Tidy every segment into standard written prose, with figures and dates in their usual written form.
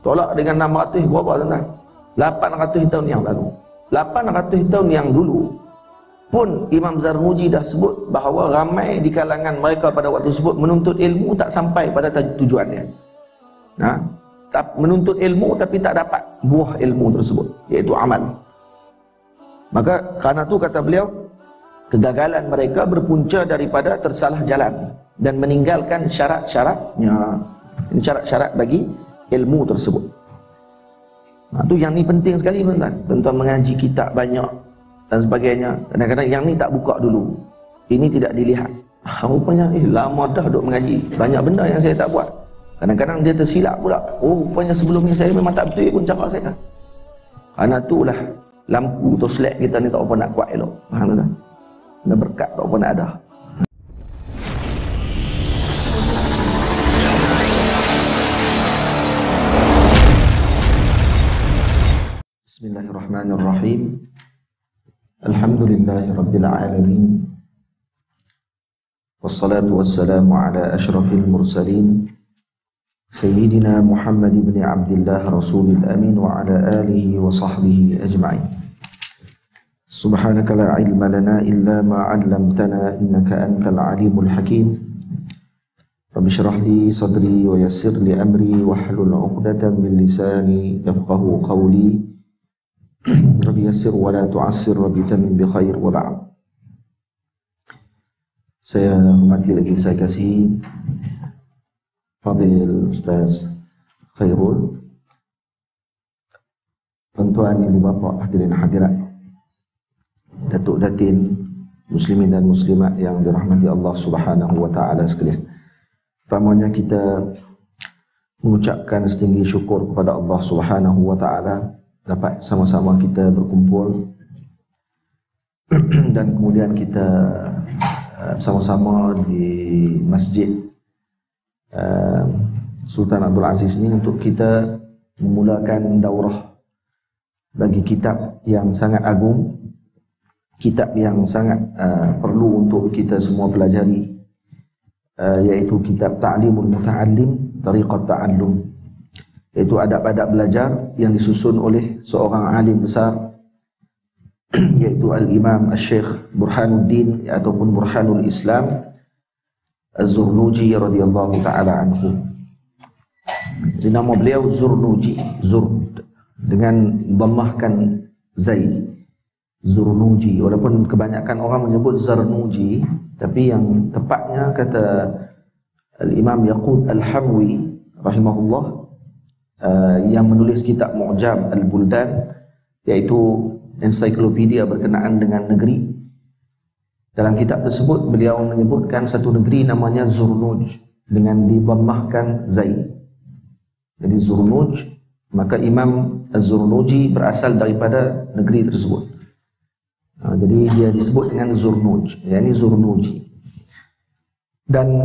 Tolak dengan 600 berapa tuan-tuan? 800 tahun yang lalu. 800 tahun yang dulu pun Imam Zarnuji dah sebut bahawa ramai di kalangan mereka pada waktu tersebut menuntut ilmu tak sampai pada tujuannya. Menuntut ilmu tapi tak dapat buah ilmu tersebut, iaitu amal. Maka kerana tu kata beliau, kegagalan mereka berpunca daripada tersalah jalan dan meninggalkan syarat-syaratnya. Ini syarat-syarat bagi ilmu tersebut. Tu yang ni penting sekali tuan-tuan. Tuan-tuan mengaji kitab banyak dan sebagainya, kadang-kadang yang ni tak buka dulu, ini tidak dilihat. Rupanya lama dah duk mengaji, banyak benda yang saya tak buat. Kadang-kadang dia tersilap pula, rupanya sebelum ni saya memang tak betul pun cara saya. Kerana itulah lampu torchlight kita ni tak apa nak kuat elok. Faham tak? Nak berkat tak apa nak ada. Bismillahirrahmanirrahim. Alhamdulillahi rabbil alamin. Wassalatu wassalamu ala asyrafil mursalin Sayyidina Muhammad ibn Abdullah Rasulil Amin wa ala alihi wa sahbihi ajma'in. Subhanaka la ilma lana illa ma 'allamtana innaka antal alimul hakim. Rabbi shrah li sadri wa yassir li amri wahlul 'uqdatam min lisani yafqahu qawli. Rabbi yassir wa la tu'assir, Rabbi tamim bi khair wa ba'd. Saya hormati lagi saya kasihi Fadil Ustaz Khairul, tuan-tuan, ibu bapa, hadirin hadirat, datuk datin, muslimin dan muslimat yang dirahmati Allah Subhanahu wa taala sekalian. Pertamanya kita mengucapkan setinggi syukur kepada Allah Subhanahu wa taala dapat sama-sama kita berkumpul dan kemudian kita sama-sama di Masjid Sultan Abdul Aziz ini untuk kita memulakan daurah bagi kitab yang sangat agung, kitab yang sangat perlu untuk kita semua pelajari, iaitu kitab Ta'limul Muta'allim Tariqat Ta'allum, iaitu adab-adab belajar yang disusun oleh seorang alim besar, iaitu Al-Imam Al-Syekh Burhanuddin ataupun Burhanul Islam Az-Zurnuji radhiyallahu ta'ala anhu. Jadi nama beliau Zurnuji, Zurd dengan dhammahkan zai, Zurnuji. Walaupun kebanyakan orang menyebut Zarnuji, tapi yang tepatnya kata Al-Imam Yaqut Al-Hamwi rahimahullah, yang menulis kitab Mu'jam Al-Buldan, iaitu ensiklopedia berkenaan dengan negeri. Dalam kitab tersebut beliau menyebutkan satu negeri namanya Zurnuj dengan didammahkan zai. Jadi Zurnuj, maka Imam Az-Zurnuji berasal daripada negeri tersebut. Jadi dia disebut dengan Zurnuj, yakni Zurnuji. Dan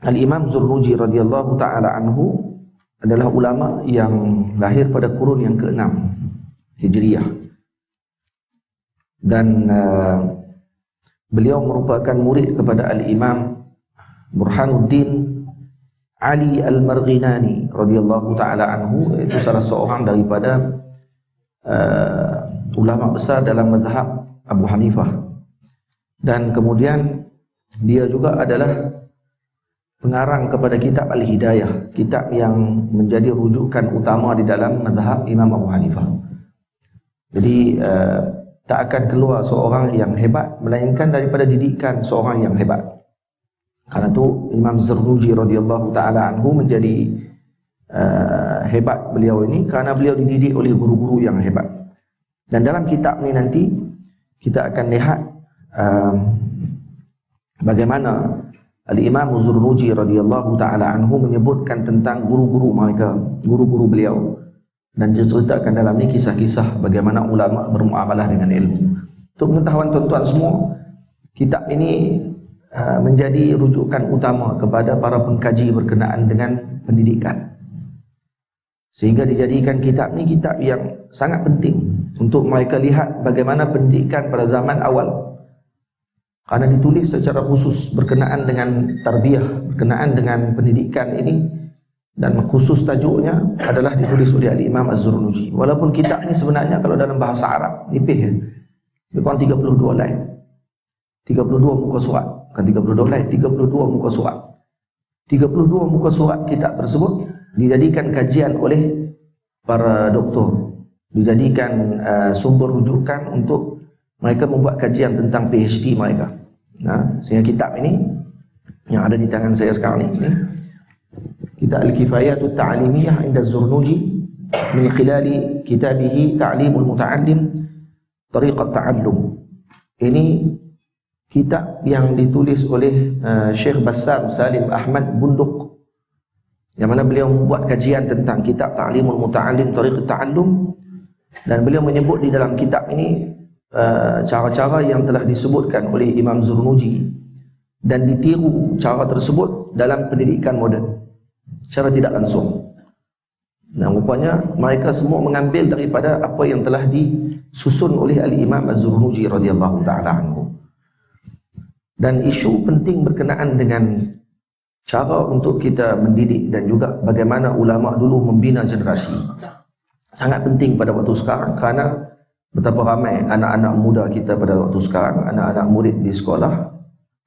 Al-Imam Zurnuji radhiyallahu taala anhu adalah ulama yang lahir pada kurun yang ke-6 Hijriah. Dan beliau merupakan murid kepada Al-Imam Burhanuddin Ali Al-Marghinani radhiyallahu taala anhu, iaitu salah seorang daripada ulama besar dalam mazhab Abu Hanifah. Dan kemudian dia juga adalah pengarang kepada kitab Al-Hidayah, kitab yang menjadi rujukan utama di dalam mazhab Imam Abu Hanifah. Jadi tak akan keluar seorang yang hebat melainkan daripada didikan seorang yang hebat. Karena itu Imam Zarnuji radhiyallahu taala anhu menjadi hebat beliau ini kerana beliau dididik oleh guru-guru yang hebat. Dan dalam kitab ni nanti kita akan lihat bagaimana Al-Imam Zarnuji radhiyallahu taala anhu menyebutkan tentang guru-guru mereka, guru-guru beliau. Dan dia ceritakan dalam ni kisah-kisah bagaimana ulama bermuamalah dengan ilmu. Untuk pengetahuan tuan-tuan semua, kitab ini menjadi rujukan utama kepada para pengkaji berkenaan dengan pendidikan. Sehingga dijadikan kitab ni kitab yang sangat penting untuk mereka lihat bagaimana pendidikan pada zaman awal. Karena ditulis secara khusus berkenaan dengan tarbiyah, berkenaan dengan pendidikan ini dan khusus tajuknya adalah ditulis oleh Al-Imam Az-Zurnuji. Walaupun kitab ni sebenarnya kalau dalam bahasa Arab nipis ya. Lebih kurang 32 line. 32 muka surat. Bukan 32 line, 32 muka surat. 32 muka surat kitab tersebut dijadikan kajian oleh para doktor. Dijadikan sumber rujukan untuk mereka membuat kajian tentang PhD mereka. Nah, sehingga kitab ini yang ada di tangan saya sekarang ini, kitab Al-Kifayatut Ta'limiyah inda Az-Zurnuji min khilali kitabihi Ta'limul Muta'allim Tariqat Ta'allum. Ini kitab yang ditulis oleh Syekh Bassam Salim Ahmad Bunduk, yang mana beliau membuat kajian tentang kitab Ta'limul Muta'allim Tariqat Ta'allum, dan beliau menyebut di dalam kitab ini cara-cara yang telah disebutkan oleh Imam Zurnuji dan ditiru cara tersebut dalam pendidikan moden secara tidak langsung. Nah, rupanya mereka semua mengambil daripada apa yang telah disusun oleh Al-Imam Az-Zurnuji radhiyallahu taala anhu. Dan isu penting berkenaan dengan cara untuk kita mendidik dan juga bagaimana ulama dulu membina generasi sangat penting pada waktu sekarang, kerana betapa ramai anak-anak muda kita pada waktu sekarang, anak-anak murid di sekolah,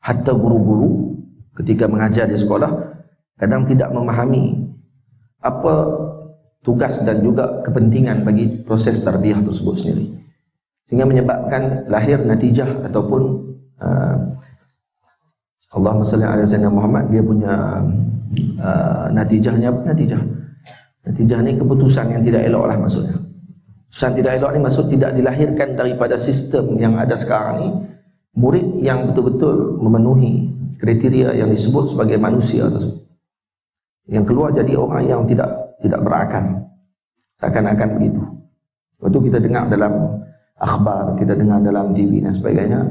hatta guru-guru ketika mengajar di sekolah kadang tidak memahami apa tugas dan juga kepentingan bagi proses tarbiyah tersebut sendiri, sehingga menyebabkan lahir natijah ataupun Allahumma salli ala sayyidina Muhammad, dia punya natijahnya apa? Natijah ni keputusan yang tidak elok lah maksudnya. Keputusan tidak elok ni maksud tidak dilahirkan daripada sistem yang ada sekarang ni murid yang betul-betul memenuhi kriteria yang disebut sebagai manusia tersebut, yang keluar jadi orang yang tidak berakal, seakan-akan begitu. Waktu kita dengar dalam akhbar, kita dengar dalam TV dan sebagainya,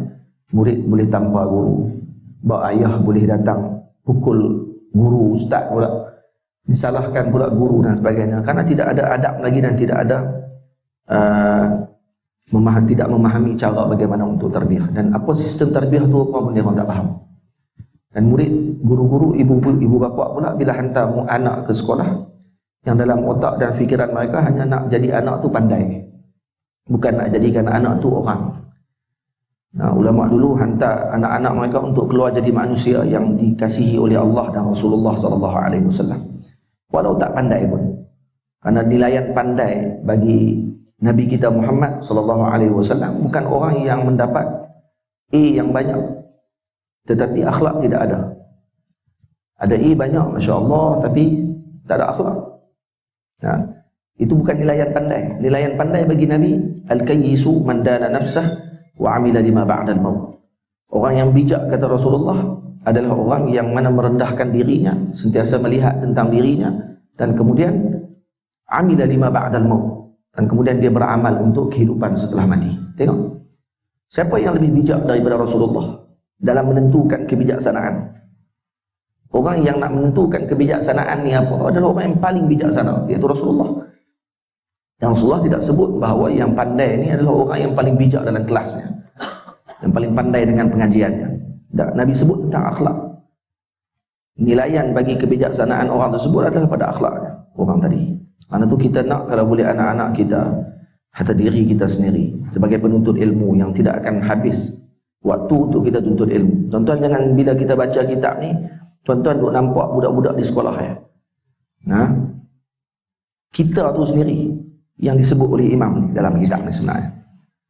murid boleh tampar guru, bak ayah boleh datang pukul guru, ustaz pula disalahkan pula guru dan sebagainya, karena tidak ada adab lagi dan tidak ada tidak memahami cara bagaimana untuk tarbiyah dan apa sistem tarbiyah tu apa pun dia orang tak faham. Dan murid, guru-guru, ibu bapa pula bila hantar anak ke sekolah, yang dalam otak dan fikiran mereka hanya nak jadi anak tu pandai, bukan nak jadikan anak tu orang. Nah, ulama dulu hantar anak-anak mereka untuk keluar jadi manusia yang dikasihi oleh Allah dan Rasulullah SAW, walau tak pandai pun. Karena nilaian pandai bagi Nabi kita Muhammad SAW bukan orang yang mendapat A yang banyak, tetapi akhlak tidak ada. Ada A banyak, Masya Allah, tapi tak ada akhlak. Nah, itu bukan nilaian pandai. Nilaian pandai bagi Nabi, Al-Kayyisu man dana nafsah wa amila lima ba'dal maut. Orang yang bijak, kata Rasulullah, adalah orang yang mana merendahkan dirinya, sentiasa melihat tentang dirinya, dan kemudian amila lima ba'dal maut, dan kemudian dia beramal untuk kehidupan setelah mati. Tengok, siapa yang lebih bijak daripada Rasulullah dalam menentukan kebijaksanaan? Orang yang nak menentukan kebijaksanaan ni apa adalah orang yang paling bijaksana, iaitu Rasulullah. Dan Rasulullah tidak sebut bahawa yang pandai ni adalah orang yang paling bijak dalam kelasnya, yang paling pandai dengan pengajiannya. Tak, Nabi sebut tentang akhlak. Nilaian bagi kebijaksanaan orang tersebut adalah pada akhlaknya orang tadi. Karena tu kita nak, kalau boleh, anak-anak kita, hatta diri kita sendiri sebagai penuntut ilmu yang tidak akan habis waktu untuk kita tuntut ilmu. Tuan-tuan jangan bila kita baca kitab ni, tuan-tuan duk nampak budak-budak di sekolah ya. Nah, kita tu sendiri yang disebut oleh imam ni dalam kitab ni sebenarnya.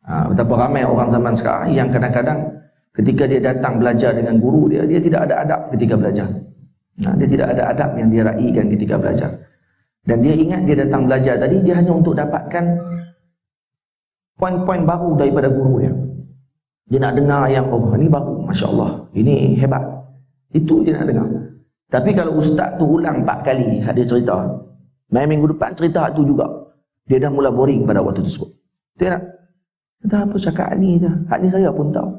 Betapa ramai orang zaman sekarang yang kadang-kadang ketika dia datang belajar dengan guru dia, dia tidak ada adab ketika belajar. Dia tidak ada adab yang dia raikan ketika belajar. Dan dia ingat dia datang belajar tadi, dia hanya untuk dapatkan poin-poin baru daripada guru dia. Dia nak dengar yang, oh ini baru, Masya Allah, ini hebat. Itu dia nak dengar. Tapi kalau ustaz tu ulang 4 kali hadis cerita, main minggu depan cerita tu juga, dia dah mula boring pada waktu tersebut. Dia nak, kata apa cakap ni je, hak ni saya pun tahu.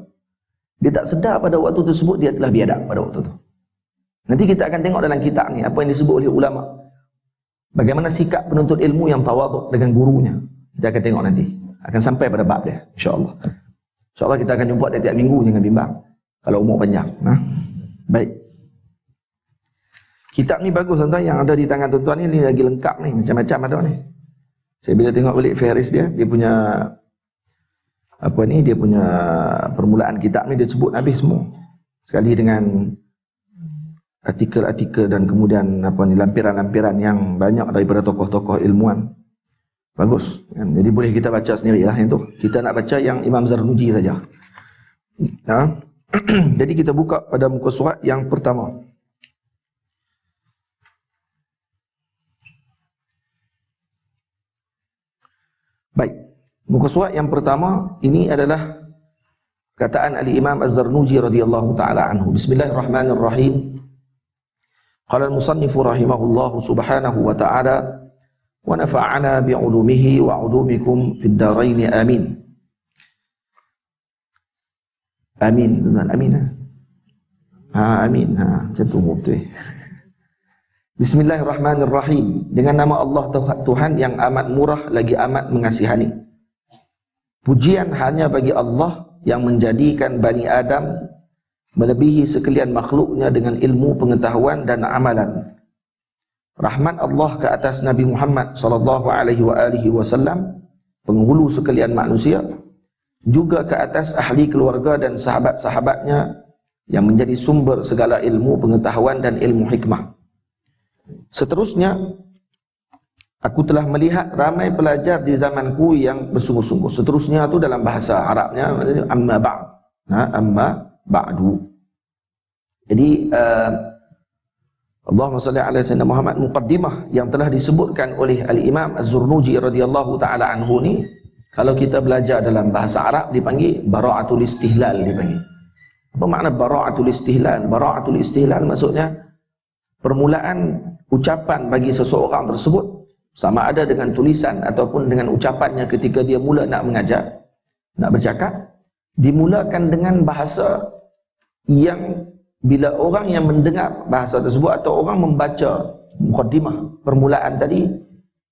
Dia tak sedar pada waktu tersebut dia telah biadab pada waktu tu. Nanti kita akan tengok dalam kitab ni apa yang disebut oleh ulama, bagaimana sikap penuntut ilmu yang tawaduk dengan gurunya. Kita akan tengok nanti, akan sampai pada bab dia, insya-Allah. InsyaAllah kita akan jumpa tiap-tiap minggu, jangan bimbang kalau umur panjang. Baik. Kitab ni bagus tuan-tuan, yang ada di tangan tuan-tuan ni lagi lengkap ni, macam-macam ada ni. Saya bila tengok balik Faris dia punya apa ni, dia punya permulaan kitab ni dia sebut habis semua. Sekali dengan artikel-artikel dan kemudian apa ni, lampiran-lampiran yang banyak daripada tokoh-tokoh ilmuwan. Bagus kan? Jadi boleh kita baca sendirilah yang tu. Kita nak baca yang Imam Zarnuji saja. Jadi kita buka pada muka surat yang pertama. Baik, muka surat yang pertama ini adalah kataan al-Imam Az-Zarnuji radhiyallahu taala anhu. Bismillahirrahmanirrahim. Qala al-musannifu rahimahullahu subhanahu wa ta'ala wa nafa'ana bi'ulumihi wa 'ulumikum fid dharain amin. Amin, tuan, amin. Amin. Macam tu betul. Bismillahirrahmanirrahim. Dengan nama Allah Tuhan yang amat murah lagi amat mengasihani. Pujian hanya bagi Allah yang menjadikan Bani Adam melebihi sekalian makhluknya dengan ilmu, pengetahuan dan amalan. Rahmat Allah ke atas Nabi Muhammad sallallahu alaihi wasallam, penghulu sekalian manusia, juga ke atas ahli keluarga dan sahabat-sahabatnya yang menjadi sumber segala ilmu, pengetahuan dan ilmu hikmah. Seterusnya, aku telah melihat ramai pelajar di zamanku yang bersungguh-sungguh. Seterusnya itu dalam bahasa Arabnya amma ba'd. Amma ba'du. Jadi Allahumma salli ala sayyidina Muhammad, muqaddimah yang telah disebutkan oleh al-Imam Az-Zarnuji radhiyallahu taala anhu ni, kalau kita belajar dalam bahasa Arab dipanggil bara'atul istihlal dipanggil. Apa makna bara'atul istihlal? Bara'atul istihlal maksudnya permulaan ucapan bagi seseorang tersebut, sama ada dengan tulisan ataupun dengan ucapannya ketika dia mula nak mengajar, nak bercakap, dimulakan dengan bahasa yang bila orang yang mendengar bahasa tersebut atau orang membaca muqaddimah permulaan tadi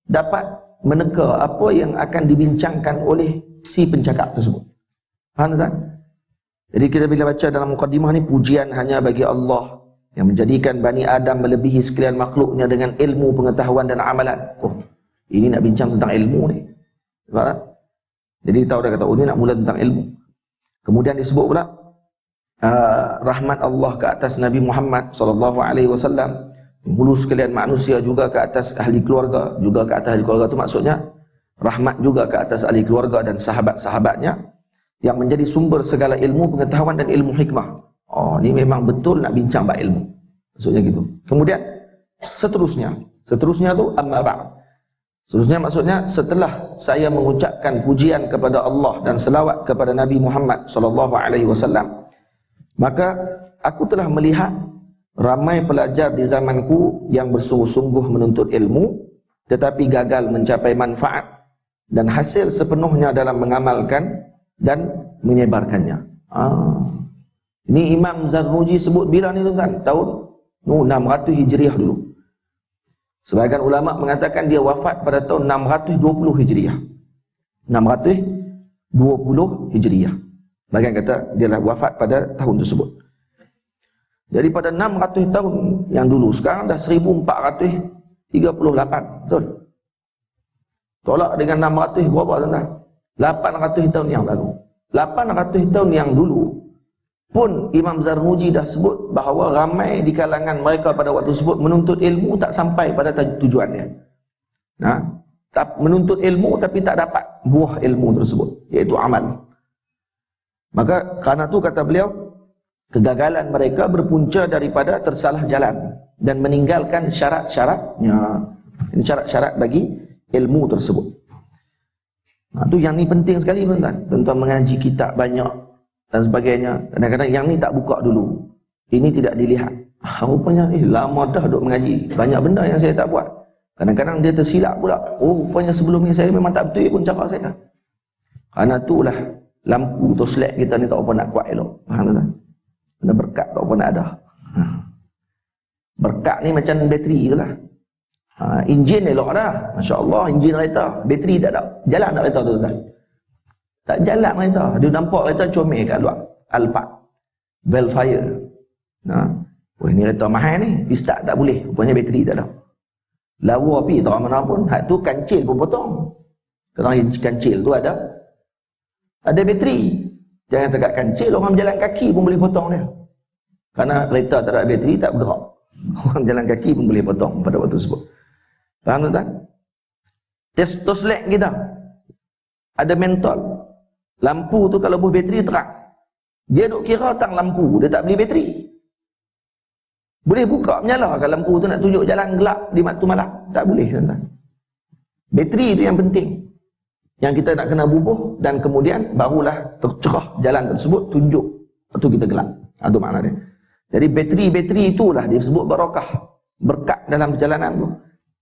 dapat meneka apa yang akan dibincangkan oleh si pencakap tersebut. Faham tak? Jadi kita bila baca dalam muqaddimah ni, pujian hanya bagi Allah yang menjadikan Bani Adam melebihi sekalian makhluknya dengan ilmu, pengetahuan dan amalan. Oh, ini nak bincang tentang ilmu ni. Faham tak? Jadi tahu dah kata, oh ni nak mula tentang ilmu. Kemudian disebut pula rahmat Allah ke atas Nabi Muhammad sallallahu alaihi wasallam, penghulu sekalian manusia, juga ke atas ahli keluarga. Juga ke atas ahli keluarga tu maksudnya rahmat juga ke atas ahli keluarga dan sahabat-sahabatnya yang menjadi sumber segala ilmu, pengetahuan dan ilmu hikmah. Oh, ni memang betul nak bincang bab ilmu. Maksudnya gitu. Kemudian seterusnya tu amma ba'd. Seterusnya maksudnya setelah saya mengucapkan pujian kepada Allah dan selawat kepada Nabi Muhammad sallallahu alaihi wasallam, maka aku telah melihat ramai pelajar di zamanku yang bersungguh-sungguh menuntut ilmu tetapi gagal mencapai manfaat dan hasil sepenuhnya dalam mengamalkan dan menyebarkannya. Ini Imam Zarnuji sebut bila ni tuan, tahun 600 Hijriah dulu. Sebahagian ulama mengatakan dia wafat pada tahun 620 Hijriah. 620 Hijriah. Bahagian kata dia lah wafat pada tahun tersebut. Jadi pada 600 tahun yang dulu, sekarang dah 1438. Betul? Tolak dengan 600 berapa tuan-tuan? 800 tahun yang lalu. 800 tahun yang dulu pun Imam Zarnuji dah sebut bahawa ramai di kalangan mereka pada waktu tersebut menuntut ilmu tak sampai pada tujuannya. Tak menuntut ilmu tapi tak dapat buah ilmu tersebut, iaitu amal. Maka kerana tu kata beliau, kegagalan mereka berpunca daripada tersalah jalan dan meninggalkan syarat-syaratnya. Ini syarat-syarat bagi ilmu tersebut. Tu yang ni penting sekali tuan-tuan. Tuan-tuan mengaji kitab banyak dan sebagainya. Kadang-kadang yang ni tak buka dulu. Ini tidak dilihat. Rupanya lama dah duk mengaji. Banyak benda yang saya tak buat. Kadang-kadang dia tersilap pula. Oh, rupanya sebelum ni saya memang tak betul pun cara saya. Kerana itulah lampu torchlight kita ni tak apa nak kuat elok. Faham tak? Benda berkat tak apa nak ada. Berkat ni macam bateri je lah. Enjin elok dah. Masya Allah, enjin kereta. Bateri tak ada. Jalan tak kereta tu tuan. Tak jalan kereta. Dia nampak kereta comel kat luar. Alphard. Velfire. Wah, ni kereta mahal ni, pergi start tak boleh. Rupanya bateri tak ada. Lawa pergi tak mana pun, hak tu kancil pun potong. Kerana kancil tu ada bateri. Jangan cakap kancil, orang berjalan kaki pun boleh potong dia. Kerana kereta tak ada bateri, tak bergerak. Orang jalan kaki pun boleh potong pada waktu tersebut. Faham tak? Toslek kita ada mentol. Lampu tu kalau buh bateri terang. Dia duk kira tang lampu, dia tak beli bateri. Boleh buka menyala kalau lampu tu nak tunjuk jalan gelap di waktu malam. Tak boleh, tuan-tuan. Bateri itu yang penting. Yang kita nak kena bubuh dan kemudian barulah tercerah jalan tersebut, tunjuk waktu kita gelap. Itu makna dia. Jadi bateri-bateri itulah disebut barakah, berkat dalam perjalanan tu.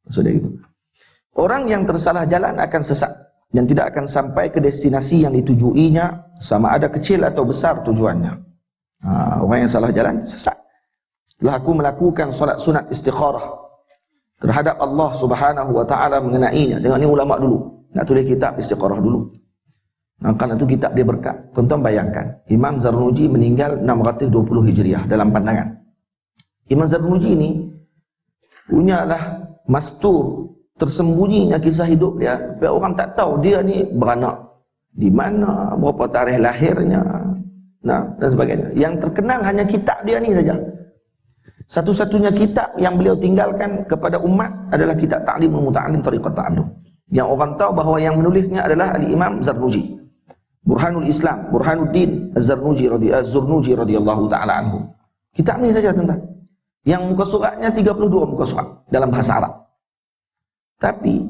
Maksud dia gitu. Orang yang tersalah jalan akan sesat dan tidak akan sampai ke destinasi yang ditujuinya, sama ada kecil atau besar tujuannya. Orang yang salah jalan sesat. Setelah aku melakukan solat sunat istikharah terhadap Allah Subhanahu wa taala mengenainya. Tengok ni ulama dulu nak tulis kitab istikharah dulu. Kerana itu kitab dia berkat. Tuan-tuan bayangkan, Imam Zarnuji meninggal 620 Hijriah dalam pandangan. Imam Zarnuji ni punyalah mastur, tersembunyinya kisah hidup dia. Supaya orang tak tahu dia ni beranak di mana, berapa tarikh lahirnya, dan sebagainya. Yang terkenal hanya kitab dia ni saja. Satu-satunya kitab yang beliau tinggalkan kepada umat adalah kitab Ta'limul Muta'allim Tariqat Ta'allum. Yang orang tahu bahawa yang menulisnya adalah Al-Imam Zarnuji, Burhanul Islam, Burhanuddin Az-Zurnuji radhiyallahu ta'ala anhu. Kitab ni saja, tuan-tuan. Yang muka suratnya 32 muka surat dalam bahasa Arab. Tapi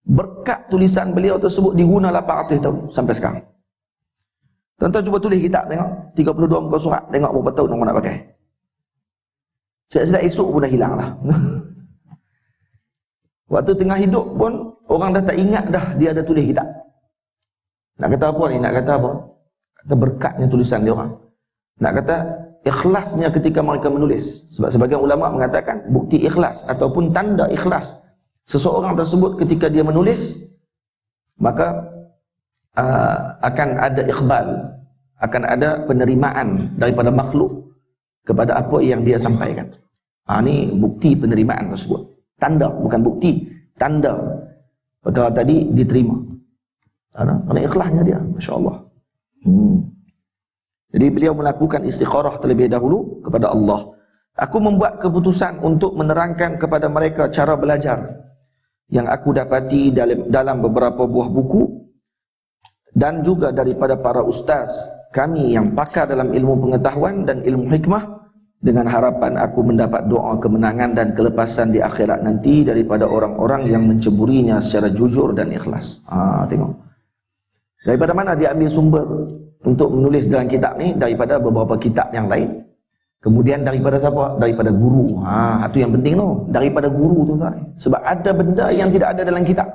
berkat tulisan beliau tersebut diguna 800 tahun sampai sekarang. Tuan-tuan cuba tulis kitab, tengok 32 muka surat, tengok berapa tahun orang nak pakai. Silap-silap esok pun dah hilang lah. Waktu tengah hidup pun orang dah tak ingat dah dia ada tulis kitab. Nak kata apa ni? Nak kata apa? Kata berkatnya tulisan dia orang. Nak kata ikhlasnya ketika mereka menulis. Sebab sebagian ulama mengatakan bukti ikhlas ataupun tanda ikhlas seseorang tersebut ketika dia menulis, maka akan ada iqbal, akan ada penerimaan daripada makhluk kepada apa yang dia sampaikan. Ini bukti penerimaan tersebut. Tanda, bukan bukti, tanda. Perkara tadi diterima. Kerana ikhlasnya dia, Masya Allah. Jadi beliau melakukan istikharah terlebih dahulu kepada Allah. Aku membuat keputusan untuk menerangkan kepada mereka cara belajar yang aku dapati dalam beberapa buah buku dan juga daripada para ustaz kami yang pakar dalam ilmu pengetahuan dan ilmu hikmah, dengan harapan aku mendapat doa kemenangan dan kelepasan di akhirat nanti daripada orang-orang yang menceburinya secara jujur dan ikhlas. Tengok. Daripada mana dia ambil sumber untuk menulis dalam kitab ni? Daripada beberapa kitab yang lain. Kemudian daripada siapa? Daripada guru. Itu yang penting tu. Daripada guru tu kan. Sebab ada benda yang tidak ada dalam kitab.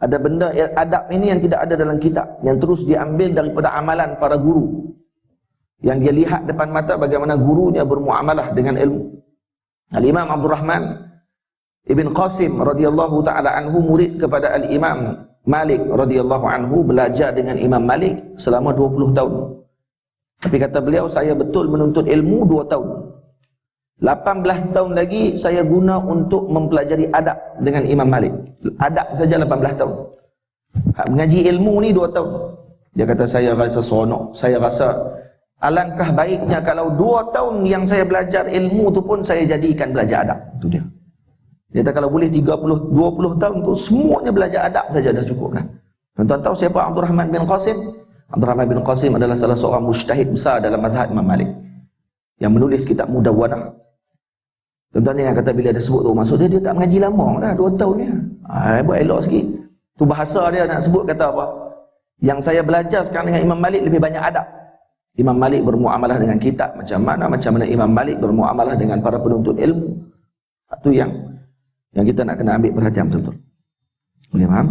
Ada benda adab ini yang tidak ada dalam kitab, yang terus diambil daripada amalan para guru. Yang dia lihat depan mata bagaimana gurunya bermuamalah dengan ilmu. Al-Imam Abdul Rahman Ibn Qasim radhiyallahu ta'ala anhu murid kepada Al-Imam Malik radhiyallahu anhu, belajar dengan Imam Malik selama 20 tahun. Tapi kata beliau, saya betul menuntut ilmu 2 tahun. 18 tahun lagi saya guna untuk mempelajari adab dengan Imam Malik. Adab saja 18 tahun. Mengaji ilmu ni 2 tahun. Dia kata saya rasa seronok, saya rasa alangkah baiknya kalau 2 tahun yang saya belajar ilmu tu pun saya jadikan belajar adab. Itu dia. Dia kata kalau boleh 20 tahun tu semuanya belajar adab saja dah cukup dah. Tuan-tuan tahu siapa Abdul Rahman bin Qasim? Abdul Rahman bin Qasim adalah salah seorang mujtahid besar dalam mazhab Imam Malik yang menulis kitab Mudawwanah. Tuan-tuan jangan kata bila dia sebut tu maksud dia tak mengaji lama dah 2 tahun ni. Buat elok sikit. Tu bahasa dia nak sebut kata apa? Yang saya belajar sekarang dengan Imam Malik lebih banyak adab. Imam Malik bermuamalah dengan kitab macam mana Imam Malik bermuamalah dengan para penuntut ilmu. Itu yang kita nak kena ambil perhatian betul-betul. Boleh faham?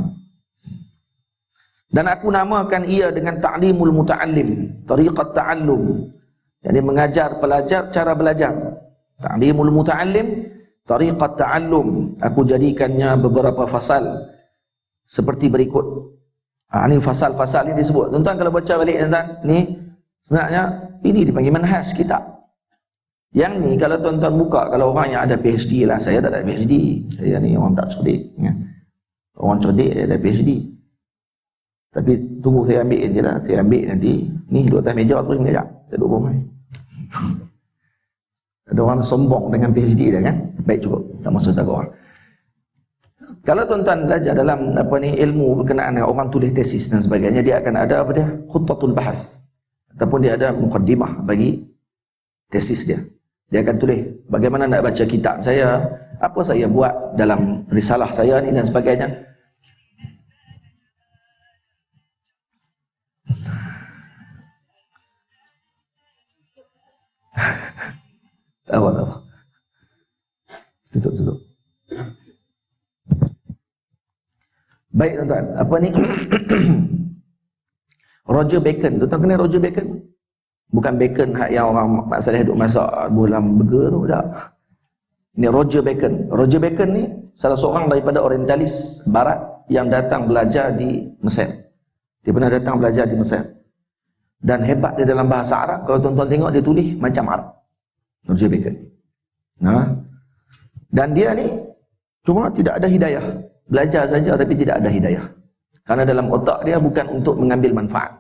Dan aku namakan ia dengan ta'limul muta'allim, tariqat ta'allum. Jadi mengajar pelajar cara belajar. Ta'limul muta'allim, tariqat ta'allum. Aku jadikannya beberapa fasal seperti berikut. Ini fasal-fasal ini disebut. Tuan-tuan kalau baca balik tuan-tuan, ni sebenarnya ini dipanggil manhaj kitab. Yang ni kalau tuan-tuan buka, kalau orang yang ada PhD lah, saya tak ada PhD. Saya ni orang tak cerdik. Ya. Orang cerdik ada PhD. Tapi tunggu saya ambil je lah. Saya ambil nanti, ni duduk atas meja terus mengajak. Tak duduk bawah. Ada orang sombong dengan PhD dia kan. Baik cukup, tak maksud tak orang. Kalau tuan-tuan belajar dalam apa ni ilmu berkenaan dengan orang tulis tesis dan sebagainya, dia akan ada apa dia? Khutatul bahas. Ataupun dia ada muqaddimah bagi tesis dia. Dia akan tulis bagaimana nak baca kitab saya, apa saya buat dalam risalah saya ni dan sebagainya. Tak apa. Tutup. Baik tuan-tuan, apa ni? Roger Bacon, tuan-tuan kenal Roger Bacon? Bukan bacon yang orang masalah duk masak dalam burger tu, tak. Ini Roger Bacon. Roger Bacon ni salah seorang daripada orientalis barat yang datang belajar di Mesir. Dia pernah datang belajar di Mesir. Dan hebat dia dalam bahasa Arab. Kalau tuan-tuan tengok dia tulis macam Arab. Roger Bacon. Nah. Dan dia ni cuma tidak ada hidayah. Belajar saja tapi tidak ada hidayah. Karena dalam otak dia bukan untuk mengambil manfaat.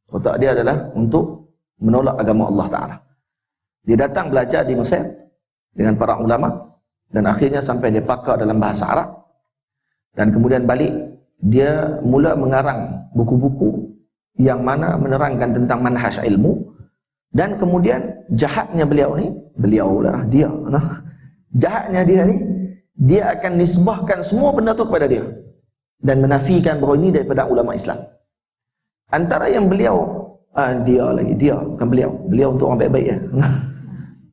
Otak dia adalah untuk menolak agama Allah Ta'ala. Dia datang belajar di Mesir dengan para ulama dan akhirnya sampai dia pakar dalam bahasa Arab. Dan kemudian balik, dia mula mengarang buku-buku yang mana menerangkan tentang manhaj ilmu. Dan kemudian jahatnya jahatnya dia ni, dia akan nisbahkan semua benda tu kepada dia dan menafikan bahawa ini daripada ulama Islam. Antara yang beliau dia bukan beliau untuk orang baik-baik ya.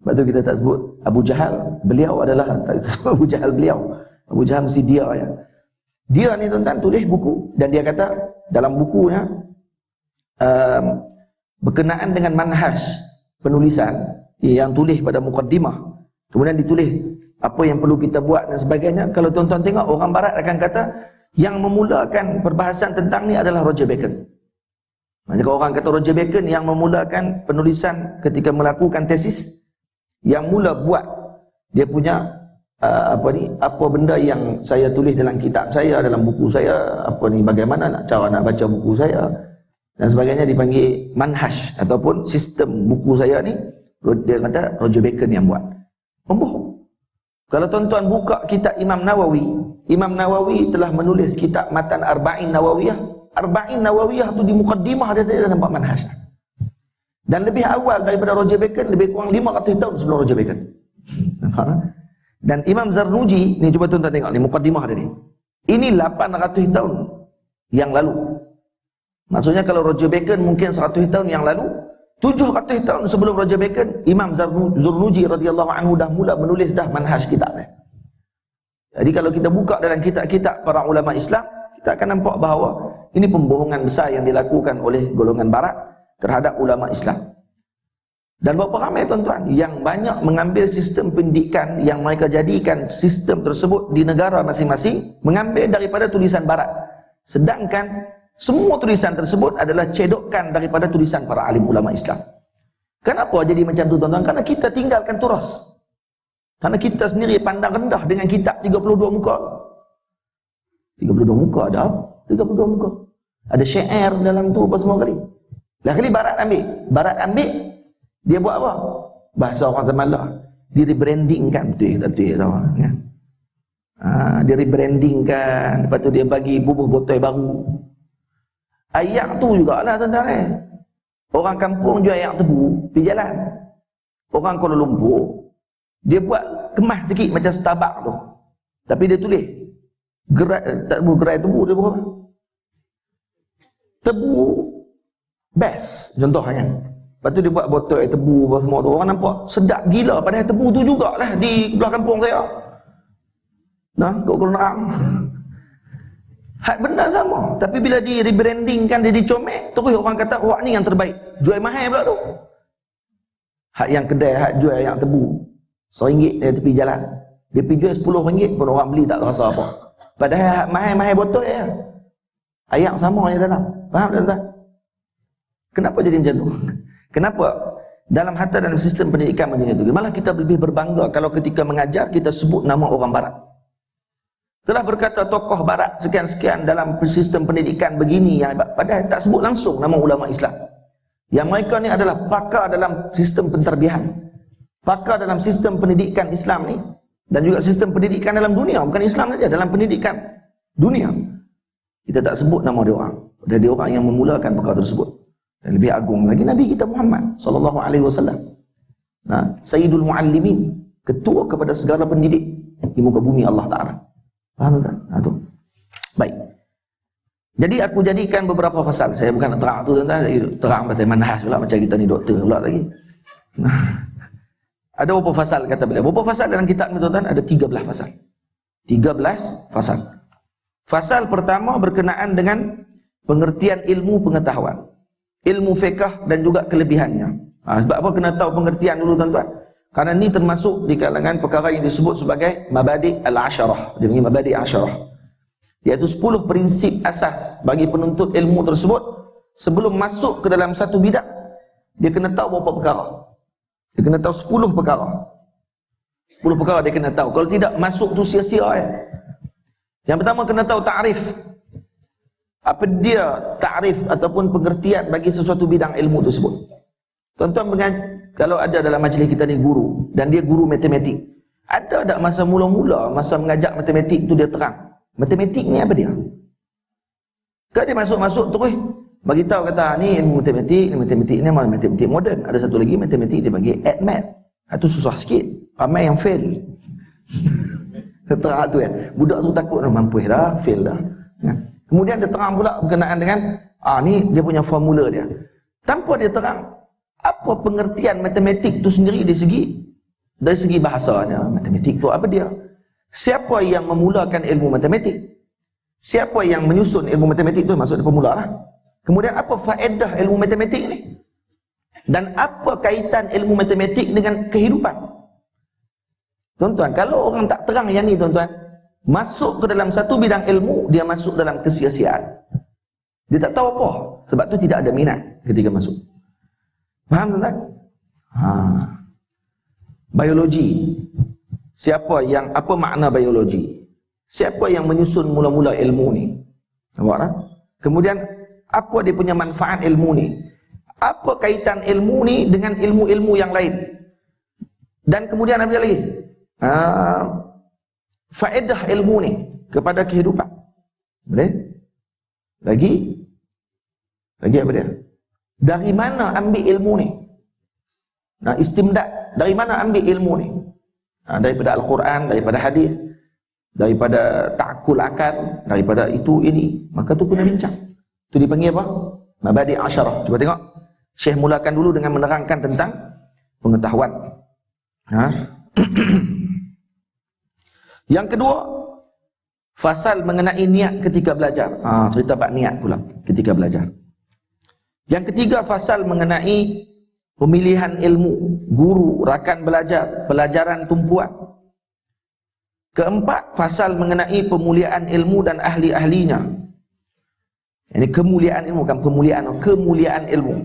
Sebab tu kita tak sebut Abu Jahal, beliau adalah tak sebut Abu Jahal beliau. Abu Jahal mesti dia ya. Dia ni tuan-tuan tulis buku dan dia kata dalam bukunya berkenaan dengan manhaj penulisan yang tulis pada muqaddimah. Kemudian ditulis apa yang perlu kita buat dan sebagainya. Kalau tuan-tuan tengok, orang barat akan kata yang memulakan perbahasan tentang ni adalah Roger Bacon. Jika orang kata Roger Bacon yang memulakan penulisan ketika melakukan tesis, yang mula buat dia punya apa benda yang saya tulis dalam kitab saya, dalam buku saya, bagaimana cara nak baca buku saya dan sebagainya, dipanggil manhaj ataupun sistem buku saya ni, dia kata Roger Bacon yang buat. Pembohong. Kalau tuan-tuan buka kitab Imam Nawawi telah menulis kitab Matan Arba'in Nawawiyah. Arba'in Nawawiyah tu di muqaddimah dia saja dah nampak manhaj. Dan lebih awal daripada Roger Bacon, lebih kurang 500 tahun sebelum Roger Bacon. Dan Imam Zarnuji, ni cuba tuan-tuan tengok ni muqaddimah dia ni. Ini 800 tahun yang lalu. Maksudnya kalau Roger Bacon mungkin 100 tahun yang lalu, 700 tahun sebelum Roger Bacon, Imam Zarnuji radhiyallahu anhu dah mula menulis dah manhaj kitabnya. Jadi kalau kita buka dalam kitab-kitab para ulama Islam, kita akan nampak bahawa ini pembohongan besar yang dilakukan oleh golongan barat terhadap ulama Islam. Dan berapa ramai tuan-tuan yang banyak mengambil sistem pendidikan yang mereka jadikan sistem tersebut di negara masing-masing, mengambil daripada tulisan barat. Sedangkan semua tulisan tersebut adalah cedokan daripada tulisan para alim ulama Islam. Kenapa jadi macam tu tuan-tuan? Karena kita tinggalkan turas. Karena kita sendiri pandang rendah dengan kitab 32 muka. 32 muka ada apa? 32 muka. Ada syair dalam tu apa semua kali. Lah kali barat ambil, dia buat apa? Bahasa orang semalah. Dia rebrandingkan, betul tahu kan? Dia rebrandingkan, lepas tu dia bagi bubuh botol baru. Ayak tu jugalah tuan-tuan. Orang kampung jual ayak tebu pergi jalan. Orang Kuala Lumpur dia buat kemas sikit macam Starbucks tu. Tapi dia tulis gerai tebu dia berapa? Tebu best contohnya. Lepas tu dia buat botol air tebu apa semua tu. Orang nampak sedap gila, padahal tebu tu jugalah di belah kampung saya. Nah, kau kalau nak hak benda sama, tapi bila di rebrandingkan, dia dicomek, terus orang kata wah ni yang terbaik, jual mahal pula tu. Hak yang kedai hak jual yang tebu RM1 dari tepi jalan, dia pergi jual RM10 pun orang beli tak rasa apa, padahal hak mahal-mahal botol ya, ayak sama je dalam. Faham tak tuan? Kenapa jadi macam tu? Kenapa dalam hatta dalam sistem pendidikan macam itu. Malah kita lebih berbangga kalau ketika mengajar kita sebut nama orang barat. Telah berkata tokoh barat sekian-sekian dalam sistem pendidikan begini, yang padahal tak sebut langsung nama ulama Islam. Yang mereka ni adalah pakar dalam sistem penterbihan, pakar dalam sistem pendidikan Islam ni, dan juga sistem pendidikan dalam dunia, bukan Islam saja, dalam pendidikan dunia. Kita tak sebut nama dia orang. Dan dia orang yang memulakan perkara tersebut. Dan lebih agung lagi Nabi kita Muhammad sallallahu alaihi wasallam. Nah, Sayyidul Muallimin, ketua kepada segala pendidik di muka bumi Allah Taala. Faham tak? Ha, tu. Baik. Jadi aku jadikan beberapa pasal. Saya bukan nak terang tu tuan-tuan, terang pasal manhaj pula macam kita ni doktor pula lagi. Ada berapa pasal kata beliau? Berapa pasal dalam kitab ni tuan-tuan? Ada 13 pasal. 13 pasal. Fasal pertama berkenaan dengan pengertian ilmu pengetahuan, ilmu fiqh dan juga kelebihannya. Sebab apa kena tahu pengertian dulu tuan-tuan? Karena ini termasuk di kalangan perkara yang disebut sebagai mabadi' al-asyarah. Dia panggil mabadi' asyarah, iaitu 10 prinsip asas bagi penuntut ilmu tersebut. Sebelum masuk ke dalam satu bidang, dia kena tahu beberapa perkara. Dia kena tahu 10 perkara. 10 perkara dia kena tahu. Kalau tidak, masuk tu sia-sia ya. Yang pertama kena tahu ta'rif. Apa dia ta'rif ataupun pengertian bagi sesuatu bidang ilmu tersebut. Tuan-tuan, kalau ada dalam majlis kita ni guru, dan dia guru matematik, ada tak masa mula-mula, masa mengajak matematik tu dia terang matematik ni apa dia? Kan dia masuk-masuk terus bagi tahu kata ni ilmu matematik ni matematik moden. Ada satu lagi matematik dia panggil ADMAT. Itu susah sikit, ramai yang fail. Terang tu ya. Budak tu takut mampu dah, fail dah. Kemudian dia terang pula berkenaan dengan ni dia punya formula dia. Tanpa dia terang apa pengertian matematik tu sendiri dari segi bahasanya. Matematik tu apa dia? Siapa yang memulakan ilmu matematik? Siapa yang menyusun ilmu matematik tu? Maksudnya pemula lah. Kemudian apa faedah ilmu matematik ni? Dan apa kaitan ilmu matematik dengan kehidupan? Tuan-tuan, kalau orang tak terang yang ni tuan-tuan, masuk ke dalam satu bidang ilmu, dia masuk dalam kesia-siaan. Dia tak tahu apa. Sebab tu tidak ada minat ketika masuk. Faham tuan-tuan? Biologi. Apa makna biologi? Siapa yang menyusun mula-mula ilmu ni? Nampak tak? Kemudian apa dia punya manfaat ilmu ni? Apa kaitan ilmu ni dengan ilmu-ilmu yang lain? Dan kemudian apa lagi? Faedah ilmu ni kepada kehidupan. Boleh? Lagi apa dia? Dari mana ambil ilmu ni? Istimdad. Dari mana ambil ilmu ni? Daripada Al-Quran, daripada hadis, daripada ta'kul akal, daripada itu ini. Maka tu kena bincang. Itu dipanggil apa? Mabadi' asyarah. Cuba tengok. Syekh mulakan dulu dengan menerangkan tentang pengetahuan. Yang kedua, fasal mengenai niat ketika belajar. Cerita bab niat pula ketika belajar. Yang ketiga, fasal mengenai pemilihan ilmu, guru, rakan belajar, pelajaran tumpuan. Keempat, fasal mengenai pemuliaan ilmu dan ahli-ahlinya. Ini kemuliaan ilmu, bukan kemuliaan ilmu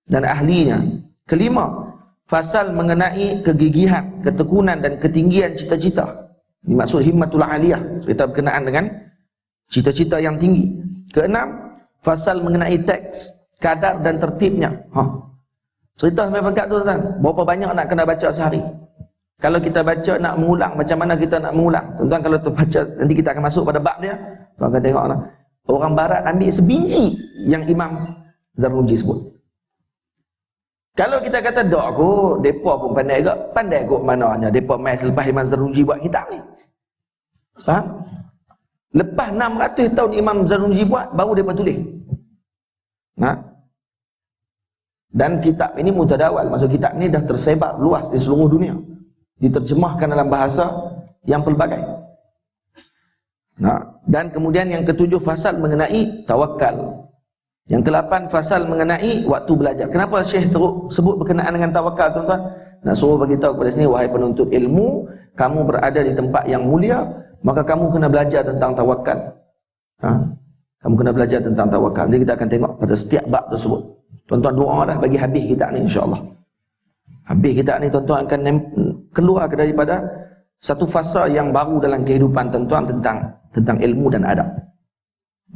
dan ahlinya. Kelima, fasal mengenai kegigihan, ketekunan dan ketinggian cita-cita. Ini maksud himmatul aliyah, cerita berkenaan dengan cita-cita yang tinggi. Keenam, fasal mengenai teks, kadar dan tertibnya. Cerita sampai pekat tu tuan, berapa banyak nak kena baca sehari? Kalau kita baca nak mengulang, macam mana kita nak mengulang? Tuan-tuan, kalau terbaca, nanti kita akan masuk pada bab dia. Tuan akan tengok lah. Orang barat ambil sebiji yang Imam Zarnuji sebut. Kalau kita kata, dok aku, mereka pun pandai kot mananya. Mereka main selepas Imam Zarnuji buat kitab ni. Faham? Lepas 600 tahun Imam Zarnuji buat, baru mereka tulis. Dan kitab ini mutadawal. Maksud kitab ini dah tersebar luas di seluruh dunia. Diterjemahkan dalam bahasa yang pelbagai. Dan kemudian yang ketujuh, fasal mengenai tawakal. Yang ke-8, fasal mengenai waktu belajar. Kenapa Syekh teruk sebut berkenaan dengan tawakal tuan-tuan? Nak suruh bagi tahu kepada sini, wahai penuntut ilmu, kamu berada di tempat yang mulia, maka kamu kena belajar tentang tawakal. Kamu kena belajar tentang tawakal. Nanti kita akan tengok pada setiap bab tersebut. Tuan-tuan doa dah bagi habis kitab ni insya-Allah. Habis kita ni tuan-tuan akan keluar daripada satu fasa yang baru dalam kehidupan tuan-tuan tentang ilmu dan adab.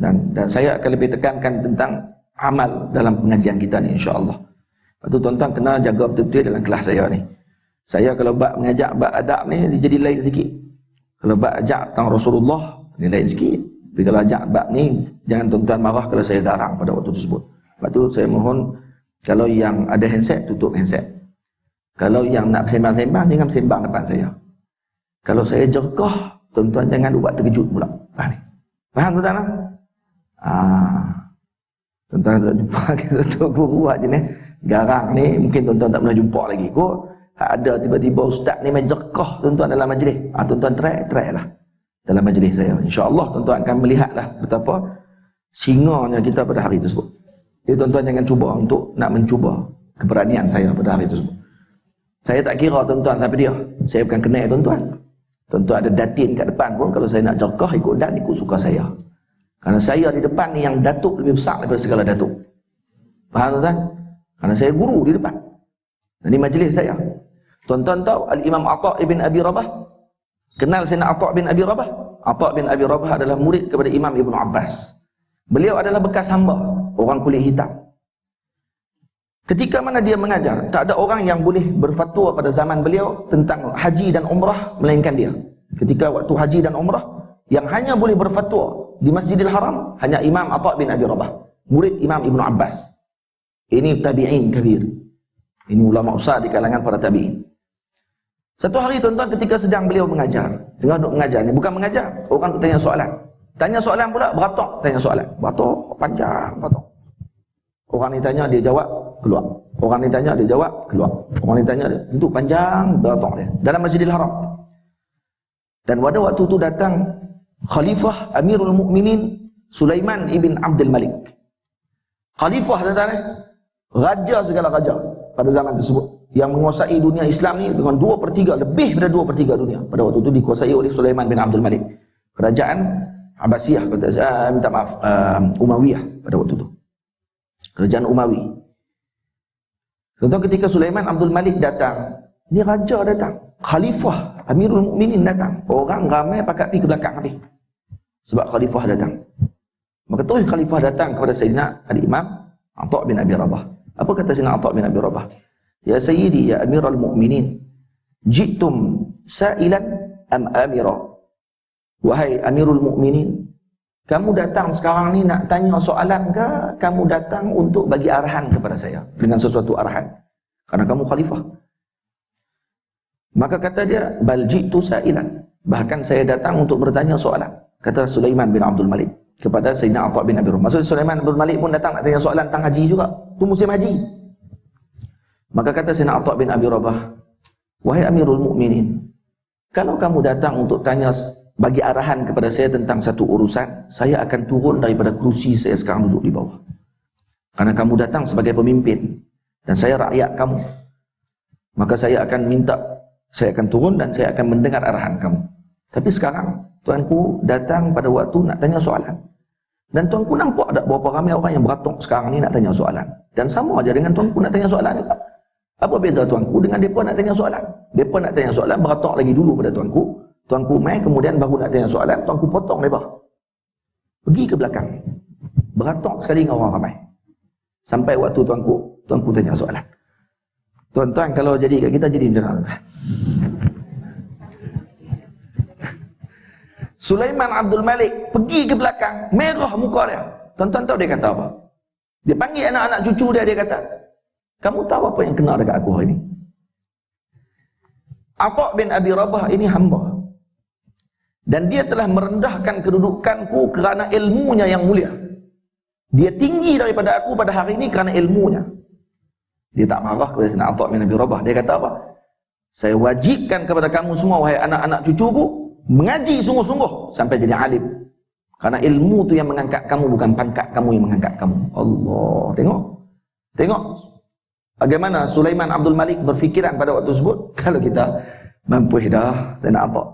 Dan saya akan lebih tekankan tentang amal dalam pengajian kita ni, insya-Allah. Lepas tu tuan-tuan kena jaga betul-betul dalam kelas saya ni. Saya kalau mengajak bab adab ni dia jadi lain sikit. Kalau bab ajak tentang Rasulullah ni lain sikit. Tapi kalau ajak bab ni, jangan tuan-tuan marah kalau saya garang pada waktu tersebut. Lepas tu saya mohon, kalau yang ada handset, tutup handset. Kalau yang nak sembang-sembang, jangan sembang depan saya. Kalau saya jerkah, tuan-tuan jangan buat terkejut pula. Faham tuan-tuan? Tuan-tuan tak jumpa kita tu guru buat je ni. Garang ni mungkin tuan-tuan tak pernah jumpa lagi kot. Ada tiba-tiba ustaz ni main jerkah tuan-tuan dalam majlis. Tuan-tuan try lah dalam majlis saya. InsyaAllah tuan-tuan akan melihatlah betapa singanya kita pada hari tersebut. Jadi tuan-tuan jangan cuba untuk nak mencuba keberanian saya pada hari tersebut. Saya tak kira tuan-tuan siapa dia. Saya bukan kenal tuan-tuan. Tuan-tuan ada datin kat depan pun, kalau saya nak jerkah ikut dan ikut suka saya. Karena saya di depan ni yang datuk lebih besar daripada segala datuk. Faham tuan-tuan? Karena saya guru di depan. Ini majlis saya. Tuan-tuan tahu Al-Imam Atha' ibn Abi Rabah? Kenal Sayyidina Atha' bin Abi Rabah? Atha' bin Abi Rabah adalah murid kepada Imam Ibn Abbas. Beliau adalah bekas hamba, orang kulit hitam. Ketika mana dia mengajar, tak ada orang yang boleh berfatwa pada zaman beliau tentang haji dan umrah melainkan dia. Ketika waktu haji dan umrah, yang hanya boleh berfatwa di Masjidil Haram hanya Imam Atha' bin Abi Rabah, murid Imam Ibn Abbas. Ini tabi'in kabir. Ini ulama besar di kalangan para tabi'in. Satu hari tuan-tuan ketika sedang beliau mengajar, tengah duduk mengajar ni, bukan mengajar, orang tanya soalan. Tanya soalan pula, beratok tanya soalan. Beratok, panjang, beratok. Orang ni tanya, dia jawab, keluar. Orang ni tanya, dia jawab, keluar. Orang ni tanya, itu panjang beratok dia. Dalam Masjidil Haram. Dan pada waktu itu datang Khalifah Amirul Mukminin Sulaiman ibn Abdul Malik. Khalifah tuan-tuan, raja segala raja pada zaman tersebut, yang menguasai dunia Islam ni dengan 2/3, lebih daripada 2/3 dunia. Pada waktu itu dikuasai oleh Sulaiman bin Abdul Malik. Kerajaan Abbasiyah, minta maaf, Umayyah pada waktu itu. Kerajaan Umawi. Contoh ketika Sulaiman Abdul Malik datang, ni raja datang, Khalifah Amirul Mukminin datang, orang ramai pakat pergi ke belakang habis. Sebab Khalifah datang. Maka terus Khalifah datang kepada Sayyidina Al-Imam Atha' bin Abi Rabah. Apa kata Sayyidina Atha' bin Abi Rabah? Ya Sayyidi, ya Amirul Mukminin, jitum sa'ilan am amira. Wahai Amirul Mukminin, kamu datang sekarang ni nak tanya soalan ke kamu datang untuk bagi arahan kepada saya dengan sesuatu arahan? Karena kamu khalifah. Maka kata dia, bal jitu sa'ilan. Bahkan saya datang untuk bertanya soalan. Kata Sulaiman bin Abdul Malik kepada Sayyidina Atha' bin Abi Rabah. Maksud Sulaiman bin Abdul Malik pun datang nak tanya soalan tentang haji juga. Itu musim haji. Maka kata Sayyidina Atha' bin Abi Rabah, wahai Amirul Mukminin, kalau kamu datang untuk tanya bagi arahan kepada saya tentang satu urusan, saya akan turun daripada kerusi saya sekarang duduk di bawah. Karena kamu datang sebagai pemimpin dan saya rakyat kamu. Maka saya akan minta, saya akan turun dan saya akan mendengar arahan kamu. Tapi sekarang tuanku datang pada waktu nak tanya soalan. Dan tuanku nampak ada berapa ramai orang yang beratok sekarang ni nak tanya soalan. Dan sama aja dengan tuanku nak tanya soalan juga. Apa beza tuanku dengan mereka nak tanya soalan? Mereka nak tanya soalan, beratok lagi dulu pada tuanku. Tuanku mai, kemudian baru nak tanya soalan, tuanku potong mereka. Pergi ke belakang. Beratok sekali dengan orang ramai. Sampai waktu tuanku tanya soalan. Tuan-tuan, kalau jadi kat kita, jadi macam mana? Sulaiman Abdul Malik pergi ke belakang, merah muka dia. Tuan-tuan tahu dia kata apa? Dia panggil anak-anak cucu dia, dia kata, kamu tahu apa yang kena dekat aku hari ini? Atha' bin Abi Rabah ini hamba. Dan dia telah merendahkan kedudukanku kerana ilmunya yang mulia. Dia tinggi daripada aku pada hari ini kerana ilmunya. Dia tak marah kepada Sayyidina Atha' bin Abi Rabah. Dia kata apa? Saya wajibkan kepada kamu semua, wahai anak-anak cucuku, mengaji sungguh-sungguh sampai jadi alim. Karena ilmu tu yang mengangkat kamu, bukan pangkat kamu yang mengangkat kamu. Allah, tengok bagaimana Sulaiman Abdul Malik berfikiran pada waktu tersebut. Kalau kita mampu dah Sayyidina Atha'.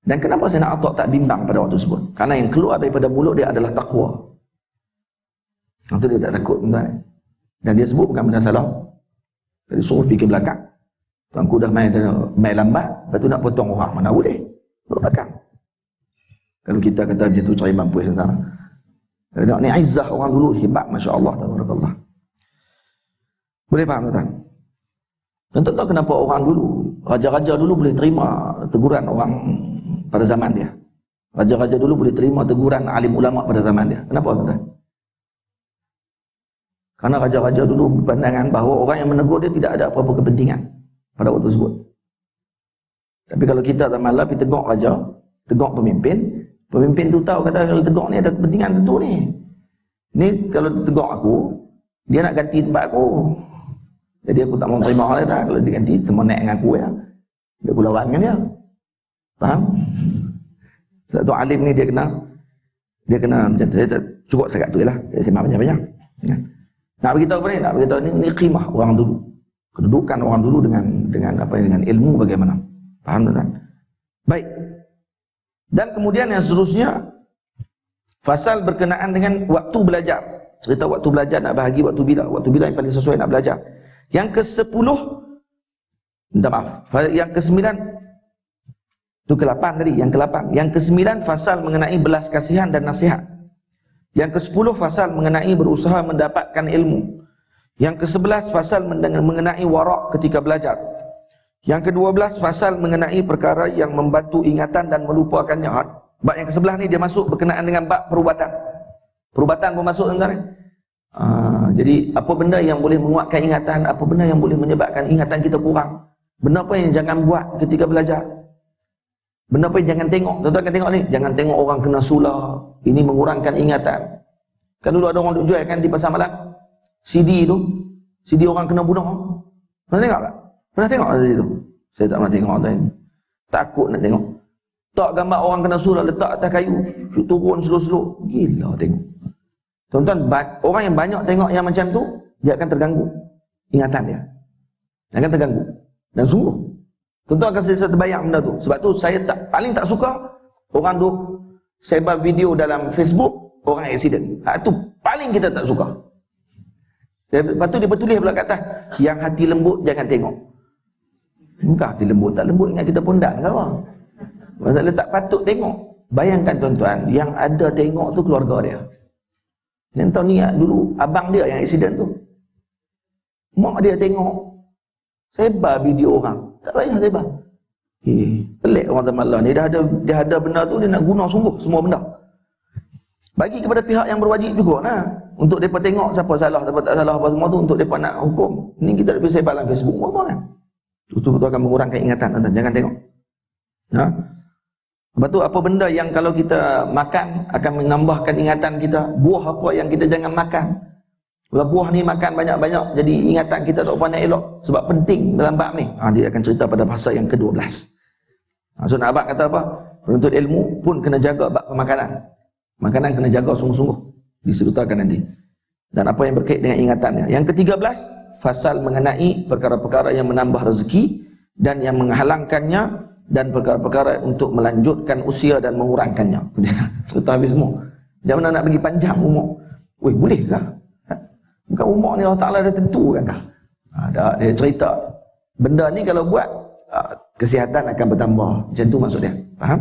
Dan kenapa Sayyidina Atha' tak bimbang pada waktu tersebut? Karena yang keluar daripada mulut dia adalah taqwa. Itu dia tak takut, tuan. Dan dia sebut bukan benda salah. Jadi suruh fikir belakang. Tuanku dah main lambat, lepas tu nak potong orang, mana boleh? Belakang. Kalau kita kata dia tu cari mampu sekarang. Tengok ni izzah orang dulu hebat, masya-Allah, tabarakallah. Boleh faham tuan? Tuan tahu kenapa orang dulu, raja-raja dulu boleh terima teguran orang pada zaman dia. Raja-raja dulu boleh terima teguran alim ulama pada zaman dia. Kenapa tuan? Karena raja-raja dulu berpandangan bahawa orang yang menegur dia tidak ada apa-apa kepentingan pada waktu tersebut. Tapi kalau kita zaman lah pergi tegak raja, tegak pemimpin, pemimpin tu tahu kata kalau tegak ni ada kepentingan tentu ni. Ni kalau tegak aku, dia nak ganti tempat aku. Jadi aku tak mau terima hal dia kalau dia ganti, semua naik dengan aku ya. Dia pula lawan dengan dia. Faham? Satu alim ni dia kena macam tu. Saya tak cukup sangat tu lah. Saya sembang banyak-banyak. Nak beritahu apa ni? Nak beritahu ni qimah orang dulu. Kedudukan orang dulu dengan apa ni, dengan ilmu bagaimana. Faham tak? Baik. Dan kemudian yang seterusnya fasal berkenaan dengan waktu belajar. Cerita waktu belajar nak bahagi waktu bila yang paling sesuai nak belajar. Yang ke-10, minta maaf, yang ke-9 itu ke-8 tadi, yang ke-8. Yang ke-9 fasal mengenai belas kasihan dan nasihat. Yang ke-10 fasal mengenai berusaha mendapatkan ilmu. Yang ke-11 fasal mengenai warak ketika belajar. Yang ke-12 fasal mengenai perkara yang membantu ingatan dan melupakannya. Bab yang ke-11 ni dia masuk berkenaan dengan bab perubatan. Perubatan pun masuk tuan-tuan. Jadi apa benda yang boleh menguatkan ingatan, apa benda yang boleh menyebabkan ingatan kita kurang, benda apa yang jangan buat ketika belajar, benda apa yang jangan tengok. Tuan-tuan akan tengok ni, jangan tengok orang kena sula, ini mengurangkan ingatan. Kan dulu ada orang duk jual kan di pasar malam CD tu, CD orang kena bunuh. Pernah tengok tak? Pernah tengok tak tu? Saya tak pernah tengok tuan. Takut nak tengok. Tak gambar orang kena sula letak atas kayu, turun slow-slow. Gila tengok. Tuan-tuan, orang yang banyak tengok yang macam tu, dia akan terganggu ingatan dia. Dia akan terganggu. Dan sungguh. Tuan-tuan akan saya terbayang benda tu. Sebab tu saya paling tak suka orang tu sebar video dalam Facebook orang aksiden. Itu paling kita tak suka. Lepas tu dia bertulis pula kat atas, yang hati lembut jangan tengok. Bukan hati lembut, tak lembut ingat kita pondan ke apa? Masalah tak patut tengok. Bayangkan tuan-tuan, yang ada tengok tu keluarga dia. Yang tahu ni dulu abang dia yang aksiden tu. Mak dia tengok sebar video orang. Tak payah sebar. Pelik orang zaman lah ni, dia ada benda tu dia nak guna sungguh semua benda. Bagi kepada pihak yang berwajib juga nah, untuk depa tengok siapa salah, siapa tak salah apa semua tu untuk depa nak hukum. Ni kita tak boleh sebar dalam Facebook apa kan. Itu betul akan mengurangkan ingatan tuan-tuan. Jangan tengok. Ha? Lepas tu apa benda yang kalau kita makan akan menambahkan ingatan kita. Buah apa yang kita jangan makan. Kalau buah ni makan banyak-banyak jadi ingatan kita tak pandai elok. Sebab penting dalam bab ni. Dia akan cerita pada pasal yang ke-12. So nak abang kata apa? Penuntut ilmu pun kena jaga bab pemakanan. Makanan kena jaga sungguh-sungguh. Disertakan nanti. Dan apa yang berkait dengan ingatannya. Yang ke-13 fasal mengenai perkara-perkara yang menambah rezeki dan yang menghalangkannya, dan perkara-perkara untuk melanjutkan usia dan mengurangkannya. Cerita habis semua. Macam mana nak bagi panjang umur? Weh, bolehkah? Bukan umur ni Allah Ta'ala dah tentukan kah? Dia cerita. Benda ni kalau buat, kesihatan akan bertambah. Macam tu maksud dia. Faham?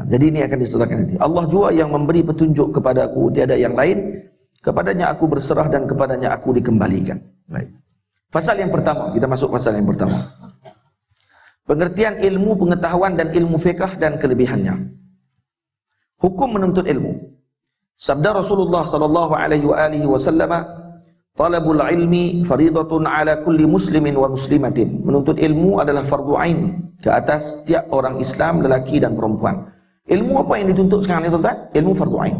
Jadi ini akan diceritakan nanti. Allah jua yang memberi petunjuk kepada aku, tiada yang lain. Kepadanya aku berserah dan kepadanya aku dikembalikan. Baik. Fasal yang pertama. Kita masuk fasal yang pertama. Pengertian ilmu pengetahuan dan ilmu fiqh dan kelebihannya. Hukum menuntut ilmu. Sabda Rasulullah sallallahu alaihi wasallam, "Talabul ilmi fariidatun ala kulli muslimin wa muslimatin." Menuntut ilmu adalah fardu ain ke atas setiap orang Islam, lelaki dan perempuan. Ilmu apa yang dituntut sekarang ni tuan-tuan? Ilmu fardu ain.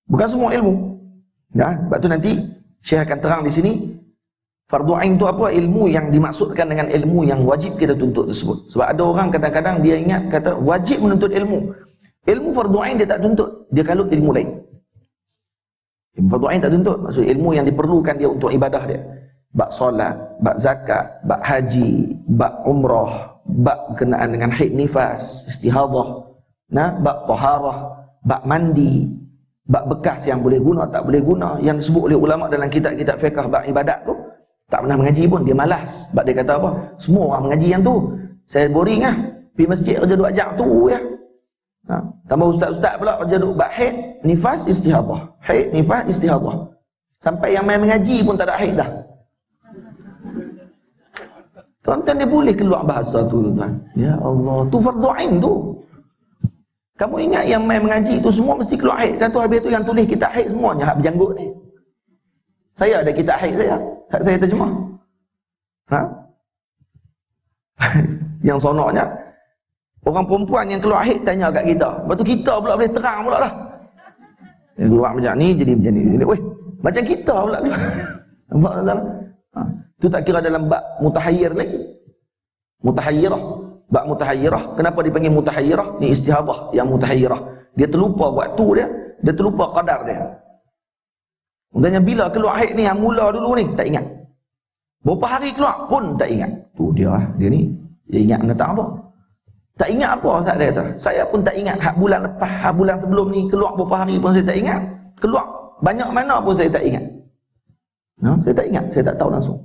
Bukan semua ilmu. Ya, sebab tu nanti Syekh akan terang di sini. Fardu ain itu apa? Ilmu yang dimaksudkan dengan ilmu yang wajib kita tuntut tersebut. Sebab ada orang kadang-kadang dia ingat kata wajib menuntut ilmu. Ilmu fardu ain dia tak tuntut, dia kalut ilmu lain. Ilmu fardu ain tak tuntut, maksud ilmu yang diperlukan dia untuk ibadah dia. Bab solat, bab zakat, bab haji, bab umrah, bab berkenaan dengan haid nifas, istihadhah, bab taharah, bab mandi, bab bekas yang boleh guna tak boleh guna, yang disebut oleh ulama dalam kitab-kitab fiqh bab ibadat tu. Tak pernah mengaji pun, dia malas. Sebab dia kata apa? Semua orang mengaji yang tu. Saya boring lah. Pergi masjid kerja 2 jam tu ya. Tambah ustaz-ustaz pula kerja duk bab haid, nifas, istihadah. Haid, nifas, istihadah. Sampai yang main mengaji pun tak ada haid dah. Tuan-tuan, dia boleh keluar bahasa tu, tuan. Ya Allah, tu fardu ain tu. Kamu ingat yang main mengaji tu semua mesti keluar haid kan tu? Habis tu yang tulis kitab haid semuanya hak berjanggut ni. Saya ada kitab haid saya. Hak saya terjemah. Yang sonoknya orang perempuan yang keluar haid tanya kat kita. Lepas tu kita pula boleh terang pula lah. Yang keluar macam ni jadi macam ni. Weh, macam kita pula. Nampak tak? Tu tak kira dalam bab mutahayyir lagi. Mutahayyirah. Bab mutahayyirah. Kenapa dipanggil mutahayyirah? Ni istihadah yang mutahayyirah. Dia terlupa waktu dia. Dia terlupa qadar dia. Maksudnya bila keluar haid ni yang mula dulu ni tak ingat. Berapa hari keluar pun tak ingat. Tu dia lah. Dia ni. Dia ingat benda tak apa. Tak ingat apa Ustaz dia kata. Saya pun tak ingat hak bulan lepas, hak bulan sebelum ni keluar berapa hari pun saya tak ingat. Keluar banyak mana pun saya tak ingat. Saya tak ingat, saya tak tahu langsung.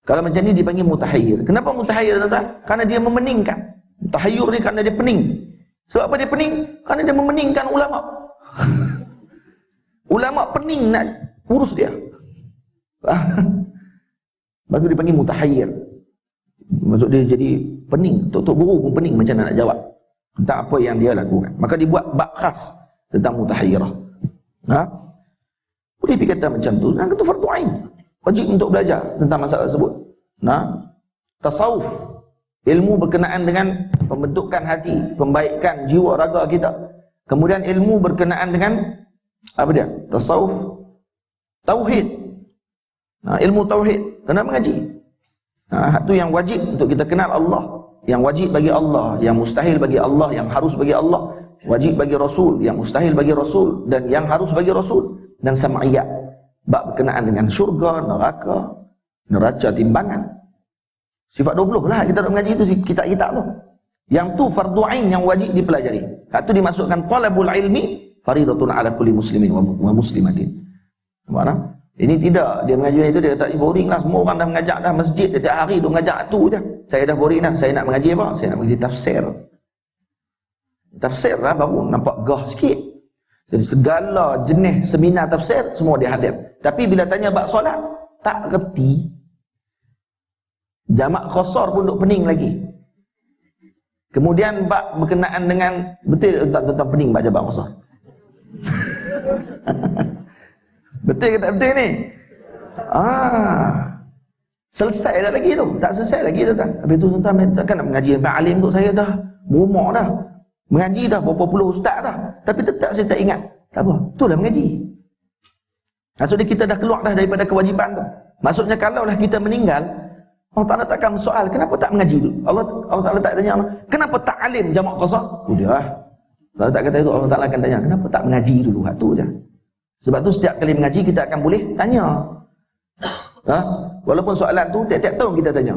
Kalau macam ni dipanggil mutahayyir. Kenapa mutahayyir tuan-tuan? Karena dia memeningkan. Mutahayyir ni kerana dia pening. Sebab apa dia pening? Kerana dia memeningkan ulama. Ulama pening nak urus dia. Lepas tu dipanggil mutahayyir. Maksud dia jadi pening. Tok guru pun pening macam mana nak jawab tentang apa yang dia lakukan. Maka dibuat bab khas tentang mutahayyirah. Boleh pergi kata macam tu. Yang itu fardu ain. Wajib untuk belajar tentang masalah tersebut. Tasawuf, ilmu berkenaan dengan pembentukan hati, pembaikan jiwa raga kita. Kemudian ilmu berkenaan dengan apa dia? Tasawuf, tauhid. Ilmu tauhid kena mengaji. Itu yang wajib untuk kita kenal Allah. Yang wajib bagi Allah, yang mustahil bagi Allah, yang harus bagi Allah. Wajib bagi Rasul, yang mustahil bagi Rasul, dan yang harus bagi Rasul. Dan sam'iyat, bab berkenaan dengan syurga, neraka, neraca timbangan. Sifat 20 lah kita nak mengaji itu kitab-kitab tu. Yang tu fardu ain yang wajib dipelajari. Hak tu dimasukkan talabul ilmi faridatun ala kulli muslimin wa muslimatin. Mana? Ini tidak, dia mengaji itu dia kata boring lah, semua orang dah mengajak dah masjid setiap hari duk mengajak tu je. Saya dah boring dah, saya nak mengaji apa? Saya nak mengaji tafsir. Tafsir lah baru nampak gah sikit. Jadi segala jenis seminar tafsir semua dia hadir. Tapi bila tanya bab solat tak reti. Jamak qasar pun duk pening lagi. Kemudian bab berkenaan dengan betul tak pening bab jamak qasar. Betul ke tak betul ni? Selesai dah lagi tu. Tak selesai lagi tu kan. Habis tu tuan-tuan takkan nak mengaji sampai alim tu saya dah berumur dah. Mengaji dah berapa puluh ustaz dah. Tapi tetap saya tak ingat. Tak apa. Itulah mengaji. Maksudnya kita dah keluar dah daripada kewajipan tu. Maksudnya kalaulah kita meninggal, Allah Ta'ala takkan soal, kenapa tak mengaji dulu? Allah Ta'ala tak tanya Allah, kenapa tak alim jamak qasar? Dia lah. Allah tak kata itu, Allah Ta'ala akan tanya, kenapa tak mengaji dulu? Hak tu je. Sebab tu setiap kali mengaji kita akan boleh tanya. Walaupun soalan tu tiap-tiap tahun kita tanya.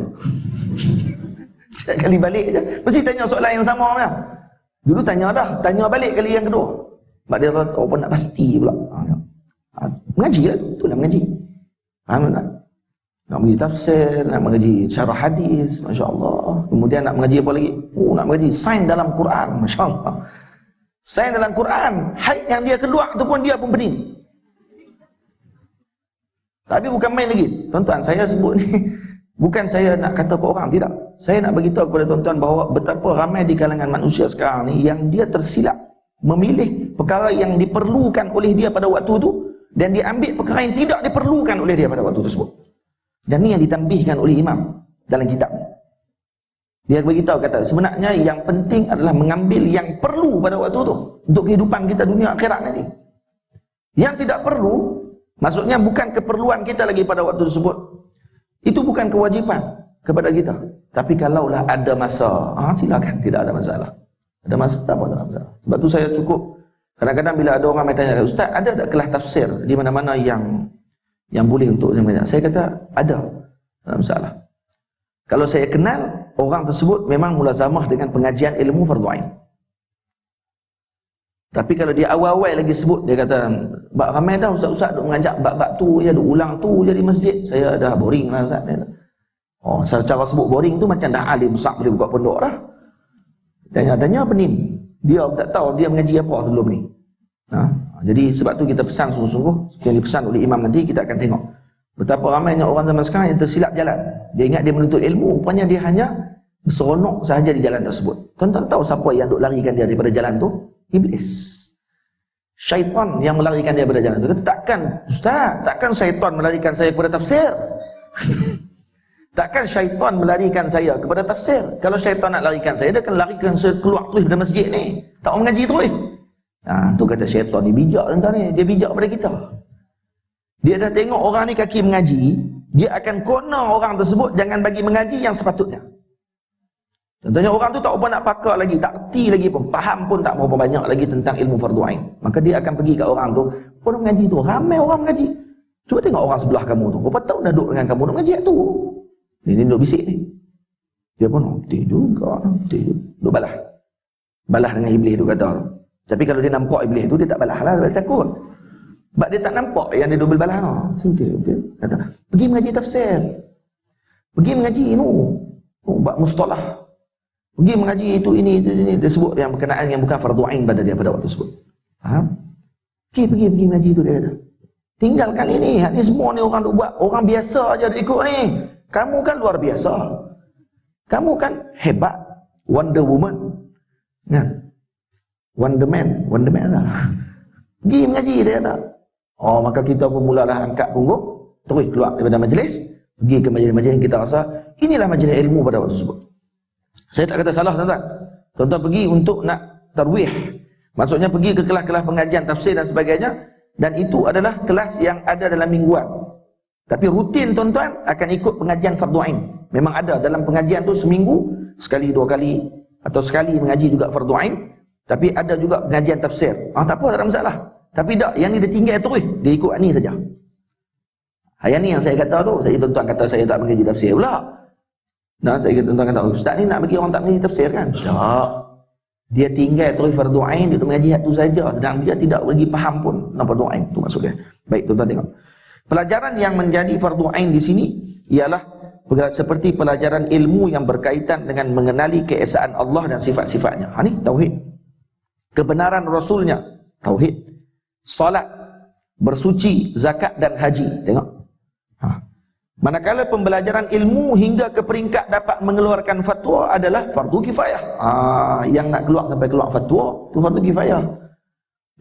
Setiap kali balik je mesti tanya soalan yang sama punya. Dulu tanya dah, tanya balik kali yang kedua. Sebab dia apa nak pasti pula. Mengaji lah, itulah mengaji. Faham tak? Nak mengaji tafsir, nak mengaji syarah hadis, masya-Allah. Kemudian nak mengaji apa lagi? Nak mengaji sains dalam Quran, masya-Allah. Sains dalam Quran, haid yang dia keluar tu pun dia pun pening. Tapi bukan main lagi. Tuan-tuan, saya sebut ni bukan saya nak kata ke orang, tidak. Saya nak beritahu kepada tuan-tuan bahawa betapa ramai di kalangan manusia sekarang ni yang dia tersilap memilih perkara yang diperlukan oleh dia pada waktu tu dan dia ambil perkara yang tidak diperlukan oleh dia pada waktu tersebut. Dan ni yang ditambihkan oleh imam dalam kitab ni. Dia beritahu kata sebenarnya yang penting adalah mengambil yang perlu pada waktu tu untuk kehidupan kita dunia akhirat nanti. Yang tidak perlu, maksudnya bukan keperluan kita lagi pada waktu tersebut. Itu bukan kewajipan kepada kita. Tapi kalaulah ada masa, silakan, tidak ada masalah. Ada masa tak apa, tak ada masalah. Sebab tu saya cukup kadang-kadang bila ada orang bertanya, Ustaz, ada tak kelas tafsir di mana-mana yang boleh untuk saya banyak? Saya kata ada, tak ada masalah. Kalau saya kenal orang tersebut memang mulazamah dengan pengajian ilmu fardu ain. Tapi kalau dia awal-awal lagi sebut, dia kata, bak ramai dah ustaz-ustaz duk mengajak bab-bab tu je, duk ulang tu je di masjid. Saya dah boring lah ustaz. Oh, secara sebut boring tu macam dah alim besar boleh buka pondok dah. Tanya-tanya apa ni? Dia tak tahu dia mengaji apa sebelum ni. Jadi sebab tu kita pesan sungguh-sungguh, yang dipesan oleh imam nanti kita akan tengok. Betapa ramainya orang zaman sekarang yang tersilap jalan. Dia ingat dia menuntut ilmu, rupanya dia hanya seronok sahaja di jalan tersebut. Tuan-tuan tahu siapa yang duk larikan dia daripada jalan tu? Iblis. Syaitan yang melarikan dia daripada jalan tu. Kata, takkan ustaz, takkan syaitan melarikan saya kepada tafsir. Takkan syaitan melarikan saya kepada tafsir. Kalau syaitan nak larikan saya, dia akan larikan saya keluar terus dari masjid ni. Tak mau mengaji terus. Tu kata syaitan ni bijak tuan-tuan ni. Dia bijak pada kita. Dia dah tengok orang ni kaki mengaji, dia akan kona orang tersebut jangan bagi mengaji yang sepatutnya. Contohnya orang tu tak apa nak pakar lagi, tak erti lagi pun, faham pun tak berapa banyak lagi tentang ilmu fardu ain. Maka dia akan pergi kat orang tu, orang mengaji tu, ramai orang mengaji. Cuba tengok orang sebelah kamu tu, berapa tahun dah duduk dengan kamu nak mengaji tu. Ni duduk bisik ni. Dia pun betul juga, duduk balah. Balah dengan iblis tu kata. Tapi kalau dia nampak iblis tu, dia tak balah lah, dia takut. Sebab dia tak nampak yang dia duduk balah tu. Dia kata, pergi mengaji tafsir. Pergi mengaji bab mustalah. Pergi mengaji itu ini. Dia sebut yang berkenaan yang bukan fardu ain pada dia pada waktu tersebut. Faham? Pergi mengaji itu dia kata. Tinggalkan ini semua ni orang duk buat. Orang biasa aja duk ikut ni. Kamu kan luar biasa. Kamu kan hebat. Wonder Woman. Kan? Wonder Man lah. Pergi mengaji dia kata. Maka kita pun mulalah angkat punggung, terus keluar daripada majlis, pergi ke majlis-majlis yang kita rasa inilah majlis ilmu pada waktu tersebut. Saya tak kata salah tuan-tuan. Tuan-tuan pergi untuk nak tarwih. Maksudnya pergi ke kelas-kelas pengajian tafsir dan sebagainya, dan itu adalah kelas yang ada dalam mingguan. Tapi rutin tuan-tuan akan ikut pengajian fardu ain. Memang ada dalam pengajian tu seminggu sekali, 2 kali atau sekali mengaji juga fardu ain. Tapi ada juga pengajian tafsir. Tak apa, tak ada masalah. Tapi tak, yang ni dia tinggal terus, dia ikut ni saja. Yang ni yang saya kata tu, jadi tuan-tuan kata saya tak mengaji tafsir pula. Tadi tuan-tuan kata, ustaz ni nak bagi orang tak mengaji tafsir kan? Tak. Dia tinggal terus fardu ain, dia mengaji tu saja, sedang dia tidak lagi faham pun tentang fardu ain tu maksudnya. Baik, tuan-tuan tengok. Pelajaran yang menjadi fardu ain di sini ialah seperti pelajaran ilmu yang berkaitan dengan mengenali keesaan Allah dan sifat-sifatnya. Ni tauhid. Kebenaran Rasulnya, tauhid. Salat, bersuci, zakat dan haji. Tengok. Manakala pembelajaran ilmu hingga ke peringkat dapat mengeluarkan fatwa adalah fardu kifayah. Yang nak sampai keluar fatwa, tu fardu kifayah.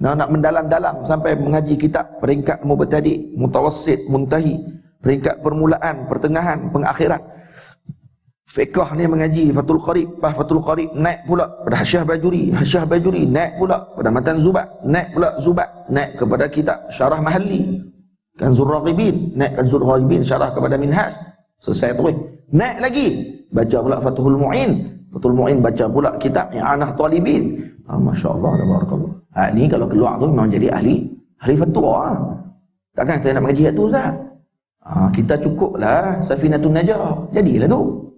Nak mendalam-dalam sampai mengaji kitab peringkat mubtadi, mutawassit, muntahi, peringkat permulaan, pertengahan, pengakhiran. Fiqh ni mengaji Fathul Qarib naik pula pada Hasyah Bajuri naik pula pada Matan Zubat, naik pula Zubat, naik kepada kitab Syarah Mahalli, Kanzul Raghibin, naik Kanzul Raghibin syarah kepada Minhaj, selesai terus. Naik lagi baca pula Fathul Mu'in baca pula kitab I'anah Talibin. Masya-Allah, tabarakallah. Ni kalau keluar tu memang jadi ahli fatwa. Takkan saya nak mengaji tu Ustaz. Kita cukuplah Safinatun Najah, jadilah tu.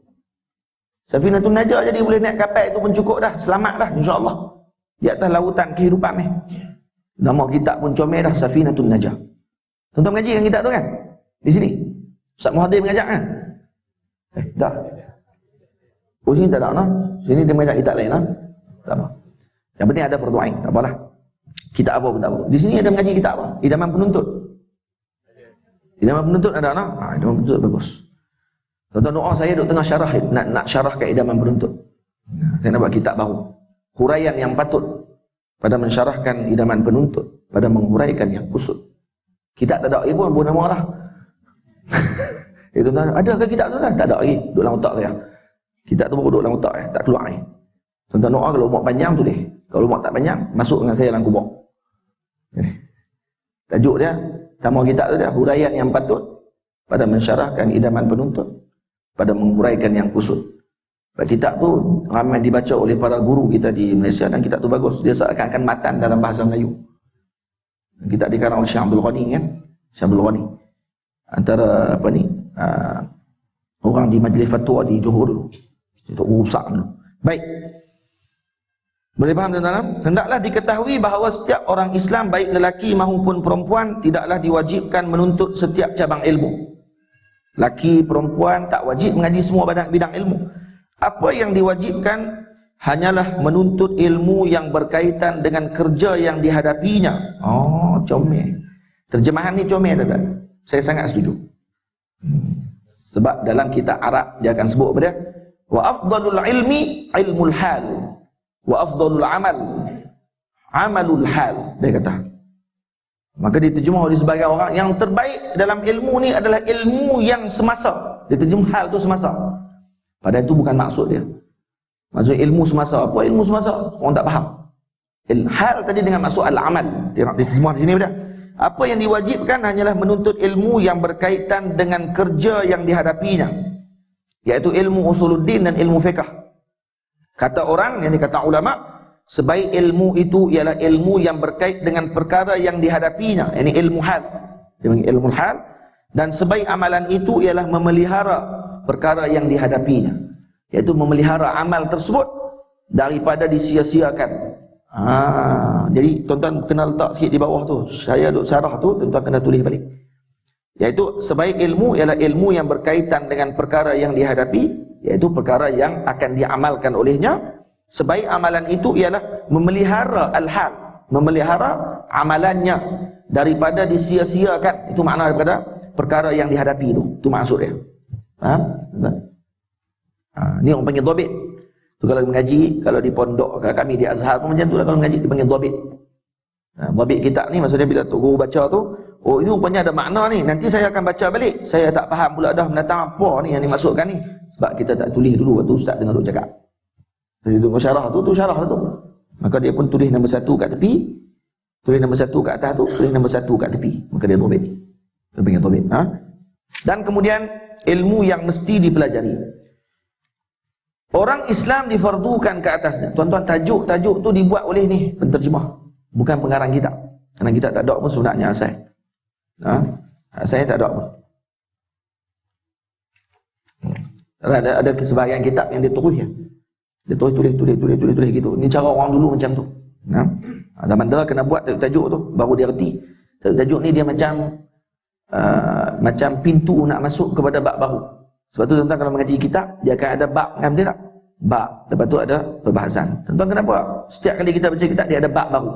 Safinatun Najah jadi boleh naik kapal itu pun cukup dah, selamat dah insya-Allah. Di atas lautan kehidupan ni. Nama kitab pun comel dah, Safinatun Najah. Tuan-tuan mengaji kan kitab tu kan? Di sini. Ustaz Muhadir mengajak kan? Dah. Sini tak ada nah. Sini dia mengajak kitab lain lah. Tak apa. Yang penting ada fardu ain, tak apalah. Kitab apa pun tak apa. Di sini ada mengaji kitab apa? Idaman Penuntut. Idaman Penuntut ada nah? Idaman Penuntut bagus. Tuan-tuan doa saya duk tengah syarah, nak syarahkan Idaman Penuntut. Saya nak buat kitab baru. Huraian yang patut pada mensyarahkan Idaman Penuntut, pada menghuraikan yang kusut. Kitab tak ada lagi pun, buat nama lah. Tuan-tuan, ada ke kitab tu kan? Tak ada lagi, duduk dalam otak saya. Kitab tu baru duduk dalam otak tak keluar lagi. Tuan-tuan doa kalau umur panjang tulis. Kalau umur tak panjang, masuk dengan saya dalam kubur. Tajuk dia, nama kitab tu dia, Huraian yang patut pada mensyarahkan Idaman Penuntut, pada menguraikan yang kusut. Kitab tu ramai dibaca oleh para guru kita di Malaysia dan kitab tu bagus. Dia seakan-akan matan dalam bahasa Melayu. Kitab dikarang oleh Syekh Abdul Ghani kan? Syekh Abdul Ghani. Antara orang di majlis fatwa di Johor dulu. Itu urusan dulu. Baik. Boleh faham tuan-tuan? Hendaklah diketahui bahawa setiap orang Islam baik lelaki maupun perempuan tidaklah diwajibkan menuntut setiap cabang ilmu. Laki perempuan tak wajib mengaji semua bidang ilmu. Apa yang diwajibkan hanyalah menuntut ilmu yang berkaitan dengan kerja yang dihadapinya. Oh, comel. Terjemahan ni comel tak? Saya sangat setuju. Sebab dalam kitab Arab dia akan sebut apa dia? Wa afdalul ilmi ilmul hal. Wa afdalul amal amalul hal. Dia kata. Maka diterjemah oleh sebagian orang, yang terbaik dalam ilmu ni adalah ilmu yang semasa. Dia terjemah hal tu semasa. Padahal itu bukan maksud dia. Maksudnya ilmu semasa. Apa ilmu semasa? Orang tak faham. Hal tadi dengan maksud al-amal. Dia terjemah di sini pada. Apa yang diwajibkan hanyalah menuntut ilmu yang berkaitan dengan kerja yang dihadapinya, yaitu ilmu usuluddin dan ilmu fiqh. Kata orang, yang dikata ulama, sebaik ilmu itu ialah ilmu yang berkait dengan perkara yang dihadapinya. Ini ilmu hal. Dia panggil ilmu hal. Dan sebaik amalan itu ialah memelihara perkara yang dihadapinya, yaitu memelihara amal tersebut daripada disia-siakan. Jadi tuan-tuan kena letak sikit di bawah tu. Saya duk syarah tu, tuan-tuan kena tulis balik. Yaitu sebaik ilmu ialah ilmu yang berkaitan dengan perkara yang dihadapi, yaitu perkara yang akan diamalkan olehnya. Sebaik amalan itu ialah memelihara al-hal, memelihara amalannya daripada disia-siakan. Itu makna daripada perkara yang dihadapi itu. Itu maksud dia. Faham? Ni orang panggil dhabit. Tu kalau mengaji, kalau di pondok kami di Azhar pun macam tu lah, kalau mengaji dipanggil dhabit. Dhabit kitab ni maksudnya bila tu guru baca tu, oh ini rupanya ada makna ni, nanti saya akan baca balik. Saya tak faham pula dah mendatang apa ni yang dimaksudkan ni. Sebab kita tak tulis dulu waktu ustaz tengah duk cakap. Jadi tu syarah tu syarah tu. Maka dia pun tulis nombor 1 kat tepi, tulis nombor 1 kat atas tu, tulis nombor 1 kat tepi. Maka dia dhabit. Dia panggil dhabit. Dan kemudian ilmu yang mesti dipelajari. Orang Islam difardukan ke atasnya. Tuan-tuan, tajuk-tajuk tu dibuat oleh ni penterjemah, bukan pengarang kitab. Kerana kita tak ada pun sebenarnya asal. Saya tak ada pun. Ada sebahagian kitab yang dia tulis ya. Dia tulis gitu. Ni cara orang dulu macam tu. Zaman dulu kena buat tajuk tu baru dia reti. Tajuk ni dia macam pintu nak masuk kepada bab baru. Sebab tu tuan-tuan kalau mengaji kitab, dia akan ada bab, kan betul tak? Bab. Lepas tu ada perbahasan. Tuan-tuan kenapa? Setiap kali kita baca kitab, dia ada bab baru.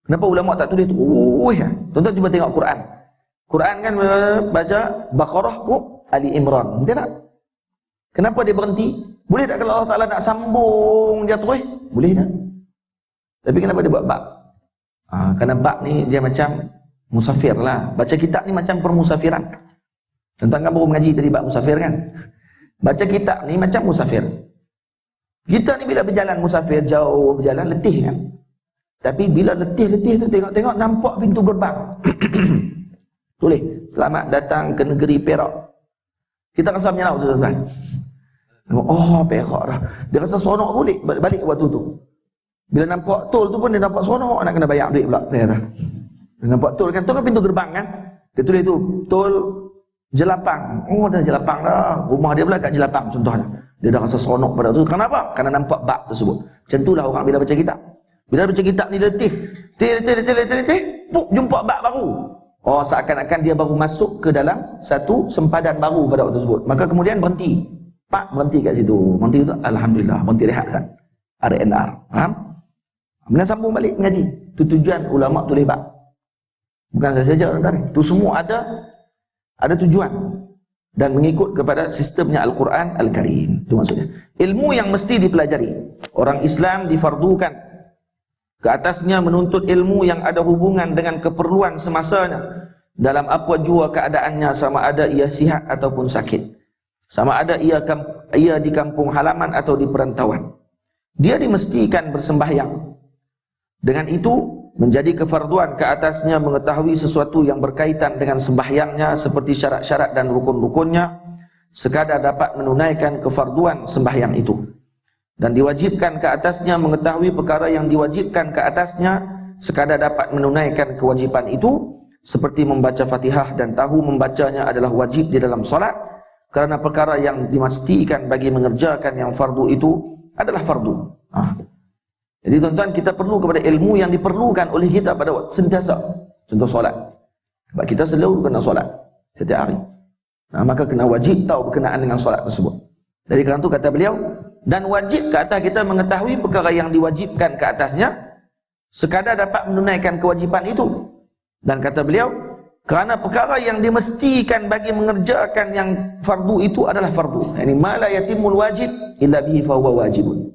Kenapa ulama tak tulis tu? Tuan-tuan cuba tengok Quran. Quran kan baca Baqarah, Ali Imran. Betul tak? Kenapa dia berhenti? Boleh tak kalau Allah Ta'ala nak sambung dia terus? Boleh tak? Tapi kenapa dia buat bab? Kerana bab ni dia macam musafir lah. Baca kitab ni macam permusafiran. Tuan-tuan kan baru mengaji tadi bab musafir kan? Baca kitab ni macam musafir. Kita ni bila berjalan musafir jauh, berjalan letih kan? Tapi bila letih-letih tu tengok-tengok nampak pintu gerbang. Tulis, selamat datang ke negeri Perak. Kita rasa macam mana tuan-tuan? Oh, Perak dah. Dia rasa seronok balik waktu tu. Bila nampak tol tu pun dia nampak seronok, nak kena bayar duit pula. Dia nampak tol kan? Tol kan pintu gerbang kan? Dia tulis tu, tol Jelapang. Oh, dah Jelapang dah. Rumah dia pula kat Jelapang contohnya. Dia dah rasa seronok pada tu. Kenapa? Kerana nampak bab tersebut. Macam itulah orang bila baca kitab. Bila baca kitab ni letih. Jumpa bab baru. Oh, seakan-akan dia baru masuk ke dalam satu sempadan baru pada waktu tersebut. Maka kemudian berhenti. Berhenti kat situ. Berhenti tu, alhamdulillah. Berhenti rehat kan. RNR. Faham? Kemudian sambung balik mengaji. Itu tujuan ulama tulis bab. Bukan saya saja tuan-tuan. Itu semua ada tujuan dan mengikut kepada sistemnya Al-Quran Al-Karim. Itu maksudnya. Ilmu yang mesti dipelajari. Orang Islam difardukan ke atasnya menuntut ilmu yang ada hubungan dengan keperluan semasanya dalam apa jua keadaannya, sama ada ia sihat ataupun sakit, sama ada ia di kampung halaman atau di perantauan. Dia dimestikan bersembahyang. Dengan itu menjadi kefarduan ke atasnya mengetahui sesuatu yang berkaitan dengan sembahyangnya seperti syarat-syarat dan rukun-rukunnya sekadar dapat menunaikan kefarduan sembahyang itu. Dan diwajibkan ke atasnya mengetahui perkara yang diwajibkan ke atasnya sekadar dapat menunaikan kewajipan itu seperti membaca Fatihah dan tahu membacanya adalah wajib di dalam solat kerana perkara yang dimestikan bagi mengerjakan yang fardu itu adalah fardu. Jadi tuan-tuan, kita perlu kepada ilmu yang diperlukan oleh kita pada waktu sentiasa. Contoh solat. Sebab kita selalu kena solat setiap hari. Nah, maka kena wajib tahu berkenaan dengan solat tersebut. Dari kerana itu kata beliau, dan wajib ke atas kita mengetahui perkara yang diwajibkan ke atasnya, sekadar dapat menunaikan kewajipan itu. Dan kata beliau, kerana perkara yang dimestikan bagi mengerjakan yang fardu itu adalah fardu. Yani ma la yatimul wajib illa bihi fa huwa wajibun.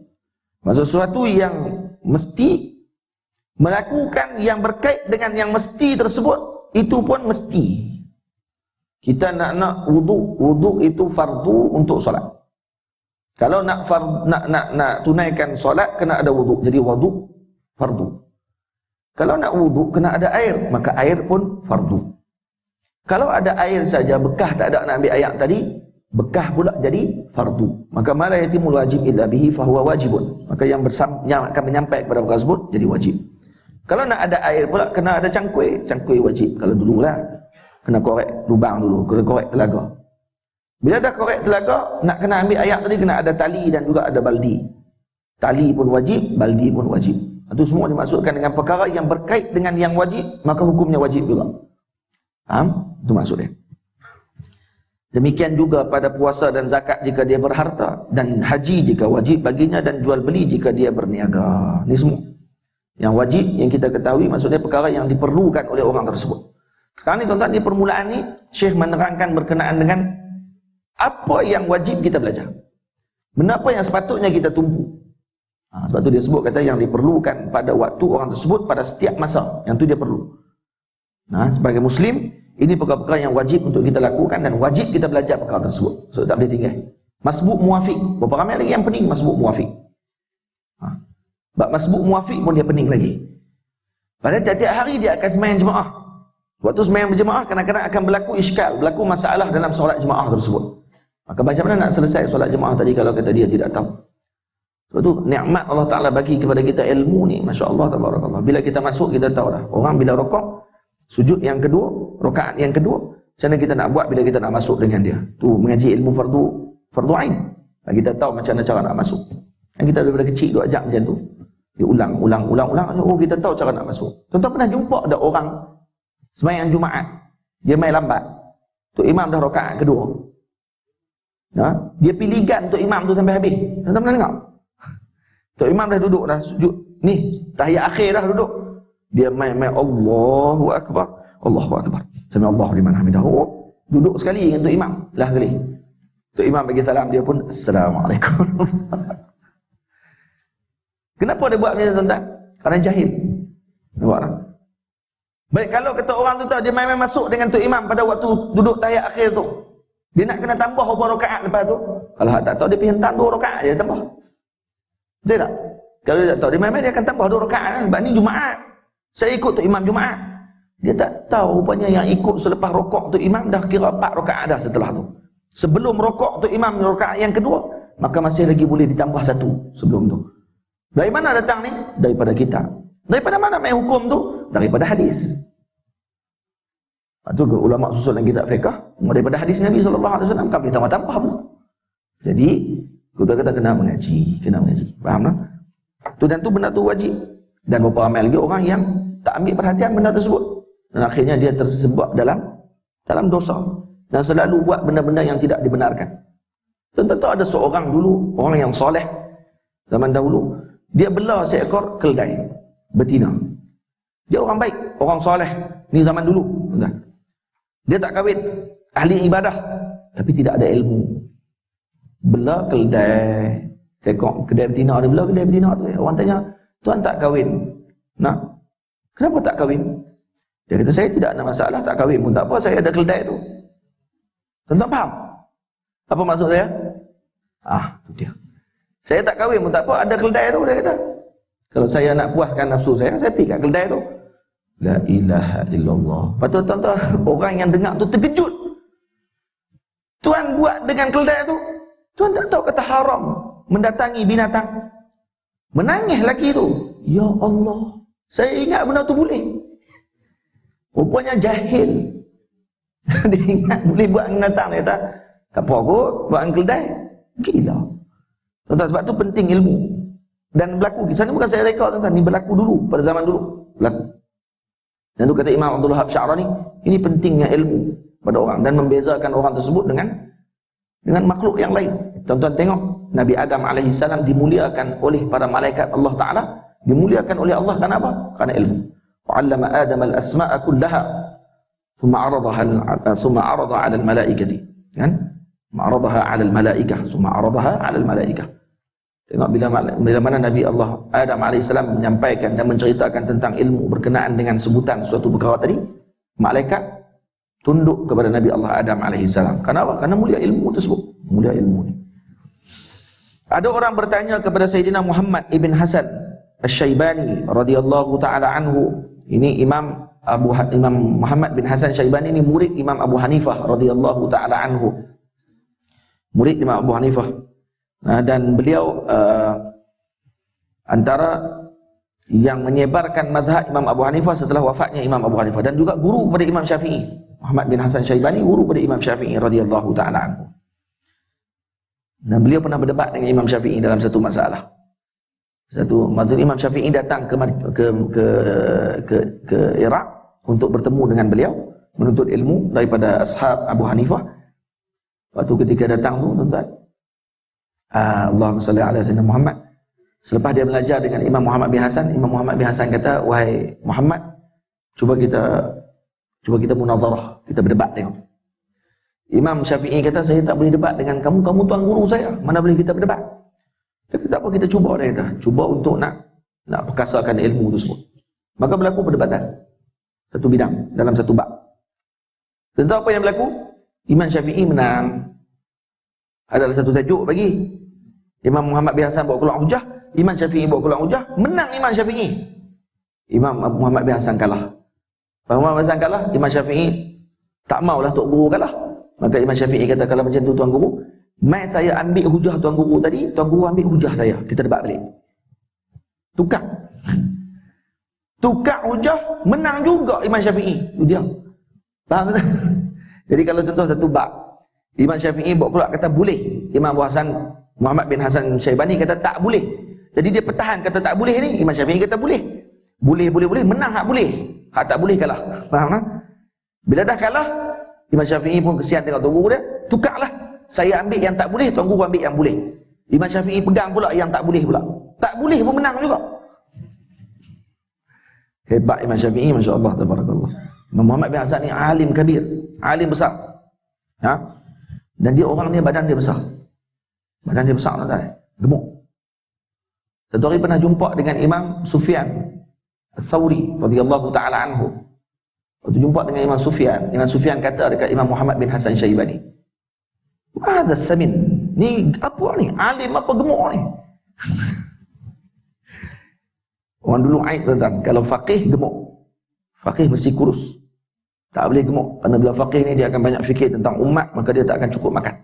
Maksud sesuatu yang mesti, melakukan yang berkait dengan yang mesti tersebut, itu pun mesti. Kita nak wudu itu fardu untuk solat. Kalau nak tunaikan solat, kena ada wudu. Jadi wudu fardu. Kalau nak wudu, kena ada air, maka air pun fardu. Kalau ada air saja, bekah tak ada nak ambil ayat tadi, bekah pula jadi fardu. Maka ma la yatimul wajib illa bihi fa huwa wajibun. Maka yang akan menyampaikan kepada perkara tersebut jadi wajib. Kalau nak ada air pula, kena ada cangkui wajib. Kalau dululah, kena korek lubang dulu, kena korek telaga. Bila dah korek telaga, nak kena ambil ayat tadi, kena ada tali dan juga ada baldi. Tali pun wajib, baldi pun wajib. Itu semua dimaksudkan dengan perkara yang berkait dengan yang wajib, maka hukumnya wajib juga. Faham? Itu maksudnya. Demikian juga pada puasa dan zakat jika dia berharta, dan haji jika wajib baginya, dan jual beli jika dia berniaga. Ini semua yang wajib, yang kita ketahui, maksudnya perkara yang diperlukan oleh orang tersebut. Sekarang ni tuan-tuan, di permulaan ni Syekh menerangkan berkenaan dengan apa yang wajib kita belajar, kenapa yang sepatutnya kita tumpu. Sebab tu dia sebut kata yang diperlukan pada waktu orang tersebut, pada setiap masa, yang tu dia perlu. Sebagai Muslim, ini perkara-perkara yang wajib untuk kita lakukan, dan wajib kita belajar perkara tersebut. So tak boleh tinggal. Masbuk muwafiq, berapa ramai lagi yang pening masbuk muwafiq. Sebab masbuk muwafiq pun dia pening lagi. Padahal tiap-tiap hari dia akan sembahyang jemaah. Waktu sembahyang berjemaah, kadang-kadang akan berlaku iskal, berlaku masalah dalam solat jemaah tersebut. Maka macam mana nak selesai solat jemaah tadi kalau kata dia tidak tahu? Sebab tu nikmat Allah Ta'ala bagi kepada kita ilmu ni, Masya Allah, tabarakallah. Bila kita masuk, kita tahu dah. Orang bila rokok, sujud yang kedua, rakaat yang kedua, macam mana kita nak buat bila kita nak masuk dengan dia? Tu mengaji ilmu fardu ain. Kita tahu macam mana cara nak masuk. Dan kita daripada kecil duk ajak macam tu. Dia ulang. Oh, kita tahu cara nak masuk. Tuan-tuan pernah jumpa ada orang sembahyang Jumaat, dia main lambat. Tok imam dah rakaat kedua. Dia pilihan tok imam tu sampai habis. Tuan-tuan pernah dengar? Tok imam dah duduk dah sujud. Ni tahiyat akhir dah duduk. Dia main Allahu Akbar. Allahu Akbar. Sami Allahu liman hamidahu. Duduk sekali dengan tok imam. Lah kali. Tok imam bagi salam, dia pun Assalamualaikum. Kenapa dia buat macam tu, tuan-tuan? Kerana jahil. Nampak tak? Baik, kalau kata orang tu tahu dia main masuk dengan tok imam pada waktu duduk tahiyat akhir tu, dia nak kena tambah berapa rakaat lepas tu? Kalau tak tahu, dia pergi hentam 2 rakaat dia tambah. Betul tak? Kalau dia tak tahu, dia main dia akan tambah 2 rakaat kan? Sebab ni Jumaat. Saya ikut tok imam Jumaat. Dia tak tahu rupanya yang ikut selepas rokok tok imam dah kira 4 rakaat dah setelah tu. Sebelum rokok tok imam rakaat yang kedua, maka masih lagi boleh ditambah 1 sebelum tu. Dari mana datang ni? Daripada kitab. Daripada mana main hukum tu? Daripada hadis. Itu ulama susul dalam kitab fiqh, daripada hadis Nabi SAW, kami tambah-tambah pula. Jadi kita kata kena mengaji. Faham tak? Dan tu benda tu wajib. Dan beberapa ramai lagi orang yang tak ambil perhatian benda tersebut, dan akhirnya dia tersebab dalam dosa, dan selalu buat benda-benda yang tidak dibenarkan. Tentu ada seorang dulu, orang yang soleh zaman dahulu, dia bela seekor keldai betina. Dia orang baik, orang soleh ni zaman dulu. Dia tak kahwin, ahli ibadah, tapi tidak ada ilmu. Bela keldai seekor kedai betina, dia bela kedai betina tu. Orang tanya, tuan tak kahwin? Nak? Kenapa tak kahwin? Dia kata, saya tidak ada masalah, tak kahwin pun tak apa, saya ada keldai tu. Tuan-tuan faham? Apa maksud saya? Itu dia. Saya tak kahwin pun tak apa, ada keldai tu, dia kata. Kalau saya nak puaskan nafsu saya pergi kat keldai tu. La ilaha illallah. Patut tuan-tuan, orang yang dengar tu terkejut. Tuan buat dengan keldai tu, tuan tak tahu kata haram mendatangi binatang. Menangis lelaki tu. Ya Allah, saya ingat benda tu boleh. Rupanya jahil. Dia ingat boleh buat dengan binatang. Dia kata, tak apa kot, buat dengan keldai. Gila. Tuan-tuan, sebab tu penting ilmu. Dan berlaku, kisah ni bukan saya reka tuan-tuan, ni berlaku dulu, pada zaman dulu berlaku. Dan tu kata Imam Abdul Wahab Sya'rani, ini pentingnya ilmu pada orang dan membezakan orang tersebut dengan makhluk yang lain. Tuan-tuan tengok, Nabi Adam AS dimuliakan oleh para malaikat Allah Ta'ala, dimuliakan oleh Allah kerana apa? Kerana ilmu. Wa'allama Adam al-asma'a kullaha thumma aradaha 'ala al-malaikati, kan? Ma'aradaha 'ala al-malaikah, thumma aradaha 'ala al-malaikah. Tengok bila mana Nabi Allah Adam AS menyampaikan dan menceritakan tentang ilmu berkenaan dengan sebutan suatu perkara tadi, malaikat tunduk kepada Nabi Allah Adam AS. Kenapa? Karena mulia ilmu tersebut, mulia ilmu ni. Ada orang bertanya kepada Sayyidina Muhammad ibn Hasan Asy-Syaibani radhiyallahu taala anhu. Ini Imam Muhammad bin Hasan Syaibani, ini murid Imam Abu Hanifah radhiyallahu taala anhu. Murid Imam Abu Hanifah. Dan beliau antara yang menyebarkan mazhab Imam Abu Hanifah setelah wafatnya Imam Abu Hanifah, dan juga guru kepada Imam Syafi'i. Muhammad bin Hasan Syaibani guru kepada Imam Syafi'i radhiyallahu taala anhu. Dan beliau pernah berdebat dengan Imam Syafi'i dalam satu masalah. Maksudnya Imam Syafi'i datang ke Iraq untuk bertemu dengan beliau, menuntut ilmu daripada ashab Abu Hanifah. Waktu ketika datang tu, tuan-tuan, Allahumma salli ala sayyidina Muhammad, selepas dia belajar dengan Imam Muhammad bin Hasan, Imam Muhammad bin Hasan kata, wahai Muhammad, cuba kita munazarah, kita berdebat tengok. Imam Syafi'i kata, saya tak boleh debat dengan kamu, kamu tuan guru saya, mana boleh kita berdebat? Dia kata, tak apa, kita cuba, dia kata, cuba untuk nak perkasakan ilmu tersebut. Maka berlaku perdebatan satu bidang dalam satu bab. Tentu apa yang berlaku? Imam Syafi'i menang. Adalah satu tajuk bagi Imam Muhammad bin Hasan bawa keluar hujah, Imam Syafi'i bawa keluar hujah, menang Imam Syafi'i. Imam Muhammad bin Hasan kalah. Muhammad bin Hasan kalah, Imam Syafi'i tak maulah Tok Guru kalah. Maka Imam Syafi'i kata, kalau macam tu Tuan Guru, mai saya ambil hujah Tuan Guru tadi, Tuan Guru ambil hujah saya, kita debat balik. Tukar. Tukar hujah, menang juga Imam Syafi'i. Itu dia. Faham tak? Jadi kalau contoh satu bab, Imam Syafi'i bawa keluar kata boleh, Imam Muhammad bin Hasan Syaibani kata tak boleh. Jadi dia pertahan kata tak boleh ni, Imam Syafi'i kata boleh. Boleh, menang hak boleh. Hak tak boleh kalah. Faham tak? Bila dah kalah, Imam Syafi'i pun kesian tengok Tuan Guru dia, tukarlah. Saya ambil yang tak boleh, Tuan Guru ambil yang boleh. Imam Syafi'i pegang pula yang tak boleh pula. Tak boleh pun menang juga. Hebat Imam Syafi'i, masya-Allah tabarakallah. Imam Muhammad bin Hasan ni alim kabir, alim besar. Ha? Dan dia orang ni badan dia besar. Badan dia besar tuan-tuan, gemuk. Satu hari pernah jumpa dengan Imam Sufyan Ats-Tsauri radhiyallahu taala anhu. Waktu jumpa dengan Imam Sufyan kata dekat Imam Muhammad bin Hasan Syaibani, "Ada samin. Ni apa ni? Alim apa gemuk ni?" Orang dulu aib tuan-tuan, kalau faqih gemuk. Faqih mesti kurus. Tak boleh gemuk. Kerana bila faqih ni dia akan banyak fikir tentang umat, maka dia tak akan cukup makan.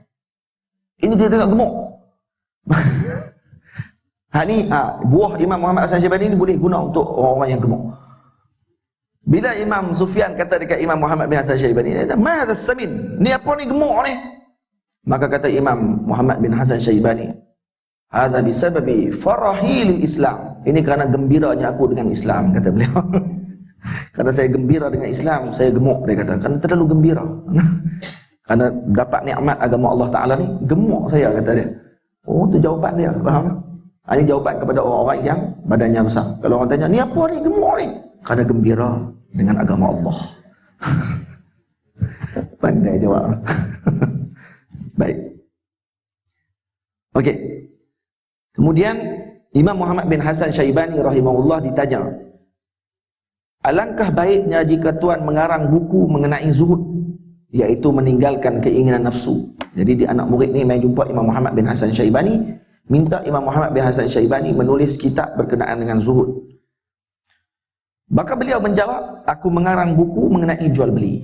Ini dia tengok gemuk. Buah Imam Muhammad Hasan Syaibani ni boleh guna untuk orang-orang yang gemuk. Bila Imam Sufyan kata dekat Imam Muhammad bin Hasan Syaibani, dia kata, "Ma hadzal samin? Ni apa ni gemuk ni?" Maka kata Imam Muhammad bin Hasan Syaibani, "Hadza bisababi farahi lil Islam." Ini kerana gembiranya aku dengan Islam, kata beliau. Kerana saya gembira dengan Islam, saya gemuk, dia kata. Kerana terlalu gembira. Kerana dapat nikmat agama Allah Ta'ala ni, gemuk saya, kata dia. Oh, tu jawapan dia, faham? Ini jawapan kepada orang-orang yang badannya besar. Kalau orang tanya, ni apa ni, gemuk ni? Kerana gembira dengan agama Allah. Pandai jawab. Baik. Okey. Kemudian Imam Muhammad bin Hasan Syaibani rahimahullah ditanya, alangkah baiknya jika tuan mengarang buku mengenai zuhud, iaitu meninggalkan keinginan nafsu. Jadi di anak murid ni main jumpa Imam Muhammad bin Hasan Syaibani, minta Imam Muhammad bin Hasan Syaibani menulis kitab berkenaan dengan zuhud. Maka beliau menjawab, aku mengarang buku mengenai jual beli.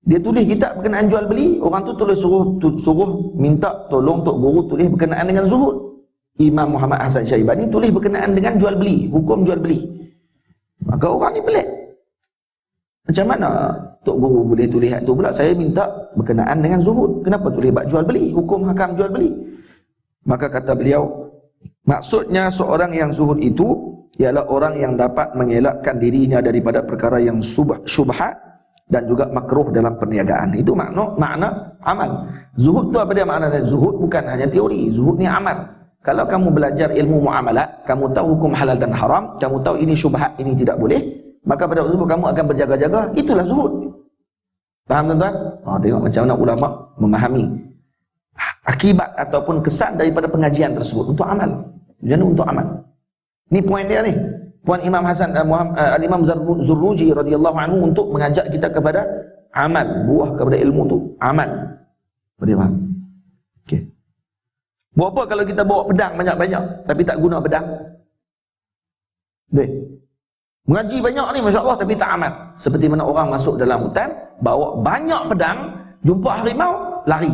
Dia tulis kitab berkenaan jual beli, orang tu tulis suruh minta tolong Tok Guru tulis berkenaan dengan zuhud. Imam Muhammad Hasan Syaibani tulis berkenaan dengan jual beli, hukum jual beli. Maka orang ni pelik. Macam mana Tok Guru boleh tulis itu pula? Saya minta berkenaan dengan zuhud. Kenapa tulis bab jual beli, hukum hakam jual beli? Maka kata beliau, Maksudnya seorang yang zuhud itu ialah orang yang dapat mengelakkan dirinya daripada perkara yang syubhat dan juga makruh dalam perniagaan. Itu makna amal. Zuhud tu apa dia maknanya? Zuhud bukan hanya teori, zuhud ni amal. Kalau kamu belajar ilmu muamalat, kamu tahu hukum halal dan haram, kamu tahu ini syubhat, ini tidak boleh, maka pada waktu itu kamu akan berjaga-jaga. Itulah zuhud. Faham tuan-tuan? Tengok macam mana ulama memahami akibat ataupun kesan daripada pengajian tersebut untuk amal. Jadi untuk amal. Ni poin dia ni. Poin Imam Hasan Al-Imam Zurruji radhiyallahu anhu untuk mengajak kita kepada amal, buah kepada ilmu tu amal. Boleh faham? Okey. Buat apa kalau kita bawa pedang banyak-banyak tapi tak guna pedang? Deh. Mengaji banyak ni masya-Allah tapi tak amal. Seperti mana orang masuk dalam hutan bawa banyak pedang, jumpa harimau, lari.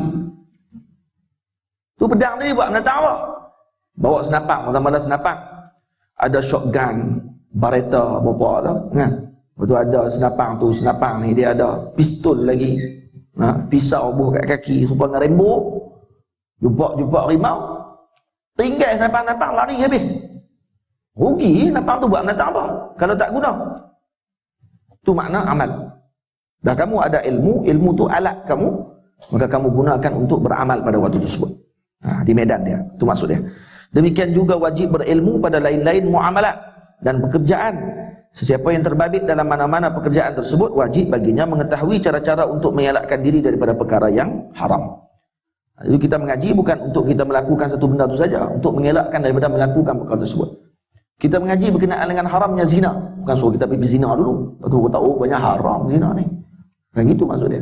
Tu pedang tadi buat binatang apa? Bawa senapang, mula-mula senapang. Ada shotgun, Beretta, berapa tu? Kan? Lepas tu ada senapang ni dia ada pistol lagi. Pisau buah kat kaki, serupa dengan rembo. Jumpa harimau. Tinggal senapang-senapang lari habis. Rugi senapang tu buat binatang apa? Kalau tak guna. Tu makna amal. Dah kamu ada ilmu tu alat kamu, maka kamu gunakan untuk beramal pada waktu tersebut. Di medan dia, itu maksud dia. Demikian juga wajib berilmu pada lain-lain muamalat dan pekerjaan. Sesiapa yang terbabit dalam mana-mana pekerjaan tersebut, wajib baginya mengetahui cara-cara untuk mengelakkan diri daripada perkara yang haram. Jadi kita mengaji bukan untuk kita melakukan satu benda itu saja, untuk mengelakkan daripada melakukan perkara tersebut. Kita mengaji berkenaan dengan haramnya zina, bukan suruh kita pergi zina dulu. Lepas tu tahu banyak haram zina ni. Kan gitu maksud dia.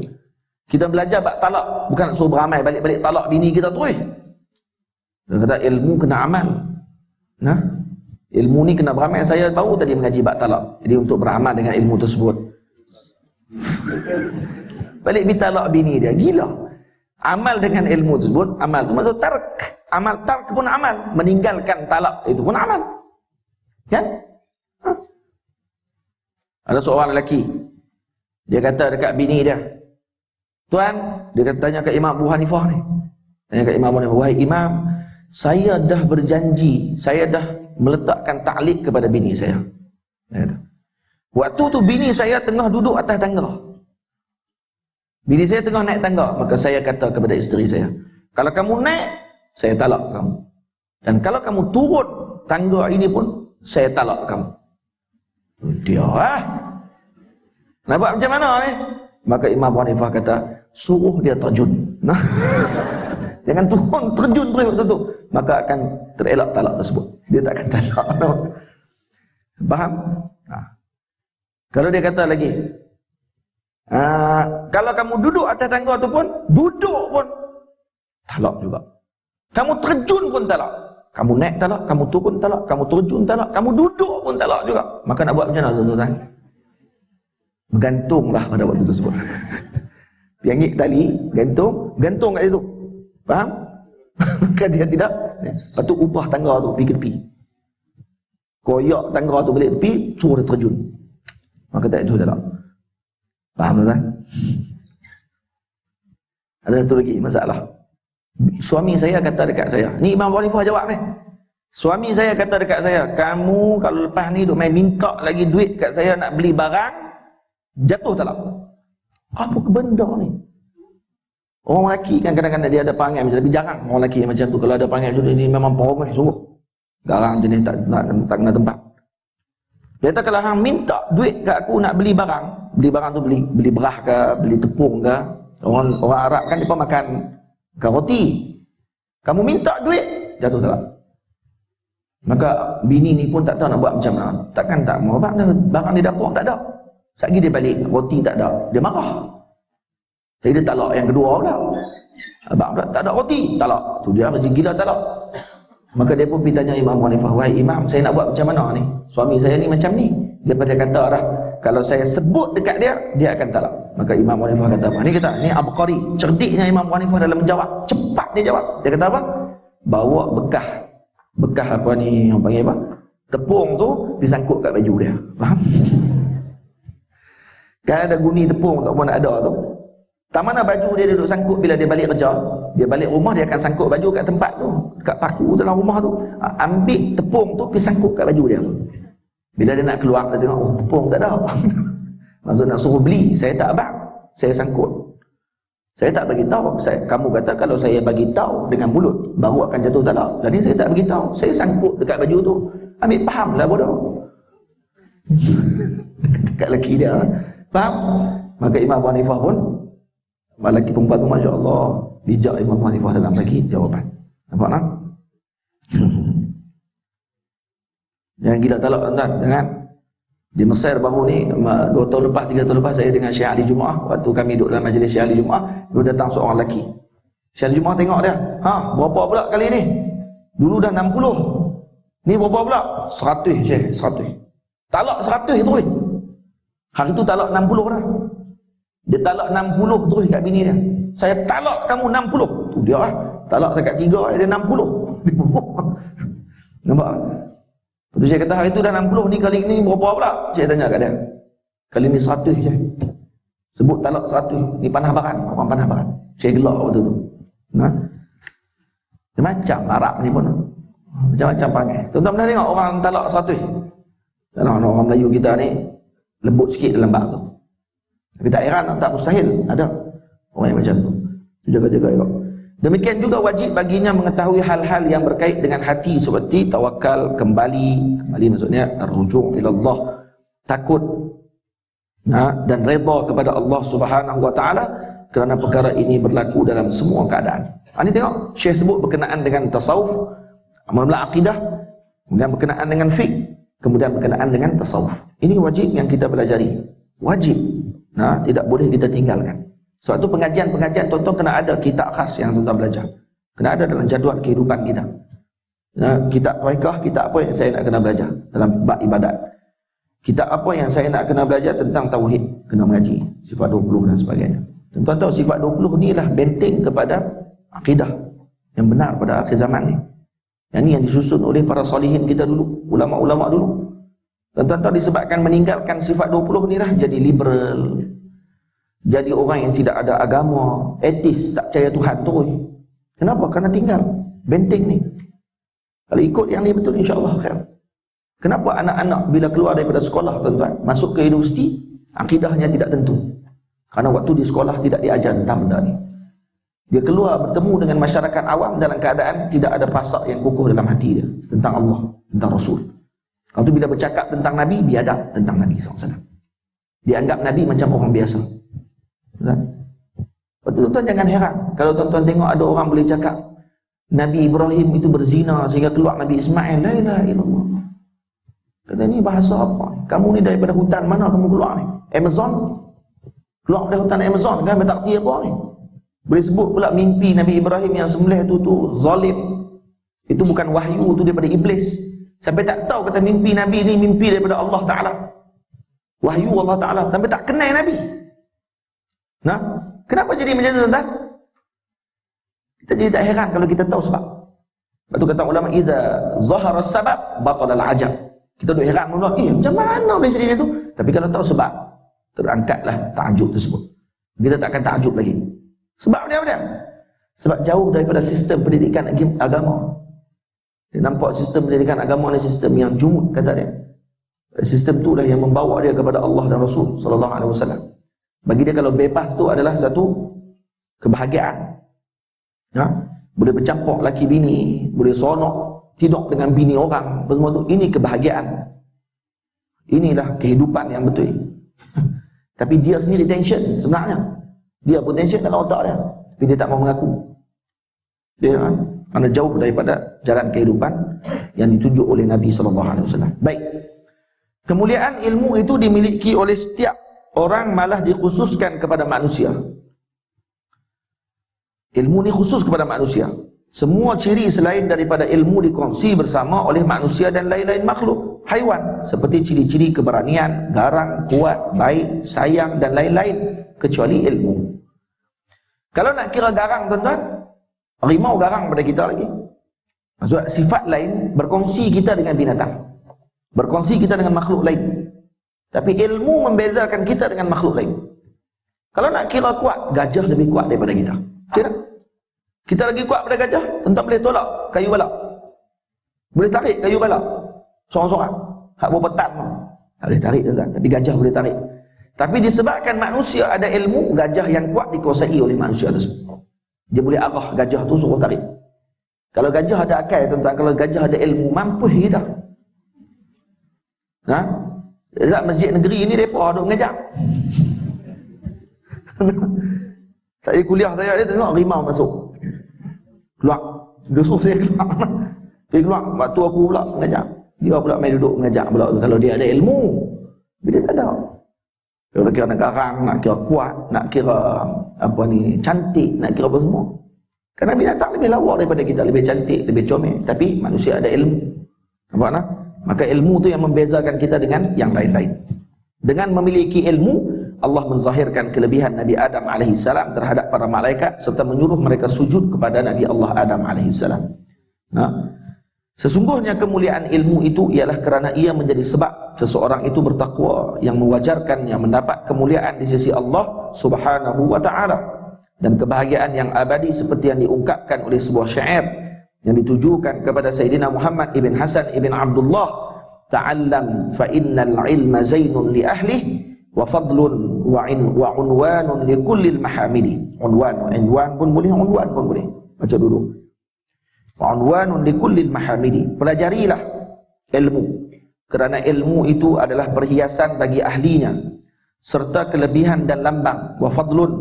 Kita belajar bab talak, bukan nak suruh beramai balik-balik talak bini kita terus. Dia kata ilmu kena amal. Ilmu ni kena beramal. Saya baru tadi mengaji bab talak. Jadi untuk beramal dengan ilmu tersebut. Balik talak bini dia, gila. Amal dengan ilmu tersebut, amal tu maksud tark. Amal tark pun amal. Meninggalkan talak itu pun amal. Kan? Ada seorang lelaki. Dia kata dekat bini dia, "Tuan," dia kata tanya kat Imam Abu Hanifah ni. Tanya kat Imam Abu Hanifah, "Wahai Imam, saya dah berjanji, saya dah meletakkan ta'liq kepada bini saya." Dia kata, "Waktu tu bini saya tengah duduk atas tangga. Bini saya tengah naik tangga, maka saya kata kepada isteri saya, kalau kamu naik, saya talak kamu. Dan kalau kamu turun tangga ini pun, saya talak kamu." Dia nak buat macam mana ni? Maka Imam Abu Hanifah kata, suruh dia terjun. Jangan turun, terjun terus waktu tu. Maka akan terelak talak tersebut. Dia tak akan talak. Faham? Kalau dia kata lagi, kalau kamu duduk atas tangga tu pun, duduk pun talak juga. Kamu terjun pun talak. Kamu naik talak, kamu turun talak, kamu terjun talak, kamu duduk pun talak juga. Maka nak buat macam mana tuan-tuan? Bergantunglah pada waktu tersebut. Piangik tali, gantung kat situ. Faham? Maka dia tidak. Lepas tu ubah tangga tu, pergi ke tepi. Koyak tangga tu balik tepi, suruh dia terjun. Maka tak itu talak. Faham tuan? Ada satu lagi masalah. Suami saya kata dekat saya, ni Imam Abu Hanifah jawab ni. Suami saya kata dekat saya, kamu kalau lepas ni duk main minta lagi duit kat saya nak beli barang, jatuh talak. Apa ke benda ni? Orang lelaki kan kadang-kadang dia ada perangai macam, tapi jarang orang lelaki macam tu. Kalau ada perangai macam tu, ini memang perangai sungguh. Garang jenis tak kena tempat. Dia kata kalau hang minta duit kat aku nak beli barang tu beli beras ke, beli tepung ke. Orang Arab kan dia makan roti. Kamu minta duit, jatuh talak. Maka bini ni pun tak tahu nak buat macam mana. Takkan tak mau barang di dapur tak ada. Sekali dia balik, roti tak ada, dia marah. Jadi dia talak yang kedua pula. Abang pula tak ada roti, talak. Tu dia gila talak. Maka dia pun pergi tanya Imam Abu Hanifah, "Wahai Imam, saya nak buat macam mana ni? Suami saya ni macam ni." Dia kata dah, kalau saya sebut dekat dia, dia akan talak. Maka Imam Abu Hanifah kata apa? Ni kata, ni Abqari, cerdiknya Imam Abu Hanifah dalam menjawab. Cepat dia jawab. Dia kata apa? Bawa bekah apa ni, orang panggil apa? Tepung tu disangkut kat baju dia. Faham? Kan ada guni tepung tak pun ada tu. Tak mana baju dia duduk sangkut bila dia balik kerja. Dia balik rumah, dia akan sangkut baju kat tempat tu, kat paku dalam rumah tu. Ambil tepung tu, pergi sangkut kat baju dia tu. Bila dia nak keluar, dia tengok, oh tepung tak ada. Maksud nak suruh beli, saya tak abang, saya sangkut. Saya tak bagi tahu. Kamu kata kalau saya bagi tahu dengan mulut, baru akan jatuh talak. Jadi saya tak bagi tahu. Saya sangkut dekat baju tu. Ambil faham lah bodoh. Dekat lelaki dia. Faham? Maka Imam Abu Hanifah pun, lelaki perempuan tu Masya Allah, bijak Imam Abu Hanifah dalam bagi jawapan. Nampak tak? Jangan gila talak tuan-tuan. Jangan. Di Mesir baru ni 2 tahun lepas, 3 tahun lepas, saya dengan Syekh Ali Jumaah. Waktu kami duduk dalam majlis Syekh Ali Jumaah, dulu datang seorang lelaki. Syekh Ali Jumaah tengok dia, berapa pula kali ni? Dulu dah 60. Ni berapa pula? 100 Syekh, 100. Talak 100 terus. Hari tu talak 60 dah. Dia talak 60 terus kat bini dia. Saya talak kamu 60. Tu dia lah. Talak dekat 3 dia 60. Nampak? Lepas tu saya kata hari tu dah 60 ni, kali ni berapa pula? Saya tanya kat dia. Kali ni 100 je. Sebut talak 100. Ni panah baran. Orang panah baran. Saya gelak waktu tu. Nah. Macam-macam Arab ni pun. Macam-macam perangai. Tuan-tuan pernah tengok orang talak 100? Orang Melayu kita ni lembut sikit dalam bab tu. Tapi tak heran, tak mustahil. Ada orang yang macam tu. Jaga-jaga elok. Demikian juga wajib baginya mengetahui hal-hal yang berkait dengan hati seperti tawakal, kembali maksudnya rujuk ila Allah, takut dan redha kepada Allah Subhanahu wa taala, kerana perkara ini berlaku dalam semua keadaan. Ini tengok Syekh sebut berkenaan dengan tasawuf, mula akidah, kemudian berkenaan dengan fiqh, kemudian berkenaan dengan tasawuf. Ini wajib yang kita pelajari. Wajib. Tidak boleh kita tinggalkan. Sebab tu pengajian-pengajian tuan-tuan kena ada kitab khas yang tuan-tuan belajar. Kena ada dalam jadual kehidupan kita. Kitab tarekah, kitab apa yang saya nak kena belajar dalam bab ibadat. Kitab apa yang saya nak kena belajar tentang tauhid, kena mengaji. Sifat 20 dan sebagainya. Tuan-tuan tahu sifat 20 ni lah benteng kepada akidah yang benar pada akhir zaman ni. Yang ni yang disusun oleh para solihin kita dulu, ulama-ulama dulu. Tuan-tuan tahu disebabkan meninggalkan sifat 20 ni lah jadi liberal. Jadi orang yang tidak ada agama, etis, tak percaya Tuhan terus. Kenapa? Kerana tinggal benteng ni. Kalau ikut yang ni betul, insya-Allah khair. Kenapa anak-anak bila keluar daripada sekolah, tuan-tuan, masuk ke universiti, akidahnya tidak tentu. Kerana waktu di sekolah tidak diajar tentang benda ni. Dia keluar bertemu dengan masyarakat awam dalam keadaan tidak ada pasak yang kukuh dalam hati dia tentang Allah, tentang Rasul. Kalau tu bila bercakap tentang Nabi, biadab tentang Nabi SAW. Dianggap Nabi macam orang biasa. Tuan-tuan jangan heran kalau tuan-tuan tengok ada orang boleh cakap Nabi Ibrahim itu berzina sehingga keluar Nabi Ismail. La ilaha illallah. Kata ni bahasa apa? Kamu ni daripada hutan mana kamu keluar ni? Amazon? Keluar dari hutan Amazon kan? Tak erti apa ni? Boleh sebut pula mimpi Nabi Ibrahim yang sembelih tu zalim. Itu bukan wahyu, tu daripada iblis. Sampai tak tahu kata mimpi Nabi ni mimpi daripada Allah Ta'ala. Wahyu Allah Ta'ala. Sampai tak kenal Nabi. Kenapa jadi macam tu, tuan-tuan? Kita jadi tak heran kalau kita tahu sebab. Lepas tu kata ulama, idza zahara sabab batala al-ajab. Kita duk heran pula, macam mana boleh jadi macam tu? Tapi kalau tahu sebab, terangkatlah takjub tersebut. Kita tak akan takjub lagi. Sebab dia apa dia? Sebab jauh daripada sistem pendidikan agama. Dia nampak sistem pendidikan agama ni sistem yang jumud, kata dia. Sistem tu lah yang membawa dia kepada Allah dan Rasul sallallahu alaihi wasallam. Bagi dia kalau bebas tu adalah satu kebahagiaan. Boleh bercampur laki bini, boleh sonok, tidur dengan bini orang, semua tu, ini kebahagiaan. Inilah kehidupan yang betul. Tapi dia sendiri tension sebenarnya. Dia pun tension dalam otak dia, tapi dia tak mau mengaku. Dia kerana jauh daripada jalan kehidupan yang ditunjuk oleh Nabi sallallahu alaihi wasallam. Baik. Kemuliaan ilmu itu dimiliki oleh setiap orang, malah dikhususkan kepada manusia. Ilmu ni khusus kepada manusia. Semua ciri selain daripada ilmu dikongsi bersama oleh manusia dan lain-lain makhluk, haiwan, seperti ciri-ciri keberanian, garang, kuat, baik, sayang dan lain-lain, kecuali ilmu. Kalau nak kira garang, tuan-tuan, harimau garang pada kita lagi. Maksud sifat lain berkongsi kita dengan binatang, berkongsi kita dengan makhluk lain. Tapi ilmu membezakan kita dengan makhluk lain. Kalau nak kira kuat, gajah lebih kuat daripada kita. Kira kita lagi kuat daripada gajah, tuan-tuan boleh tolak kayu balak. Boleh tarik kayu balak. Sorang-sorang. Hak berapa tan pun. Tak boleh tarik tuan-tuan, tapi gajah boleh tarik. Tapi disebabkan manusia ada ilmu, gajah yang kuat dikuasai oleh manusia tersebut. Dia boleh arah gajah tu suruh tarik. Kalau gajah ada akal tuan-tuan, kalau gajah ada ilmu, mampus kita. Ha? Dekat masjid negeri ni depa duk mengajar. Saya kuliah saya tengok rimau masuk. Keluar. Dia suruh saya keluar. Dia keluar, waktu aku pula mengajar. Dia pula main duduk mengajar pula. Kalau dia ada ilmu, dia tak ada. Kalau kira nak garang, nak kira kuat, nak kira apa ni, cantik, nak kira apa semua. Kerana binatang lebih lawa daripada kita, lebih cantik, lebih comel. Tapi manusia ada ilmu. Nampak tak? Maka ilmu tu yang membezakan kita dengan yang lain-lain. Dengan memiliki ilmu, Allah menzahirkan kelebihan Nabi Adam AS terhadap para malaikat serta menyuruh mereka sujud kepada Nabi Allah Adam AS. Nah, sesungguhnya kemuliaan ilmu itu ialah kerana ia menjadi sebab seseorang itu bertakwa yang mewajarkannya mendapat kemuliaan di sisi Allah Subhanahu wa taala dan kebahagiaan yang abadi seperti yang diungkapkan oleh sebuah syair yang ditujukan kepada Sayyidina Muhammad ibn Hasan ibn Abdullah, ta'allam fa innal ilma zainun li ahlihi wa fadlun wa unwanun li kullil mahamidi. Unwan pun boleh, unwan pun boleh. Baca dulu. Wa unwanun li kullil mahamidi. Pelajarilah ilmu, kerana ilmu itu adalah perhiasan bagi ahlinya serta kelebihan dan lambang. Wa fadlun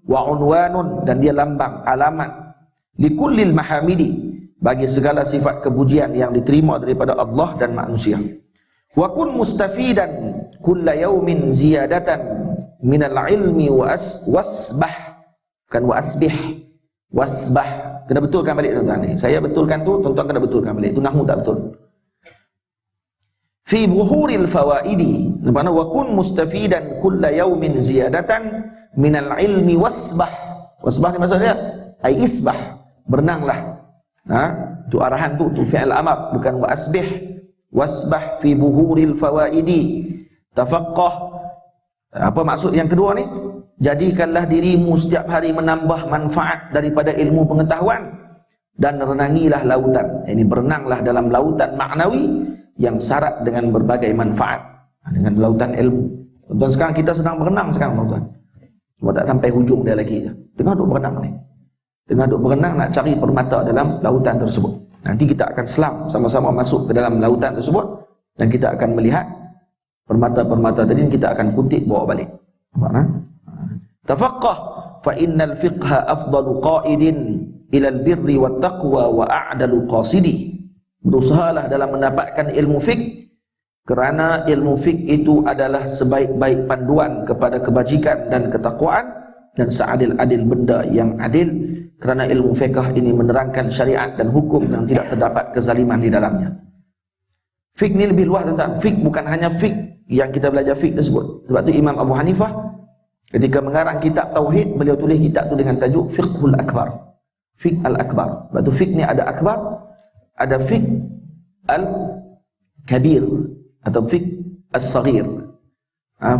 wa unwanun, dan dia lambang, alamat, li kullil mahamidi, bagi segala sifat kepujian yang diterima daripada Allah dan manusia. Wa kun mustafidan kulla yaumin ziyadatan minal ilmi wasbah, bukan wasbih, wasbah. Kena betulkan balik tuan-tuan ni. Saya betulkan tu, tuan-tuan kena betulkan balik. Itu nahwu tak betul. Fi buhuril fawaidi, makna wa kun mustafidan kulla yaumin ziyadatan minal ilmi wasbah. Wasbah ni maksudnya ai isbah, berenanglah. Ha, tu arahan tu fi'il amar, bukan wa asbih. Wasbah fi buhuril fawaidi, tafaqqah. Apa maksud yang kedua ni? Jadikanlah dirimu setiap hari menambah manfaat daripada ilmu pengetahuan dan renangilah lautan. Ini berenanglah dalam lautan maknawi yang syarat dengan berbagai manfaat, dengan lautan ilmu. Tuan-tuan, sekarang kita sedang berenang sekarang tuan-tuan. Cuma tak sampai hujung dia lagi je. Tengah duk berenang ni. Tengah duk berenang nak cari permata dalam lautan tersebut. Nanti kita akan selam sama-sama masuk ke dalam lautan tersebut dan kita akan melihat permata-permata tadi, kita aakan kutip bawa balik. Nampak tak? Tafaqqah fa innal fiqha afdalu qaidin ila albirri wat taqwa wa a'dalu qasidi. Berusahalah dalam mendapatkan ilmu fiqh, kerana ilmu fiqh itu adalah sebaik-baik panduan kepada kebajikan dan ketakwaan dan seadil-adil benda yang adil, kerana ilmu fiqh ini menerangkan syariat dan hukum yang tidak terdapat kezaliman di dalamnya. Fiqh ni lebih luas tuan-tuan. Fiqh bukan hanya fiqh yang kita belajar fiqh tersebut. Sebab tu Imam Abu Hanifah ketika mengarang kitab tauhid, beliau tulis kitab tu dengan tajuk Fiqhul Akbar. Fiqh al-akbar. Sebab tu fiqh ni ada akbar, ada fiqh al-kabir atau fiqh as-saghir.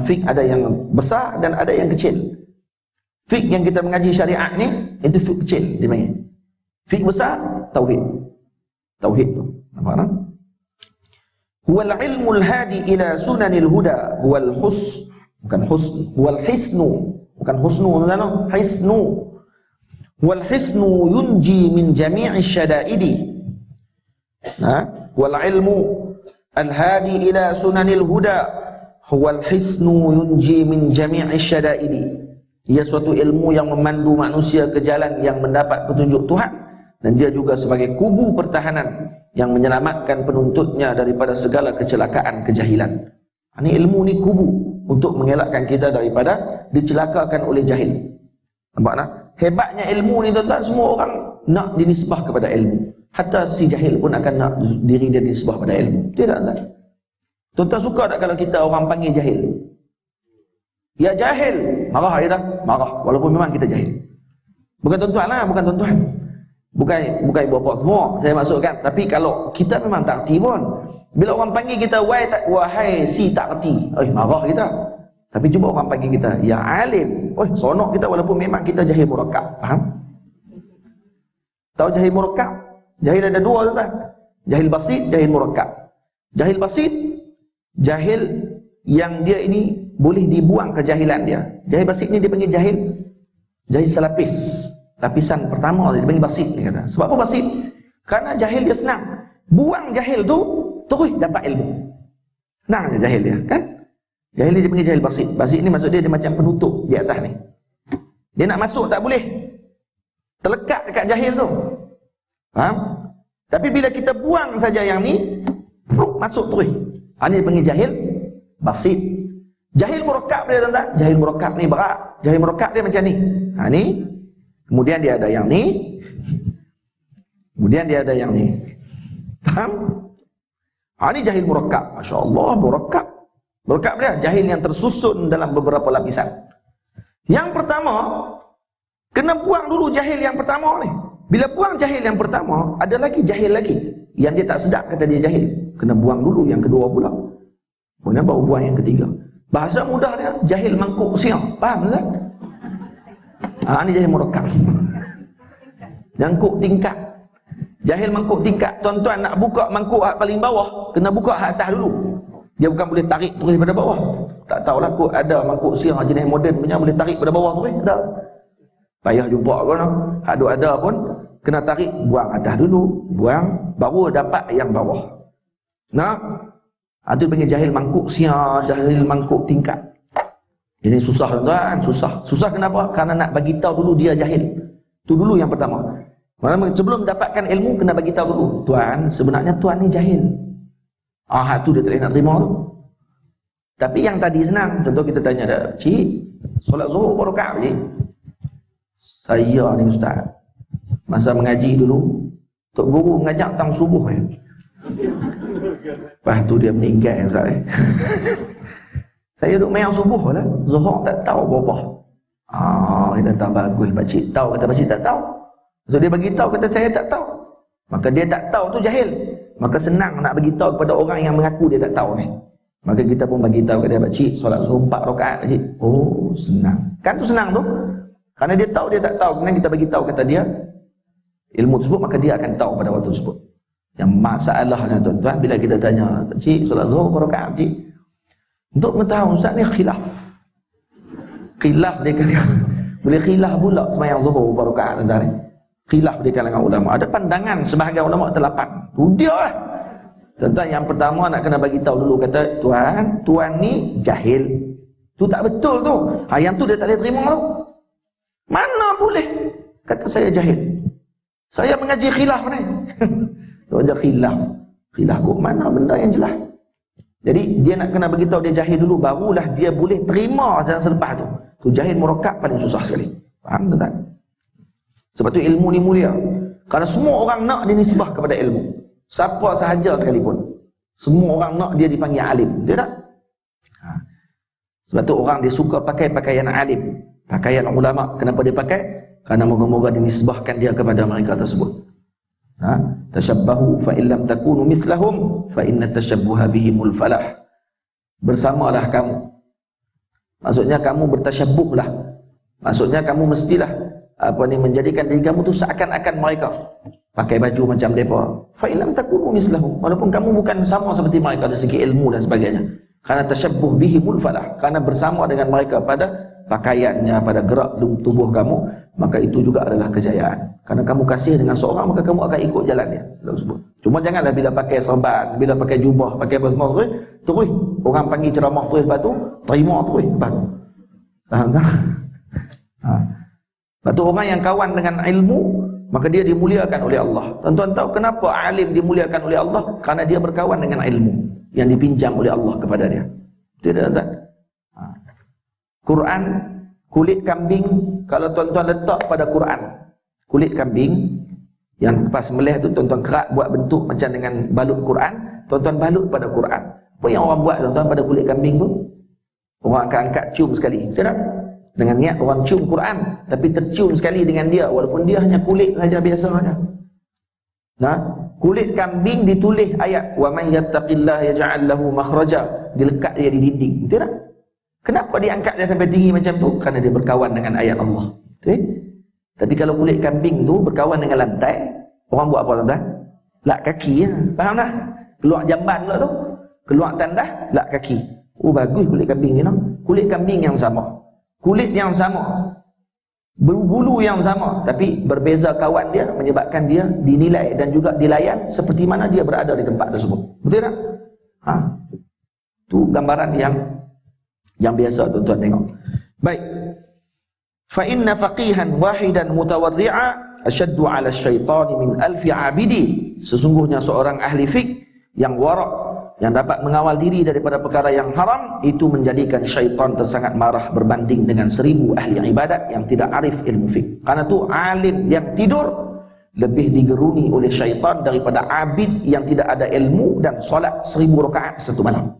Fiqh ada yang besar dan ada yang kecil. Fiqh yang kita mengaji syariat ni, itu fiqh kecil dia panggil. Fiqh besar, tauhid. Tauhid tu. Nampak tak? Huwal ilmul hadi ila sunanil huda, huwal hus, bukan husn, huwal hisnu, bukan husnu, tuan-tuan, hisnu. Huwal hisnu yunji min jami'i syada'idi. Wal ilmu al hadi ila sunanil huda, huwal hisnu yunji min jami'i syada'idi. Ia suatu ilmu yang memandu manusia ke jalan yang mendapat petunjuk Tuhan, dan dia juga sebagai kubu pertahanan yang menyelamatkan penuntutnya daripada segala kecelakaan kejahilan. Ini ilmu ni kubu untuk mengelakkan kita daripada dicelakakan oleh jahil. Nampak tak? Hebatnya ilmu ni tuan-tuan, semua orang nak dinisbah kepada ilmu. Hatta si jahil pun akan nak diri dia dinisbah pada ilmu. Tidak tuan-tuan? Tuan-tuan suka tak kalau kita orang panggil jahil? Ya jahil, marah kita, marah walaupun memang kita jahil. Bukan tuan-tuan lah, bukan tuan-tuan. Bukan bapa semua saya maksudkan, tapi kalau kita memang tak erti pun, bila orang panggil kita wahai si tak erti, marah kita. Tapi cuba orang panggil kita yang alim, sonok kita walaupun memang kita jahil murakkab. Faham? Tahu jahil murakkab? Jahil ada dua tuan. Jahil basit, jahil murakkab. Jahil basit, jahil yang dia ini boleh dibuang kejahilan dia. Jahil basit ni dia panggil jahil selapis. Lapisan pertama dia panggil basit, dia kata. Sebab apa basit? Karena jahil dia senang. Buang jahil tu terus dapat ilmu. Senang je jahil dia, kan? Jahil dia panggil jahil basit. Basit ni maksud dia macam penutup di atas ni. Dia nak masuk tak boleh. Terlekat dekat jahil tu. Faham? Tapi bila kita buang saja yang ni, masuk terus. Ini dia panggil jahil basit. Jahil murakkab dia tuan-tuan. Jahil murakkab ni berat. Jahil murakkab dia macam ni. Ni. Kemudian dia ada yang ni. Kemudian dia ada yang ni. Faham? Ini jahil murakkab. Masya Allah, murakkab. Murakkab dia jahil yang tersusun dalam beberapa lapisan. Yang pertama, kena buang dulu jahil yang pertama ni. Bila buang jahil yang pertama, ada lagi jahil lagi yang dia tak sedap kata dia jahil. Kena buang dulu yang kedua pula. Kemudian baru buang yang ketiga. Bahasa mudah dia, jahil mangkuk siang. Faham tak? Ini jahil murakkab. Mangkuk tingkat. Jahil mangkuk tingkat. Tuan-tuan nak buka mangkuk hak paling bawah, kena buka hak atas dulu. Dia bukan boleh tarik terus pada bawah. Tak tahulah kot ada mangkuk siang jenis moden punya boleh tarik pada bawah terus. Ada. Payah jumpa kan. Ada pun kena tarik, buang atas dulu, buang baru dapat yang bawah. Nah, itu panggil jahil mangkuk siang, jahil mangkuk tingkat. Ini susah tuan-tuan, susah. Susah kenapa? Karena nak bagi tahu dulu dia jahil. Itu dulu yang pertama. Sebelum dapatkan ilmu kena bagi tahu dulu. Tuan, sebenarnya tuan ni jahil. Tu dia tak boleh nak terima tu. Tapi yang tadi senang. Contoh kita tanya dah, cik, solat zuhur berapa rakaat cik? Saya ni ustaz, masa mengaji dulu, tok guru mengajak tang subuh Lepas tu dia meninggal ustaz Saya duduk mayang subuh lah, zuhur tak tahu berapa. Kita tak bagus, pakcik tahu, kata pakcik tak tahu. So dia bagi tahu, kata saya tak tahu. Maka dia tak tahu tu jahil. Maka senang nak bagi tahu kepada orang yang mengaku dia tak tahu ni. Maka kita pun bagi tahu kepada pakcik, solat zuhur 4 rakaat pakcik. Oh, senang. Kan tu senang tu. Karena dia tahu dia tak tahu, kemudian kita bagi tahu kata dia ilmu tersebut, maka dia akan tahu pada waktu tersebut. Yang masalahnya tuan-tuan, bila kita tanya, pakcik solat zuhur berapa rakaat pakcik? Untuk mengetahui ustaz ni khilaf. Khilaf dia kan. Boleh khilaf pula sembahyang zuhur berapa rakaat tuan-tuan ni. Khilaf di kalangan ulama. Ada pandangan sebahagian ulama terlapan. Dia lah. Tuan-tuan, yang pertama nak kena bagi tahu dulu, kata tuan ni jahil. Tu tak betul tu. Yang tu dia tak boleh terima tu. Mana boleh? Kata saya jahil. Saya mengaji khilaf ni. Dia ajar khilaf. Khilaf kok mana benda yang jelas. Jadi dia nak kena bagi tahu dia jahil dulu, barulah dia boleh terima yang selepas tu. Tu jahil murakkab paling susah sekali. Faham tak? Sebab tu ilmu ni mulia. Kerana semua orang nak dinisbah kepada ilmu. Siapa sahaja sekalipun. Semua orang nak dia dipanggil alim. Dia tak? Sebab tu orang dia suka pakai pakaian alim. Pakaian ulama. Kenapa dia pakai? Kerana moga-moga dinisbahkan dia kepada mereka tersebut. Tashabbahu fa illam takunu mithlahum fa inna tashabbuha bihimul falah. Bersamalah kamu. Maksudnya kamu bertasyabbuhlah. Maksudnya kamu mestilah menjadikan diri kamu tu seakan-akan mereka. Pakai baju macam mereka. Fa illam takunu mithlahum. Walaupun kamu bukan sama seperti mereka dari segi ilmu dan sebagainya. Karena tasyabbuh bihimul falah. Karena bersama dengan mereka pada pakaiannya, pada gerak tubuh kamu, maka itu juga adalah kejayaan. Karena kamu kasih dengan seorang, maka kamu akan ikut jalan dia. Cuma janganlah bila pakai serban, bila pakai jubah, pakai apa semua terus orang panggil ceramah terus, lepas tu terima terus, lepas tu. Faham tak? Lepas tu orang yang kawan dengan ilmu, maka dia dimuliakan oleh Allah. Tuan-tuan tahu kenapa alim dimuliakan oleh Allah? Karena dia berkawan dengan ilmu yang dipinjam oleh Allah kepada dia. Tidak tak? Quran, kulit kambing, kalau tuan-tuan letak pada Quran, kulit kambing yang pas melih tu tuan-tuan kerak buat bentuk macam dengan balut Quran, tuan-tuan balut pada Quran. Apa yang orang buat tuan-tuan pada kulit kambing tu? Orang akan angkat cium sekali, betul tak? Dengan niat orang cium Quran, tapi tercium sekali dengan dia, walaupun dia hanya kulit saja biasa saja. Kulit kambing ditulis ayat wa may yattaqillaha yaj'al lahu makhraja, dilekat dia di dinding, betul tak? Kenapa diangkat dia sampai tinggi macam tu? Kerana dia berkawan dengan ayat Allah. Tapi kalau kulit kambing tu berkawan dengan lantai, orang buat apa tuan-tuan? Lak kaki. Faham tak? Keluar jamban pula tu. Keluar tandas, lak kaki. Oh bagus kulit kambing ni. No? Kulit kambing yang sama. Kulit yang sama. Bulu yang sama. Tapi berbeza kawan dia menyebabkan dia dinilai dan juga dilayan seperti mana dia berada di tempat tersebut. Betul tak? Tu gambaran yang biasa tuan-tuan tengok. Baik. Fa inna faqihan wahidan mutawarri'a ashaddu 'ala asyaitani min alfi 'abidi. Sesungguhnya seorang ahli fiqh yang warak, yang dapat mengawal diri daripada perkara yang haram, itu menjadikan syaitan tersangat marah berbanding dengan 1000 ahli ibadat yang tidak arif ilmu fiqh. Karena tu alim yang tidur lebih digeruni oleh syaitan daripada abid yang tidak ada ilmu dan solat 1000 rakaat satu malam.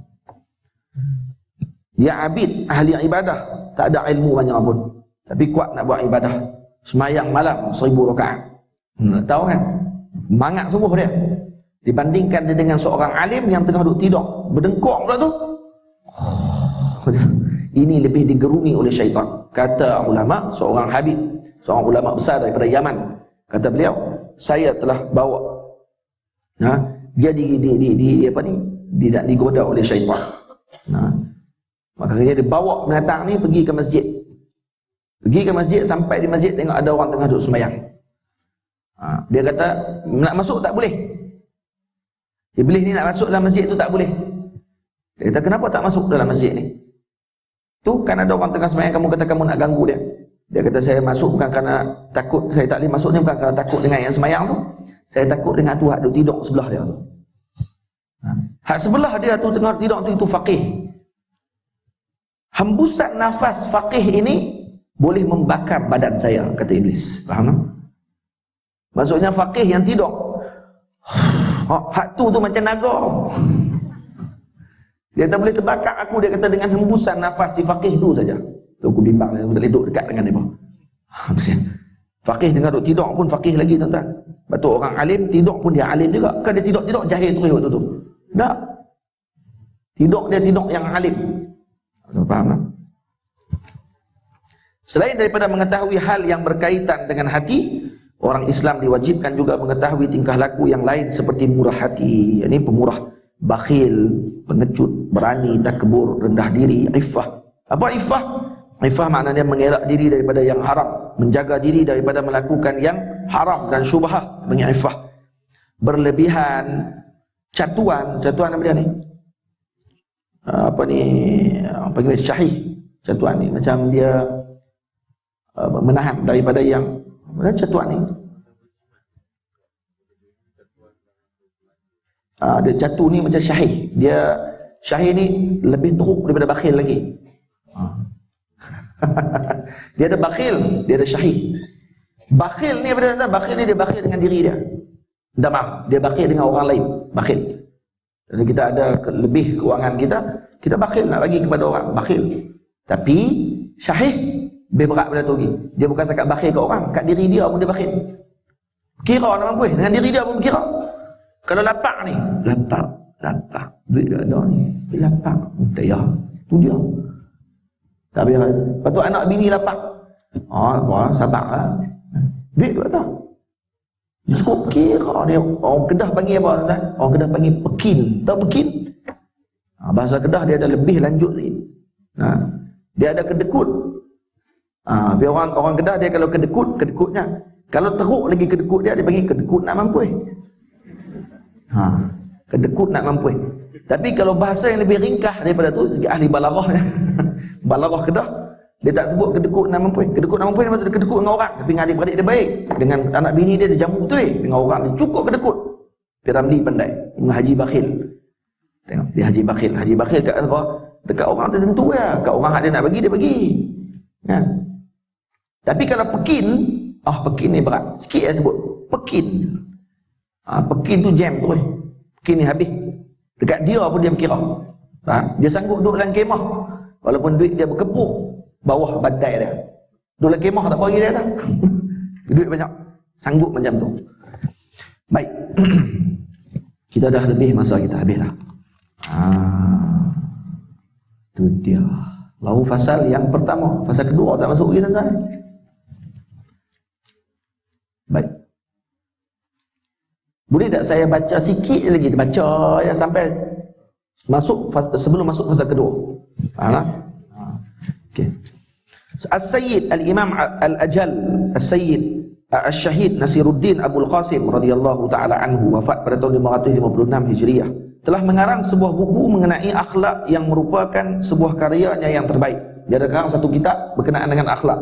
Dia abid, ahli ibadah, tak ada ilmu banyak pun, tapi kuat nak buat ibadah. Semayang malam 1000 rakaat. Tahu kan? Mangat sungguh dia. Dibandingkan dia dengan seorang alim yang tengah duduk tidur, berdengkok pula tu. Ini lebih digeruni oleh syaitan. Kata ulama, seorang habib, seorang ulama besar daripada Yaman, kata beliau, saya telah bawa dia digoda oleh syaitan. Maka dia bawa binatang ni pergi ke masjid. Pergi ke masjid, sampai di masjid tengok ada orang tengah duduk sembahyang. Dia kata nak masuk tak boleh. Iblis ni nak masuk dalam masjid tu tak boleh. Dia kata kenapa tak masuk dalam masjid ni? Tu kan ada orang tengah sembahyang, kamu kata kamu nak ganggu dia. Dia kata saya masuk bukan kerana takut, saya tak boleh masuk ni bukan kerana takut dengan yang sembahyang tu. Saya takut dengan tu hak duduk tidur sebelah dia tu. Hak sebelah dia tu tengah tidur tu itu faqih. Hembusan nafas faqih ini boleh membakar badan saya, kata iblis. Faham tak? Maksudnya faqih yang tidur, hak tu macam naga. Dia tak boleh terbakar aku, dia kata, dengan hembusan nafas si faqih tu saja. Tu aku bimbang, aku tak boleh duduk dekat dengan dia. Faqih tengah duduk tidur pun faqih lagi tuan-tuan. Betul, orang alim tidur pun dia alim juga. Kan dia tidur jahil terus waktu tu. Tak. Dia tidur yang alim. Faham tak? Selain daripada mengetahui hal yang berkaitan dengan hati, orang Islam diwajibkan juga mengetahui tingkah laku yang lain seperti murah hati, yakni pemurah, bakhil, pengecut, berani, takbur, rendah diri, iffah. Apa iffah? Iffah maknanya mengelak diri daripada yang haram, menjaga diri daripada melakukan yang haram dan syubhah, panggil iffah. Berlebihan, catuan apa dia ni? Panggil syahih. Catuan ni macam dia menahan daripada yang catuan ni. Dia catu ni macam syahih. Dia syahih ni lebih teruk daripada bakhil lagi. Dia ada bakhil, dia ada syahih. Bakhil ni apa dia kata? Bakhil ni dia bakhil dengan diri dia. Minta maaf, dia bakhil dengan orang lain. Bakhil. Jadi kita ada lebih kewangan kita bakhil nak bagi kepada orang, bakhil. Tapi syahih lebih berat pada tu lagi. Dia bukan sekat bakhil ke orang, kat diri dia pun dia bakhil. Kira nak mampu, dengan diri dia pun kira. Kalau lapak ni, lapak, duit dia ada ni, dia lapak, ya, tu dia. Tak biar. Lepas tu anak bini lapak. Sabar lah. Duit tu tak. Dia cukup kira dia. Orang Kedah panggil apa tuan? Orang Kedah panggil pekin. Tahu pekin? Bahasa Kedah dia ada lebih lanjut ni. Dia ada kedekut. Biar orang Kedah dia kalau kedekutnya. Kalau teruk lagi kedekut dia panggil kedekut nak mampu. Kedekut nak mampu. Tapi kalau bahasa yang lebih ringkah daripada tu, ahli balaghah. Balaghah Kedah, dia tak sebut kedekut nak mampu. Kedekut nak mampu ni maksud dia kedekut dengan orang, tapi dengan adik-beradik dia baik. Dengan anak bini dia jamu betul. Dengan orang ni cukup kedekut. Piramli pandai. Haji bakhil. Tengok, dia haji bakhil. Haji bakhil kat apa? Dekat orang tertentu ya. Kat orang hak dia nak bagi, dia bagi. Kan? Tapi kalau pekin, pekin ni berat. Sikit saya sebut. Pekin. Pekin tu jam terus. Pekin ni habis. Dekat dia pun dia berkira. Dia sanggup duduk dalam kemah. Walaupun duit dia berkepuk bawah badai dia. Duduk dalam kemah tak bagi dia dah. Duit banyak. Sanggup macam tu. Baik. Kita dah lebih masa kita habis dah. Tu dia. Lalu fasal yang pertama, fasal kedua tak masuk kita tuan. Baik. Boleh tak saya baca sikit lagi, baca ya sampai masuk sebelum masuk fasa kedua. Faham tak? Okey. As-Sayyid Al-Imam Al-Ajal As-Sayyid Al-Syahid Nasiruddin Abul Qasim radhiyallahu taala anhu, wafat pada tahun 556 Hijriah, telah mengarang sebuah buku mengenai akhlak yang merupakan sebuah karyanya yang terbaik. Dia ada karang satu kitab berkenaan dengan akhlak.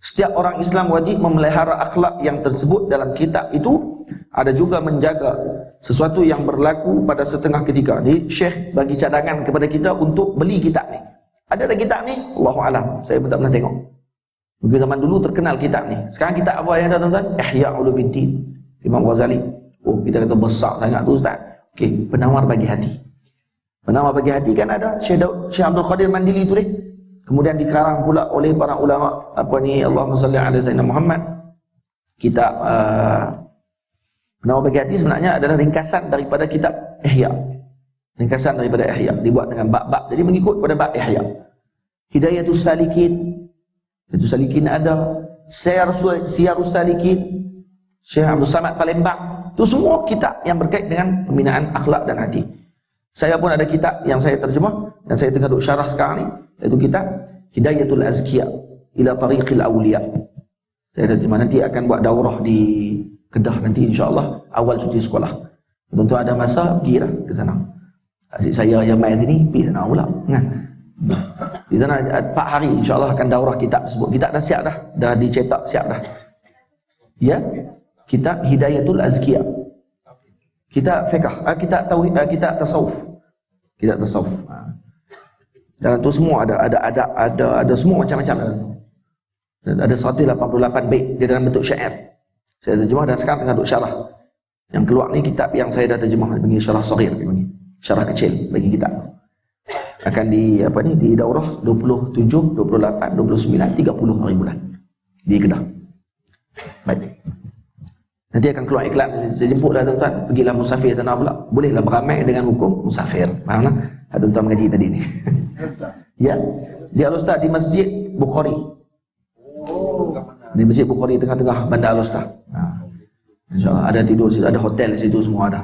Setiap orang Islam wajib memelihara akhlak yang tersebut dalam kitab itu. Ada juga menjaga sesuatu yang berlaku pada setengah ketika. Ni Syekh bagi cadangan kepada kita untuk beli kitab ni. Ada tak kitab ni? Allahu alam. Saya pun tak pernah tengok. Begitu zaman dulu terkenal kitab ni. Sekarang kitab apa yang ada tuan-tuan? Ihya Ulumuddin Imam Ghazali. Oh, kita kata besar sangat tu ustaz. Okey, penawar bagi hati. Penawar bagi hati kan ada Syekh Abdul Qadir Mandili tu deh. Kemudian dikarang pula oleh para ulama apa ni, Allahumma salli ala sayyidina Muhammad. Kitab Penawar bagi hati sebenarnya adalah ringkasan daripada kitab Ihya. Ringkasan daripada Ihya dibuat dengan bab-bab. Jadi mengikut pada bab Ihya. Hidayatus Salikin. Hidayatus Salikin ada. Siyarus Salikin. Syekh Abdul Samad Palembang. Itu semua kitab yang berkait dengan pembinaan akhlak dan hati. Saya pun ada kitab yang saya terjemah dan saya tengah duk syarah sekarang ni, iaitu kitab Hidayatul Azkiya ila Tariqil Awliya. Saya dah terjemah, nanti akan buat daurah di Kedah nanti insya-Allah awal cuti sekolah. Tentu ada masa pergilah ke sana. Asyik saya yang main sini pergi sana pula. Nah. Di sana 4 hari insya-Allah akan daurah kitab tersebut. Kitab dah siap dah dicetak siap dah. Ya. Kitab Hidayatul Azkiya. Kitab fiqh, kitab tauhid, kitab tasawuf. Kitab tasawuf. Dalam tu semua ada semua macam-macam dalam tu. Ada 188 bait dia dalam bentuk syair. Saya terjemah dan sekarang tengah duk syarah. Yang keluar ni kitab yang saya dah terjemah, bagi syarah saghir, bagi syarah kecil bagi kitab. Akan di di daurah 27, 28, 29, 30 hari bulan di Kedah. Baik. Nanti akan keluar iklan, saya jemputlah tuan-tuan, pergilah musafir sana pula. Bolehlah beramai dengan hukum musafir. Faham tak? Tuan-tuan mengaji tadi ni. Ya. Dia Al-Ustaz di Masjid Bukhari. Di Masjid Bukhari tengah-tengah Bandar Al-Ustaz. InsyaAllah ada tidur situ, ada hotel di situ semua ada.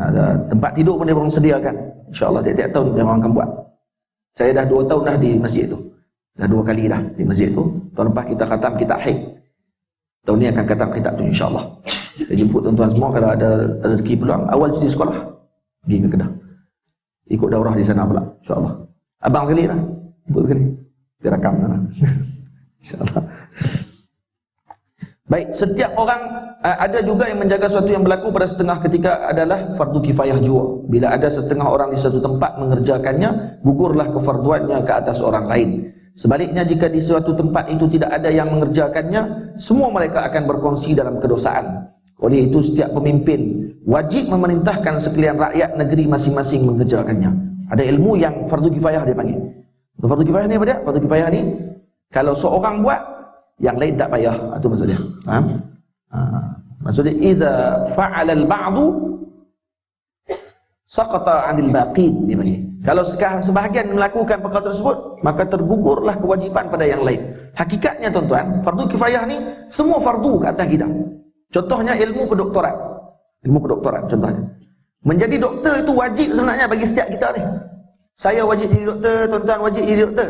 Ada tempat tidur pun dia orang sediakan. InsyaAllah tiap-tiap tahun dia orang akan buat. Saya dah 2 tahun dah di masjid tu. Dah 2 kali dah di masjid tu. Tahun lepas kita khatam kitab Haid. Tahun ni akan khatam kitab tu insyaAllah. Saya jemput tuan-tuan semua kalau ada rezeki peluang awal cuti sekolah pergi ke Kedah. Ikut daurah di sana pula insyaAllah. Abang sekali lah. Jemput sekali. Dia rakam sana. InsyaAllah. Baik, setiap orang ada juga yang menjaga sesuatu yang berlaku pada setengah ketika adalah fardu kifayah jua. Bila ada setengah orang di satu tempat mengerjakannya, gugurlah kefarduannya ke atas orang lain. Sebaliknya jika di suatu tempat itu tidak ada yang mengerjakannya, semua mereka akan berkongsi dalam kedosaan. Oleh itu setiap pemimpin wajib memerintahkan sekalian rakyat negeri masing-masing mengerjakannya. Ada ilmu yang fardu kifayah dia panggil. Fardu kifayah ni apa dia? Fardu kifayah ni kalau seorang buat, yang lain tak payah. Itu maksudnya. Faham? Maksudnya idza fa'ala al-ba'du saqata 'anil baqin, dia panggil. Kalau sebahagian melakukan perkara tersebut, maka tergugurlah kewajipan pada yang lain. Hakikatnya tuan-tuan, fardu kifayah ni semua fardu ke atas kita. Contohnya ilmu kedoktoran. Ilmu kedoktoran contohnya. Menjadi doktor itu wajib sebenarnya bagi setiap kita ni. Saya wajib jadi doktor, tuan-tuan wajib jadi doktor.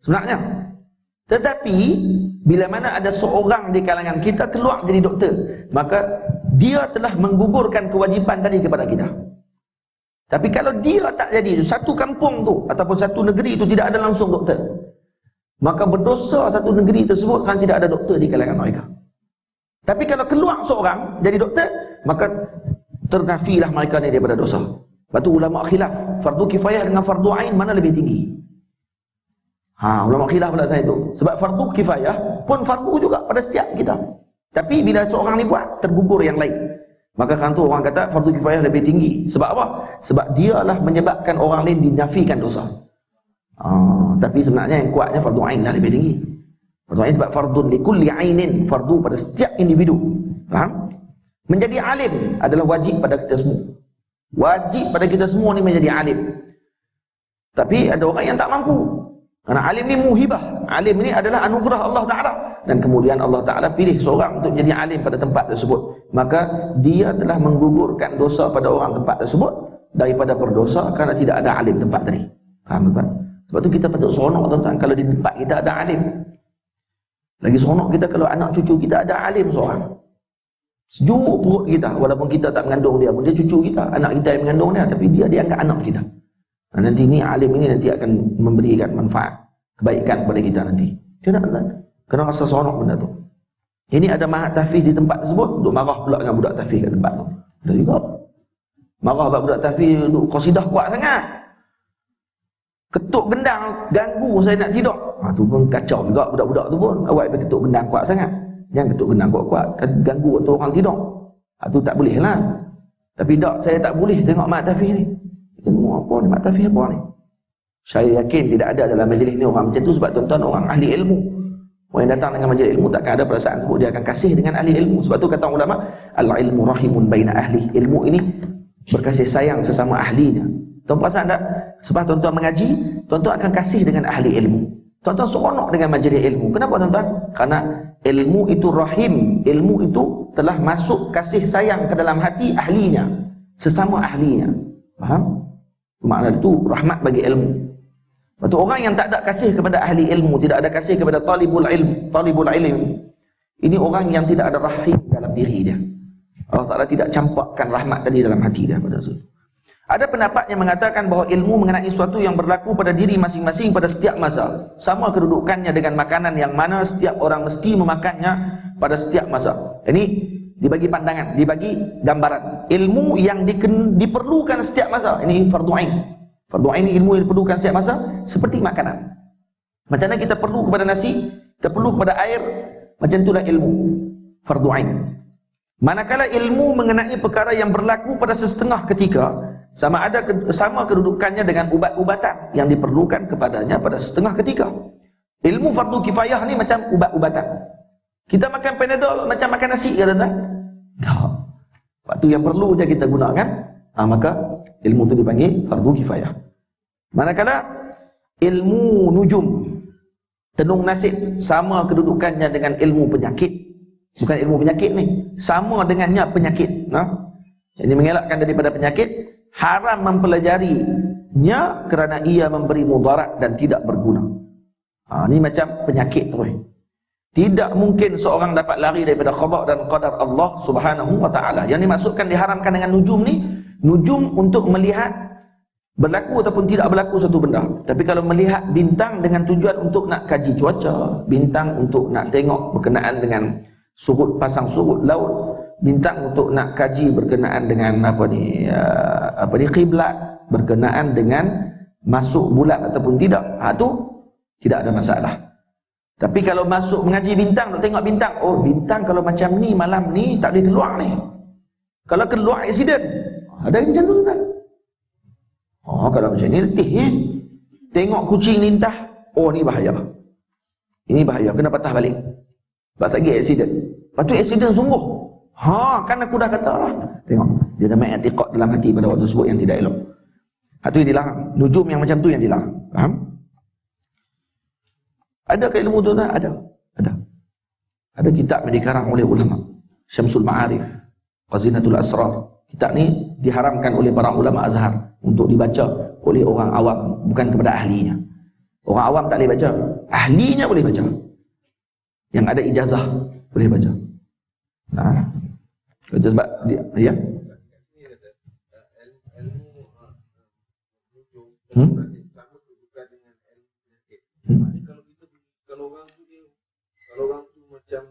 Sebenarnya. Tetapi bila mana ada seorang di kalangan kita keluar jadi doktor, maka dia telah menggugurkan kewajipan tadi kepada kita. Tapi kalau dia tak jadi, satu kampung tu ataupun satu negeri itu tidak ada langsung doktor, maka berdosa satu negeri tersebut kerana tidak ada doktor di kalangan mereka. Tapi kalau keluar seorang jadi doktor, maka ternafilah mereka ni daripada dosa. Lepas tu ulama khilaf, fardu kifayah dengan fardu ain mana lebih tinggi? Ulama khilaf pada tanya itu. Sebab fardu kifayah pun fardu juga pada setiap kita. Tapi bila seorang ni buat, tergugur yang lain. Maka kan tu orang kata fardu kifayah lebih tinggi. Sebab apa? Sebab dialah menyebabkan orang lain dinafikan dosa. Tapi sebenarnya yang kuatnya fardu ain lah lebih tinggi. Fardu ain sebab fardun li kulli ainin, fardu pada setiap individu. Faham? Menjadi alim adalah wajib pada kita semua. Wajib pada kita semua ni menjadi alim. Tapi ada orang yang tak mampu. Karena alim ni muhibah. Alim ni adalah anugerah Allah Ta'ala. Dan kemudian Allah Ta'ala pilih seorang untuk menjadi alim pada tempat tersebut. Maka dia telah menggugurkan dosa pada orang tempat tersebut daripada berdosa kerana tidak ada alim tempat tadi. Faham tuan? Sebab tu kita patut seronok tuan-tuan kalau di tempat kita ada alim. Lagi seronok kita kalau anak cucu kita ada alim seorang. Sejuk perut kita walaupun kita tak mengandung dia pun. Dia cucu kita, anak kita yang mengandung dia, tapi dia dianggap anak kita. Nanti ni alim ini nanti akan memberikan manfaat, kebaikan kepada kita nanti. Tidak tuan. Kena rasa seronok benda tu. Ini ada mahat tahfiz di tempat tersebut, duk marah pula dengan budak tahfiz kat tempat tu. Ada juga. Marah sebab budak tahfiz duk qasidah kuat sangat. Ketuk gendang ganggu saya nak tidur. Tu pun kacau juga budak-budak tu pun. Awak pergi ketuk gendang kuat sangat. Jangan ketuk gendang kuat-kuat, ganggu waktu orang tidur. Tu tak boleh lah. Tapi tak, saya tak boleh tengok mahat tahfiz ni. Ilmu apa ni, mahat tahfiz apa ni? Saya yakin tidak ada dalam majlis ni orang macam tu sebab tuan-tuan orang ahli ilmu. Orang yang datang dengan majlis ilmu takkan ada perasaan sebut dia akan kasih dengan ahli ilmu. Sebab tu kata ulama, al-ilmu rahimun baina ahli. Ilmu ini berkasih sayang sesama ahlinya. Tuan perasan tak? Sebab tuan-tuan mengaji, tuan-tuan akan kasih dengan ahli ilmu. Tuan-tuan seronok dengan majlis ilmu. Kenapa tuan-tuan? Karena ilmu itu rahim. Ilmu itu telah masuk kasih sayang ke dalam hati ahlinya, sesama ahlinya. Faham? Makna itu rahmat bagi ilmu. Lepas tu orang yang tak ada kasih kepada ahli ilmu, tidak ada kasih kepada talibul ilm, ini orang yang tidak ada rahim dalam diri dia. Allah Ta'ala tidak campakkan rahmat tadi dalam hati dia pada Rasul. Ada pendapat yang mengatakan bahawa ilmu mengenai sesuatu yang berlaku pada diri masing-masing pada setiap masa. Sama kedudukannya dengan makanan yang mana setiap orang mesti memakannya pada setiap masa. Ini dibagi pandangan, dibagi gambaran. Ilmu yang diperlukan setiap masa. Ini fardu ain. Fardu ain ilmu yang diperlukan setiap masa seperti makanan. Macam mana kita perlu kepada nasi, kita perlu kepada air, macam itulah ilmu. Fardu ain. Manakala ilmu mengenai perkara yang berlaku pada sesetengah ketika, sama kedudukannya dengan ubat-ubatan yang diperlukan kepadanya pada setengah ketika. Ilmu fardu kifayah ni macam ubat-ubatan. Kita makan Panadol macam makan nasi ke tuan-tuan? Tak. Waktu yang perlu je kita gunakan, maka ilmu itu dipanggil fardu kifayah. Manakala ilmu nujum, tenung nasib, sama kedudukannya dengan ilmu penyakit. Bukan ilmu penyakit ni, sama dengannya penyakit. Ini mengelakkan daripada penyakit, haram mempelajarinya kerana ia memberi mudarat dan tidak berguna. Ini macam penyakit tu. Tidak mungkin seorang dapat lari daripada qada dan qadar Allah Subhanahu wa taala. Yang dimaksudkan diharamkan dengan nujum ni, nujum untuk melihat berlaku ataupun tidak berlaku satu benda. Tapi kalau melihat bintang dengan tujuan untuk nak kaji cuaca, bintang untuk nak tengok berkenaan dengan surut pasang surut laut, bintang untuk nak kaji berkenaan dengan kiblat, berkenaan dengan masuk bulan ataupun tidak, tu tidak ada masalah. Tapi kalau masuk mengaji bintang, nak tengok bintang, oh bintang kalau macam ni malam ni tak boleh keluar ni. Kalau keluar aksiden, ada yang macam tu kan? Kalau macam ni letih tengok kucing lintah, oh ni bahaya. Ini bahaya, kena patah balik. Sebab lagi aksiden. Lepas tu aksiden sungguh. Kan aku dah kata lah. Tengok, dia dah main i'tiqad dalam hati pada waktu tersebut yang tidak elok. Itu yang dilarang. Nujum yang macam tu yang dilarang. Faham? Ada ke ilmu tu tak? Ada. Ada kitab yang dikarang oleh ulama. Syamsul Ma'arif, Qazinatul Asrar. Kitab ni diharamkan oleh para ulama Azhar untuk dibaca oleh orang awam, bukan kepada ahlinya. Orang awam tak boleh baca, ahlinya boleh baca. Yang ada ijazah boleh baca. Itu sebab dia, ya. Kalau orang tu macam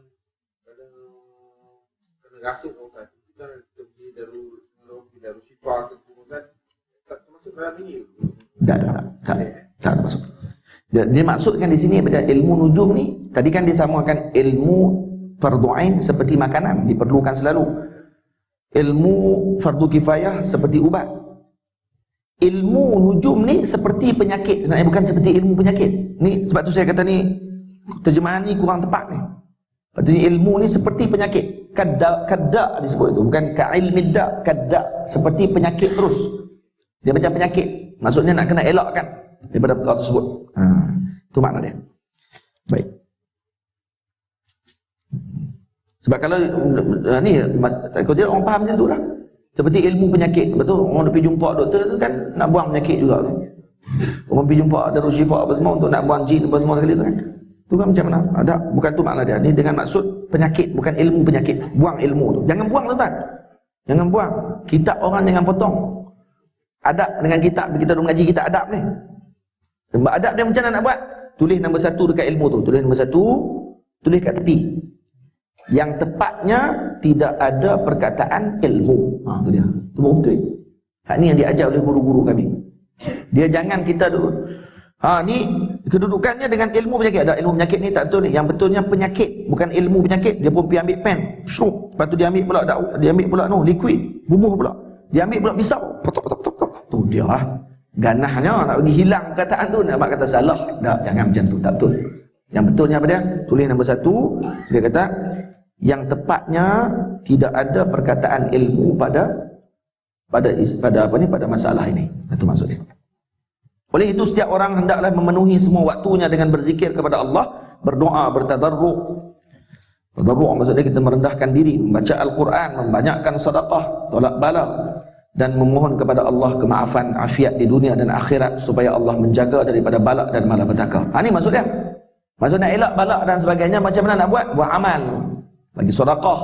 kena rasuk orang tu, kita pergi darul syifa ke Ustaz, tak termasuk dalam ini. Tak termasuk. Dia maksudkan di sini pada ilmu nujum ni, tadi kan disamakan ilmu fardu ain seperti makanan, diperlukan selalu. Ilmu fardu kifayah seperti ubat. Ilmu nujum ni seperti penyakit, sebenarnya bukan seperti ilmu penyakit. Ni sebab tu saya kata ni terjemahan ni kurang tepat ni. Patutnya ilmu ni seperti penyakit. Kadda disebut itu, bukan ka'ilmid da, kadda, seperti penyakit terus. Dia macam penyakit. Maksudnya nak kena elakkan daripada perkara tersebut. Itu makna dia. Baik. Sebab kalau ni kau dia orang faham macam tu lah. Seperti ilmu penyakit, betul? Orang pergi jumpa doktor tu kan nak buang penyakit juga tu. Orang pergi jumpa Darul Syifa apa semua untuk nak buang jin apa semua sekali tu kan. Tu kan macam mana? Ada, bukan tu makna dia. Ni dengan maksud penyakit, bukan ilmu penyakit. Buang ilmu tu. Jangan buang tuan-tuan. Jangan buang. Kitab orang jangan potong. Adab dengan kitab, kita duk mengaji kita adab ni. Sebab adab dia macam mana nak buat? Tulis nombor 1 dekat ilmu tu. Tulis nombor 1, tulis kat tepi. Yang tepatnya tidak ada perkataan ilmu. Tu dia. Tu baru betul. Hak ni yang diajar oleh guru-guru kami. Dia jangan kita dulu. Ni kedudukannya dengan ilmu penyakit. Ada ilmu penyakit ni tak betul ni. Yang betulnya penyakit, bukan ilmu penyakit. Dia pun pergi ambil pen, syuk. Lepas tu dia ambil pula dia ambil pula liquid, bubuh pula. Dia ambil pula pisau, potok. Tu dia lah. Ganahnya nak bagi hilang perkataan tu, nak kata salah. Tak, jangan macam tu, tak betul. Yang betulnya apa dia? Tulis nombor 1, dia kata yang tepatnya tidak ada perkataan ilmu pada masalah ini. Itu maksud dia. Oleh itu setiap orang hendaklah memenuhi semua waktunya dengan berzikir kepada Allah, berdoa, bertadarruk. Tadarruk maksudnya kita merendahkan diri, membaca Al-Quran, membanyakkan sedekah, tolak bala, dan memohon kepada Allah kemaafan, afiat di dunia dan akhirat supaya Allah menjaga daripada balak dan malapetaka. Ini maksud dia. Maksud nak elak balak dan sebagainya, macam mana nak buat? Buat amal, bagi sedekah.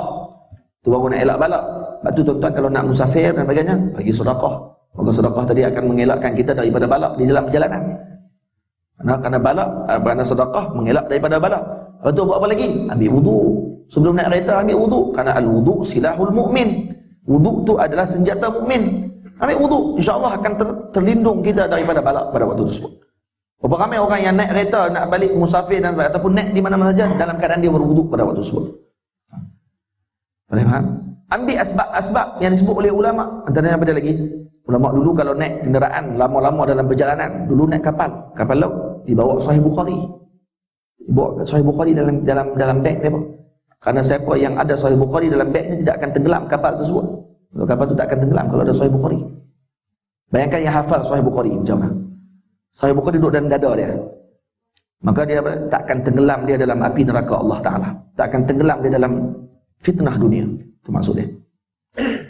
Tu baru nak elak balak. Lepas tu tuan-tuan kalau nak musafir dan sebagainya, bagi sedekah. Maka sedekah tadi akan mengelakkan kita daripada balak di dalam perjalanan. Kerana balak, kerana sedekah mengelak daripada balak. Lepas tu buat apa lagi? Ambil wudu. Sebelum naik kereta ambil wudu. Kerana al-wudu silahul mu'min. Wudu tu adalah senjata mukmin. Ambil wudu, insya-Allah akan terlindung kita daripada balak pada waktu tersebut. Berapa ramai orang yang naik kereta nak balik musafir dan ataupun naik di mana-mana saja dalam keadaan dia berwudu pada waktu tersebut. Boleh faham? Ambil asbab-asbab yang disebut oleh ulama. Antaranya apa dia lagi? Ulama dulu kalau naik kenderaan lama-lama dalam perjalanan, dulu naik kapal laut, dibawa Sahih Bukhari. Dibawa Sahih Bukhari dalam beg dia apa? Karena siapa yang ada Sahih Bukhari dalam bagnya tidak akan tenggelam kapal tersebut. Kalau kapal itu tak akan tenggelam kalau ada Sahih Bukhari. Bayangkan yang hafal Sahih Bukhari macam mana? Sahih Bukhari duduk dalam dada dia. Maka dia tak akan tenggelam dia dalam api neraka Allah Ta'ala. Tak akan tenggelam dia dalam fitnah dunia. Itu maksud dia.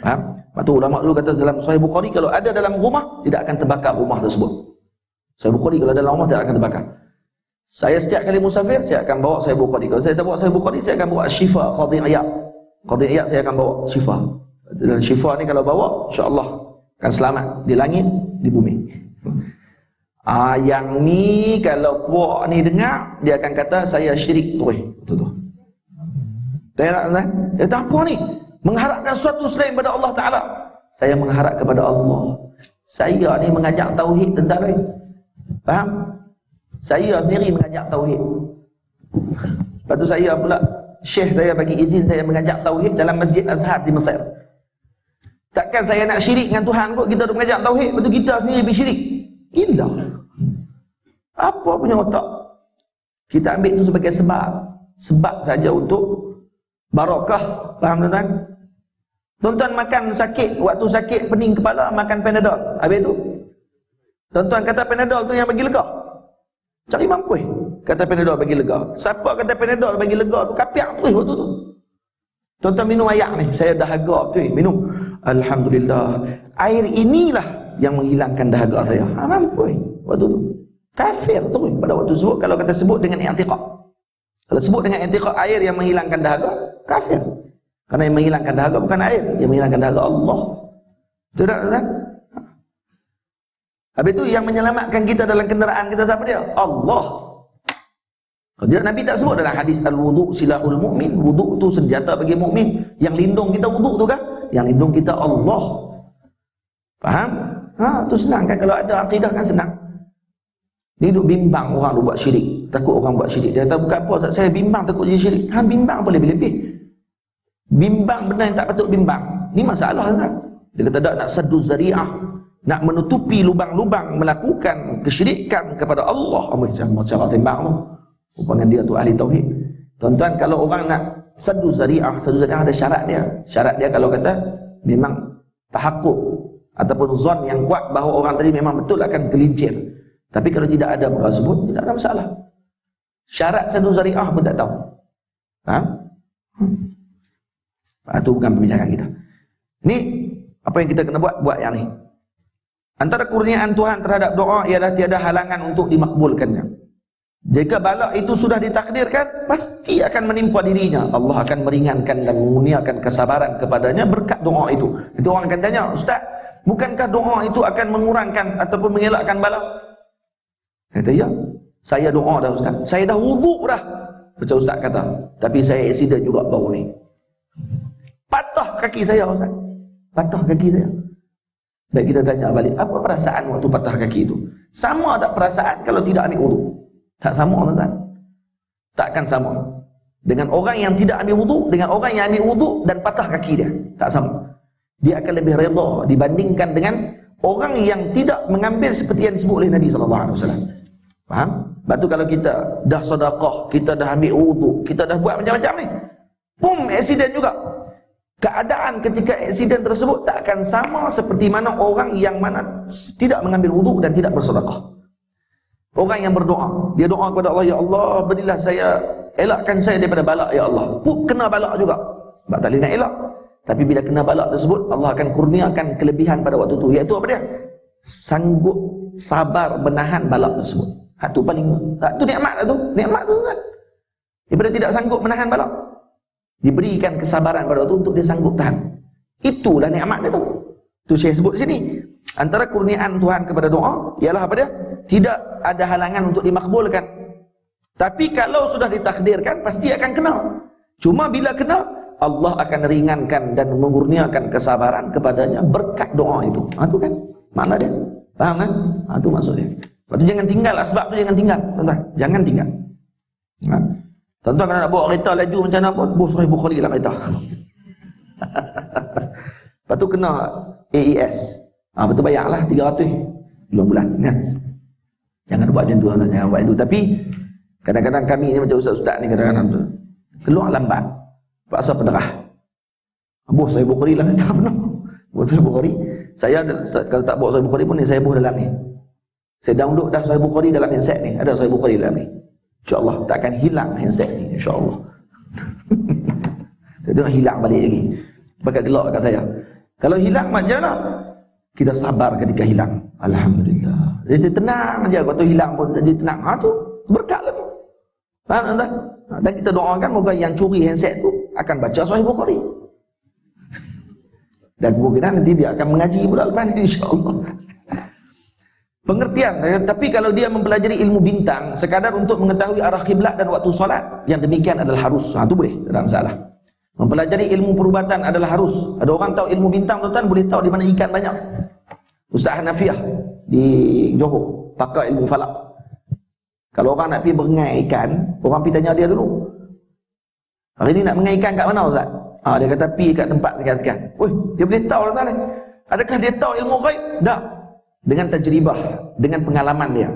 Faham? Lepas tu ulama dulu kata dalam Sahih Bukhari kalau ada dalam rumah, tidak akan terbakar rumah tersebut. Sahih Bukhari kalau ada dalam rumah, tidak akan terbakar. Saya setiap kali musafir, saya akan bawa Sahih Bukhari. Kalau saya tak bawa Sahih Bukhari, saya akan bawa Syifa Qadhi Iyad. Qadhi Iyad saya akan bawa Syifa. Dan Syifa ni kalau bawa, insya-Allah akan selamat di langit, di bumi. Yang ni kalau puak ni dengar, dia akan kata saya syirik tu. Betul tu. Tak nak. Dia kata apa ni? Mengharapkan sesuatu selain daripada Allah Ta'ala. Saya mengharap kepada Allah. Saya ni mengajak tauhid tentang lain. Faham? Saya sendiri mengajak tauhid. Lepas tu saya pula, syekh saya bagi izin saya mengajak tauhid dalam Masjid Azhar di Mesir. Takkan saya nak syirik dengan Tuhan kot, kita duk mengajak tauhid, lepas tu kita sendiri bersyirik. Gila. Apa punya otak? Kita ambil itu sebagai sebab. Sebab saja untuk barakah. Faham tuan-tuan? Tuan-tuan makan sakit, waktu sakit pening kepala, makan Panadol. Habis tu tuan-tuan kata Panadol tu yang bagi lega. Cari mampu kata Panadol bagi lega. Siapa kata Panadol bagi lega tu kapiak tu waktu tu. Tuan-tuan minum air ni, saya dahaga tu minum. Alhamdulillah. Air inilah yang menghilangkan dahaga saya. Mampu waktu tu. Kafir tu pada waktu sebut kalau kata sebut dengan i'tiqad. Kalau sebut dengan i'tiqad air yang menghilangkan dahaga, kafir. Karena yang menghilangkan dahaga bukan air, yang menghilangkan dahaga Allah. Betul tak kan? Habis itu yang menyelamatkan kita dalam kenderaan kita siapa dia? Allah. Kalau Nabi tak sebut dalam hadis al-wudu silahul mu'min, wudu tu senjata bagi mukmin. Yang lindung kita wudu tu kan? Yang lindung kita Allah. Faham? Tu senang kan kalau ada akidah kan senang. Ni duk bimbang orang duk buat syirik, takut orang buat syirik. Dia kata bukan apa, saya bimbang takut jadi syirik. Bimbang apa lebih-lebih? Bimbang benda yang tak patut bimbang. Ni masalah kan? Dia kata tak nak saddu zari'ah, nak menutupi lubang-lubang melakukan kesyirikan kepada Allah. Macam cara tembak tu. Rupanya dia tu ahli tauhid. Tuan-tuan kalau orang nak saddu zari'ah ada syarat dia. Syarat dia kalau kata memang tahakkuk ataupun zon yang kuat bahawa orang tadi memang betul akan gelincir. Tapi kalau tidak ada perkara tersebut, tidak ada masalah. Syarat satu syariah pun tak tahu. Faham? Itu bukan pembicaraan kita. Ni apa yang kita kena buat yang ni. Antara kurniaan Tuhan terhadap doa ialah tiada halangan untuk dimakbulkannya. Jika bala itu sudah ditakdirkan, pasti akan menimpa dirinya. Allah akan meringankan dan mengurniakan kesabaran kepadanya berkat doa itu. Itu orang akan tanya, Ustaz, bukankah doa itu akan mengurangkan ataupun mengelakkan bala? Kata, ya, saya doa dah Ustaz. Saya dah wuduk dah. Macam Ustaz kata, tapi saya accident juga baru ni. Patah kaki saya Ustaz. Patah kaki saya. Baik, kita tanya balik, apa perasaan waktu patah kaki itu? Sama tak perasaan kalau tidak ambil wuduk? Tak sama, tuan-tuan. Takkan sama. Dengan orang yang tidak ambil wuduk, dengan orang yang ambil wuduk dan patah kaki dia. Tak sama. Dia akan lebih redha dibandingkan dengan orang yang tidak mengambil seperti yang disebut oleh Nabi SAW. Faham? Sebab tu kalau kita dah sedekah, kita dah ambil wuduk, kita dah buat macam-macam ni, accident juga. Keadaan ketika accident tersebut tak akan sama seperti mana orang yang mana tidak mengambil wuduk dan tidak bersedekah. Orang yang berdoa, dia doa kepada Allah, ya Allah, berilah saya, elakkan saya daripada balak ya Allah. Kena balak juga. Sebab tak boleh nak elak. Tapi bila kena balak tersebut, Allah akan kurniakan kelebihan pada waktu itu. Iaitu apa dia? Sanggup sabar menahan balak tersebut. Itu paling, itu nikmat lah tu. Nikmat tu kan. Daripada tidak sanggup menahan balak, diberikan kesabaran pada waktu untuk dia sanggup tahan. Itulah nikmat dia tu. Itu saya sebut sini. Antara kurniaan Tuhan kepada doa ialah apa dia? Tidak ada halangan untuk dimakbulkan. Tapi kalau sudah ditakdirkan, pasti akan kena. Cuma bila kena, Allah akan ringankan dan mengurniakan kesabaran kepadanya berkat doa itu. Itu kan makna dia. Faham kan? Itu maksud dia. Lepas tu jangan tinggal, sebab tu jangan tinggal, tuan-tuan. Jangan tinggal. Tuan-tuan kalau nak bawa kereta laju macam mana pun, bos Sahih Bukhari lah kereta. Lepas tu kena AES. Lepas tu bayarlah 300 bulan kan. Jangan buat macam tu, jangan buat itu. Tapi kadang-kadang kami ni macam ustaz-ustaz ni kadang-kadang tu keluar lambat, paksa penderah. Bos Sahih Bukhari lah kata benar. Bos Sahih Bukhari. Saya kalau tak bawa Sahih Bukhari pun ni saya buh dalam ni. Saya download dah Sahih Bukhari dalam handset ni. Ada Sahih Bukhari dalam ni. InsyaAllah takkan hilang handset ni, insyaAllah. Dia tengok hilang balik lagi. Pakai gelak kat saya. Kalau hilang macam mana? Kita sabar ketika hilang. Alhamdulillah. Jadi tenang aja. Waktu hilang pun jadi tenang. Tu berkat lah tu. Faham tak? Dan kita doakan moga yang curi handset tu akan baca Sahih Bukhari. Dan kemungkinan nanti dia akan mengaji pula lepas ni, insyaAllah. Pengertian. Tapi kalau dia mempelajari ilmu bintang sekadar untuk mengetahui arah kiblat dan waktu solat, yang demikian adalah harus. Itu boleh, tak ada masalah. Mempelajari ilmu perubatan adalah harus. Ada orang tahu ilmu bintang, tuan-tuan, boleh tahu di mana ikan banyak. Ustaz Hanafiah di Johor pakar ilmu falak. Kalau orang nak pergi berengai ikan, orang pergi tanya dia dulu, hari ni nak mengai ikan kat mana Ustaz? Dia kata pergi kat tempat sekian-sekian. Dia boleh tahu tuan-tuan ni. Adakah dia tahu ilmu ghaib? Tak. Dengan tajribah, dengan pengalaman dia.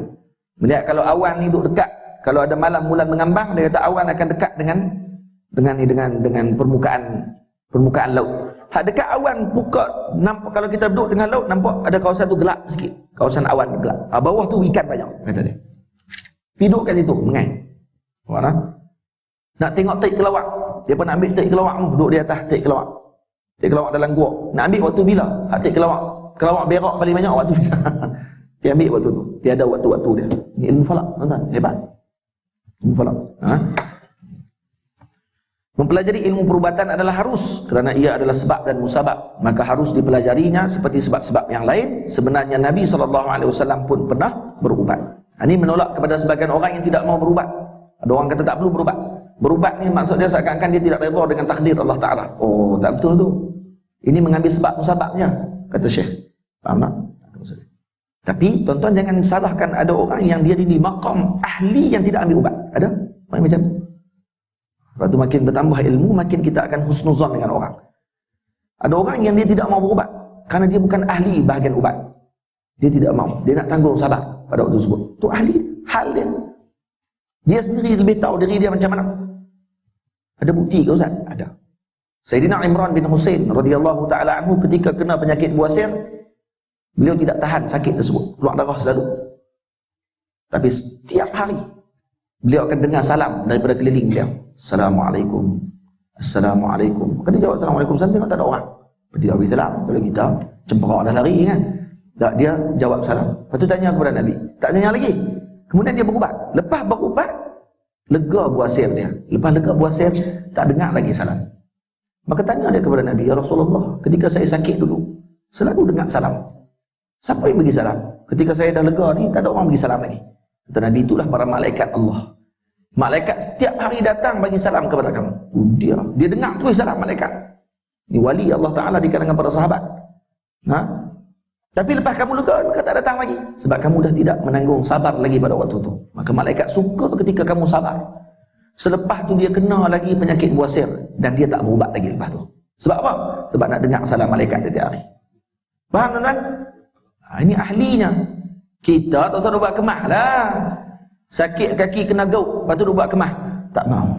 Melihat kalau awan ni duduk dekat, kalau ada malam bulan mengambang, dia kata awan akan dekat dengan permukaan laut. Hak dekat awan buka, nampak kalau kita duduk tengah laut, nampak ada kawasan tu gelap sikit. Kawasan awan gelap. Bawah tu ikan banyak, kata dia. Duduk kat situ, mengai. Mana? Nak tengok terik kelawak. Dia pun nak ambil terik kelawak tu, duduk di atas terik kelawak. Terik kelawak dalam gua. Nak ambil waktu bila? Hak terik kelawak. Kelawak berak paling banyak waktu bila. Dia ambil waktu tu. Dia ada waktu-waktu dia. Ini ilmu falak, tuan-tuan. Hebat. Ilmu falak. Mempelajari ilmu perubatan adalah harus kerana ia adalah sebab dan musabab. Maka harus dipelajarinya seperti sebab-sebab yang lain. Sebenarnya Nabi SAW pun pernah berubat. Ini menolak kepada sebagian orang yang tidak mau berubat. Ada orang kata tak perlu berubat. Berubat ni maksud dia seakan-akan dia tidak redha dengan takdir Allah Ta'ala. Tak betul tu. Ini mengambil sebab musababnya, kata Syekh. Faham tak? Tapi tuan-tuan jangan salahkan ada orang yang dia di maqam ahli yang tidak ambil ubat. Ada? Macam tu. Lepas tu makin bertambah ilmu, makin kita akan husnuzan dengan orang. Ada orang yang dia tidak mau berubat kerana dia bukan ahli bahagian ubat. Dia tidak mau. Dia nak tanggung sabar pada waktu tersebut. Tu ahli, hal dia. Dia sendiri lebih tahu diri dia macam mana. Ada bukti ke Ustaz? Ada. Sayyidina Imran bin Husain radhiyallahu ta'ala anhu ketika kena penyakit buasir, beliau tidak tahan sakit tersebut, keluar darah selalu. Tapi setiap hari beliau akan dengar salam daripada keliling beliau. Assalamualaikum. Assalamualaikum. Maka dia jawab Assalamualaikum, salam, tengok tak ada orang. Dia bagi salam. Kalau kita cemperak dah lari kan. Tak, dia jawab salam. Lepas tu tanya kepada Nabi. Tak tanya lagi. Kemudian dia berubat. Lepas berubat, lega buasir dia. Lepas lega buasir, tak dengar lagi salam. Maka tanya dia kepada Nabi, ya Rasulullah, ketika saya sakit dulu, selalu dengar salam. Siapa yang bagi salam? Ketika saya dah lega ni, tak ada orang bagi salam lagi. Kata Nabi, itulah para malaikat Allah. Malaikat setiap hari datang bagi salam kepada kamu. Dia dengar terus salam malaikat. Ini wali Allah Ta'ala di kalangan para sahabat. Tapi lepas kamu lega, maka tak datang lagi. Sebab kamu dah tidak menanggung sabar lagi pada waktu itu. Maka malaikat suka ketika kamu sabar. Selepas tu dia kena lagi penyakit buasir. Dan dia tak berubat lagi lepas tu. Sebab apa? Sebab nak dengar salam malaikat setiap hari. Faham tuan-tuan? Ini ahlinya. Kita tak usah buat kemah lah. Sakit kaki kena gaut, lepas tu buat kemah. Tak mau.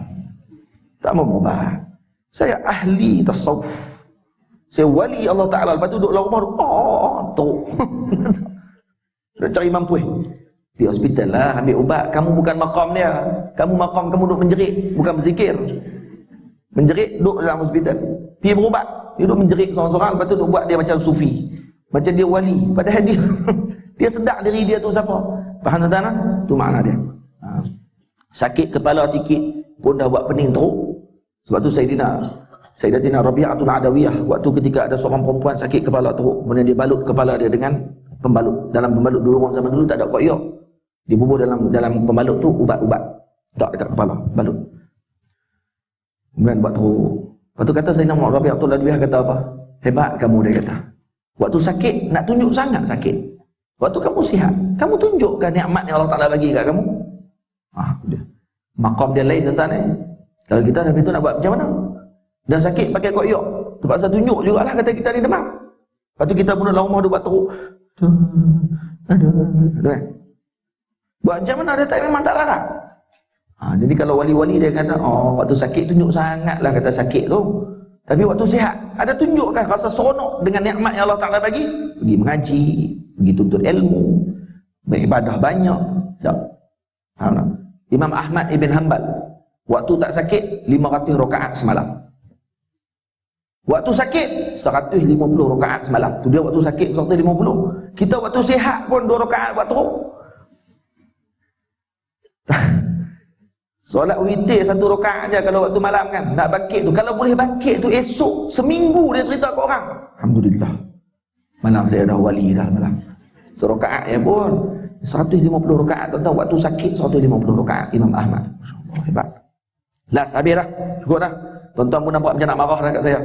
Tak mau berubat. Saya ahli tasawuf. Saya wali Allah Ta'ala. Lepas tu duduk dalam rumah, teruk. Nak cari mampu. Pergi hospital lah, ambil ubat. Kamu bukan makam dia. Kamu makam, kamu duduk menjerit, bukan berzikir. Menjerit, duduk dalam hospital. Pergi berubat. Dia duduk menjerit seorang-seorang, lepas tu duduk buat dia macam sufi. Macam dia wali. Padahal dia dia sedar diri dia tu siapa. Faham tuan-tuan? Tu makna dia. Sakit kepala sikit pun dah buat pening teruk. Sebab tu Sayyidatina Rabi'atul Adawiyah, waktu ketika ada seorang perempuan sakit kepala teruk, kemudian dia balut kepala dia dengan pembalut. Dalam pembalut dulu, orang zaman dulu tak ada koyak. Dibubuh dalam pembalut tu ubat-ubat. Tak dekat kepala, balut. Kemudian buat teruk. Lepas tu kata Sayyidina Rabi'atul Adawiyah kata apa? Hebat kamu, dia kata. Waktu sakit nak tunjuk sangat sakit. Waktu kamu sihat, kamu tunjukkan nikmat yang Allah Ta'ala bagi kat kamu. Dia. Maqam dia lain tuan-tuan. Kalau kita Nabi tu nak buat macam mana? Dah sakit pakai koyak, terpaksa tunjuk jugalah kata kita ni demam. Lepas tu kita pun dalam rumah dia buat teruk. Aduh. Buat macam mana dia tak, memang tak larang. Jadi kalau wali-wali dia kata, waktu sakit tunjuk sangatlah kata sakit tu. Tapi waktu sihat, ada tunjukkan rasa seronok dengan nikmat yang Allah Ta'ala bagi. Pergi mengaji, pergi tuntut ilmu, beribadah banyak. Tak. Imam Ahmad ibn Hanbal, waktu tak sakit, 500 rakaat semalam. Waktu sakit, 150 rakaat semalam. Tu dia waktu sakit, 150. Kita waktu sihat pun 2 rakaat buat teruk. Solat witir 1 rakaat aja kalau waktu malam kan. Nak bakit tu, kalau boleh bakit tu esok, seminggu dia cerita ke orang. Alhamdulillah. Malam saya dah wali dah malam. Serakaat ya pun 150 rakaat tuan-tuan, waktu sakit 150 rakaat Imam Ahmad. Masya-Allah, hebat. Last habislah. Cukup dah. Tuan-tuan pun nampak macam nak marah dah kat saya.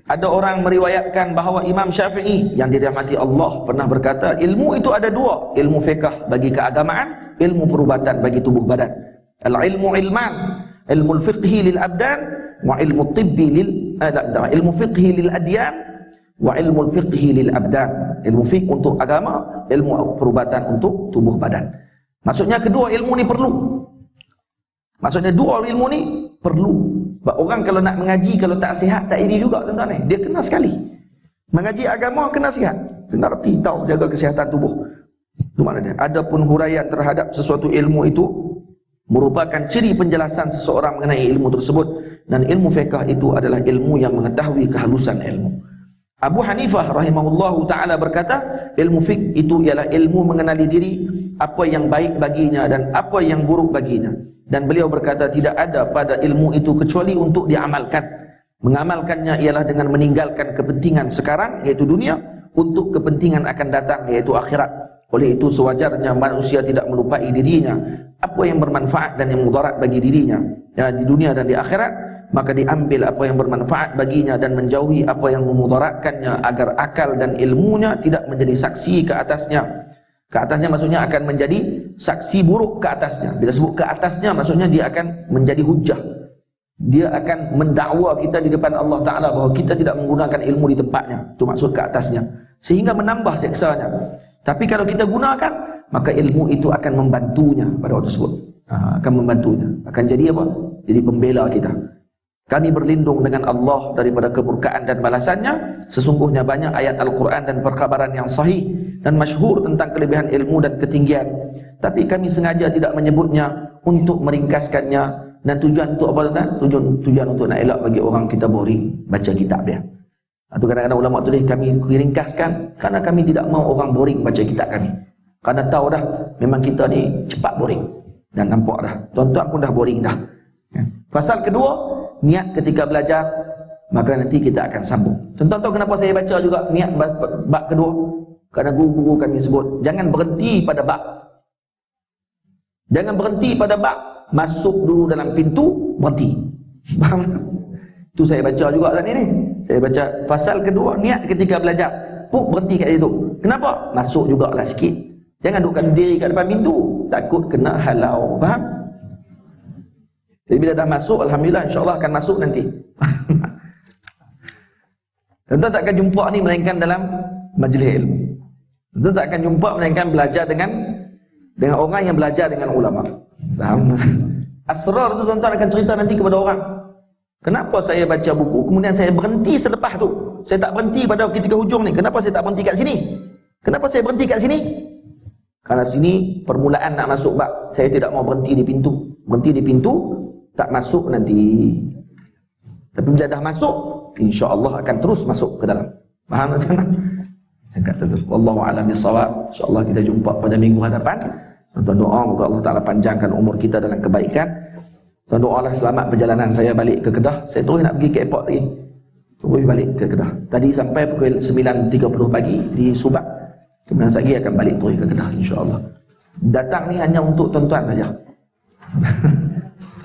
Ada orang meriwayatkan bahawa Imam Syafi'i yang dirahmati Allah pernah berkata, ilmu itu ada 2, ilmu fiqh bagi keagamaan, ilmu perubatan bagi tubuh badan. Al-ilmu ilman, ilmu fiqhi lil abdan wa ilmu tibbi lil ilmu fiqhi lil adyan wa ilmu fiqhi lil abdan. Ilmu fiqh untuk agama, ilmu perubatan untuk tubuh badan. Maksudnya kedua ilmu ni perlu. Maksudnya dua ilmu ni perlu. Sebab orang kalau nak mengaji, kalau tak sihat, tak iri juga tuan-tuan. Dia kena sekali. Mengaji agama kena sihat. Kena reti, tahu jaga kesihatan tubuh. Itu maknanya. Adapun huraian terhadap sesuatu ilmu itu merupakan ciri penjelasan seseorang mengenai ilmu tersebut, dan ilmu fiqh itu adalah ilmu yang mengetahui kehalusan ilmu. Abu Hanifah rahimahullahu ta'ala berkata, ilmu fiqh itu ialah ilmu mengenali diri, apa yang baik baginya dan apa yang buruk baginya. Dan beliau berkata, tidak ada pada ilmu itu kecuali untuk diamalkan. Mengamalkannya ialah dengan meninggalkan kepentingan sekarang, iaitu dunia, untuk kepentingan akan datang, iaitu akhirat. Oleh itu sewajarnya manusia tidak melupai dirinya, apa yang bermanfaat dan yang mudarat bagi dirinya ya, di dunia dan di akhirat, maka diambil apa yang bermanfaat baginya dan menjauhi apa yang memudaratkannya, agar akal dan ilmunya tidak menjadi saksi ke atasnya. Ke atasnya maksudnya akan menjadi saksi buruk ke atasnya. Bila sebut ke atasnya maksudnya dia akan menjadi hujah. Dia akan mendakwa kita di depan Allah Ta'ala bahawa kita tidak menggunakan ilmu di tempatnya. Itu maksud ke atasnya, sehingga menambah seksanya. Tapi kalau kita gunakan, maka ilmu itu akan membantunya pada waktu tersebut. Akan membantunya. Akan jadi apa? Jadi pembela kita. Kami berlindung dengan Allah daripada kemurkaan dan balasannya. Sesungguhnya banyak ayat Al-Quran dan perkabaran yang sahih dan masyhur tentang kelebihan ilmu dan ketinggian. Tapi kami sengaja tidak menyebutnya untuk meringkaskannya, dan tujuan untuk apa tuan? Tujuan untuk nak elak bagi orang kita boring baca kitab dia. Atau kadang-kadang ulama tulis kami ringkaskan karena kami tidak mau orang boring baca kitab kami. Karena tahu dah memang kita ni cepat boring. Dan nampak dah, tuan-tuan pun dah boring dah. Pasal kedua, niat ketika belajar, maka nanti kita akan sambung. Tuan-tuan tahu kenapa saya baca juga niat bab kedua? Karena guru-guru kami sebut, jangan berhenti pada bab. Jangan berhenti pada bab, masuk dulu dalam pintu, berhenti. Faham? Itu saya baca juga saat ini. Saya baca pasal kedua, niat ketika belajar. Berhenti kat situ. Kenapa? Masuk jugalah sikit. Jangan dudukkan diri kat depan pintu, takut kena halau. Faham? Jadi bila dah masuk, alhamdulillah, insya-Allah akan masuk nanti. Tentu tak akan jumpa ni melainkan dalam majlis ilmu. Tentu tak akan jumpa melainkan belajar dengan orang yang belajar dengan ulama. Faham? Asrar tu tuan-tuan akan cerita nanti kepada orang. Kenapa saya baca buku, kemudian saya berhenti selepas tu. Saya tak berhenti pada ketika hujung ni. Kenapa saya tak berhenti kat sini? Kenapa saya berhenti kat sini? Karena sini permulaan nak masuk bab. Saya tidak mau berhenti di pintu. Berhenti di pintu, tak masuk nanti. Tapi bila dah masuk, insya-Allah akan terus masuk ke dalam. Faham tak? Saya kata tu. Wallahu a'lam bissawab. Insya-Allah kita jumpa pada minggu hadapan. Tuan doa moga Allah Taala panjangkan umur kita dalam kebaikan. Tuan doalah selamat perjalanan saya balik ke Kedah. Saya terus nak pergi ke airport lagi. Terus balik ke Kedah. Tadi sampai pukul 9.30 pagi di Subang. Kemudian lagi akan balik terus ke Kedah insya-Allah. Datang ni hanya untuk tuan-tuan saja.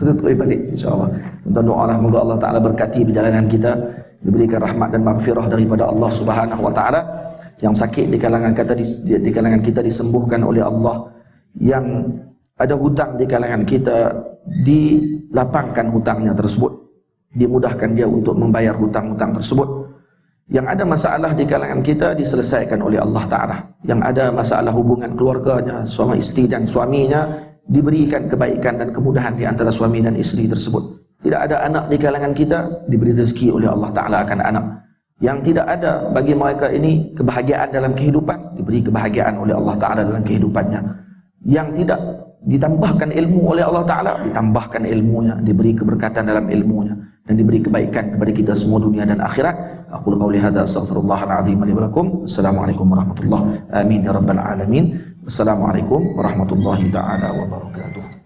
Terus balik insya-Allah. Tuan doalah moga Allah Taala berkati perjalanan kita, diberikan rahmat dan maghfirah daripada Allah Subhanahu wa taala. Yang sakit di kalangan kita disembuhkan oleh Allah. Yang ada hutang di kalangan kita dilapangkan hutangnya tersebut, dimudahkan dia untuk membayar hutang-hutang tersebut. Yang ada masalah di kalangan kita diselesaikan oleh Allah Ta'ala. Yang ada masalah hubungan keluarganya, suami isteri dan suaminya, diberikan kebaikan dan kemudahan di antara suami dan isteri tersebut. Tidak ada anak di kalangan kita, diberi rezeki oleh Allah Ta'ala akan anak. Yang tidak ada bagi mereka ini kebahagiaan dalam kehidupan, diberi kebahagiaan oleh Allah Ta'ala dalam kehidupannya. Yang tidak ditambahkan ilmu oleh Allah Ta'ala, ditambahkan ilmunya, diberi keberkatan dalam ilmunya, dan diberi kebaikan kepada kita semua dunia dan akhirat. Aku qauli hadza astaghfirullahal azim li wa lakum. Assalamualaikum warahmatullahi wabarakatuh. Amin ya rabbal alamin. Assalamualaikum warahmatullahi taala wabarakatuh.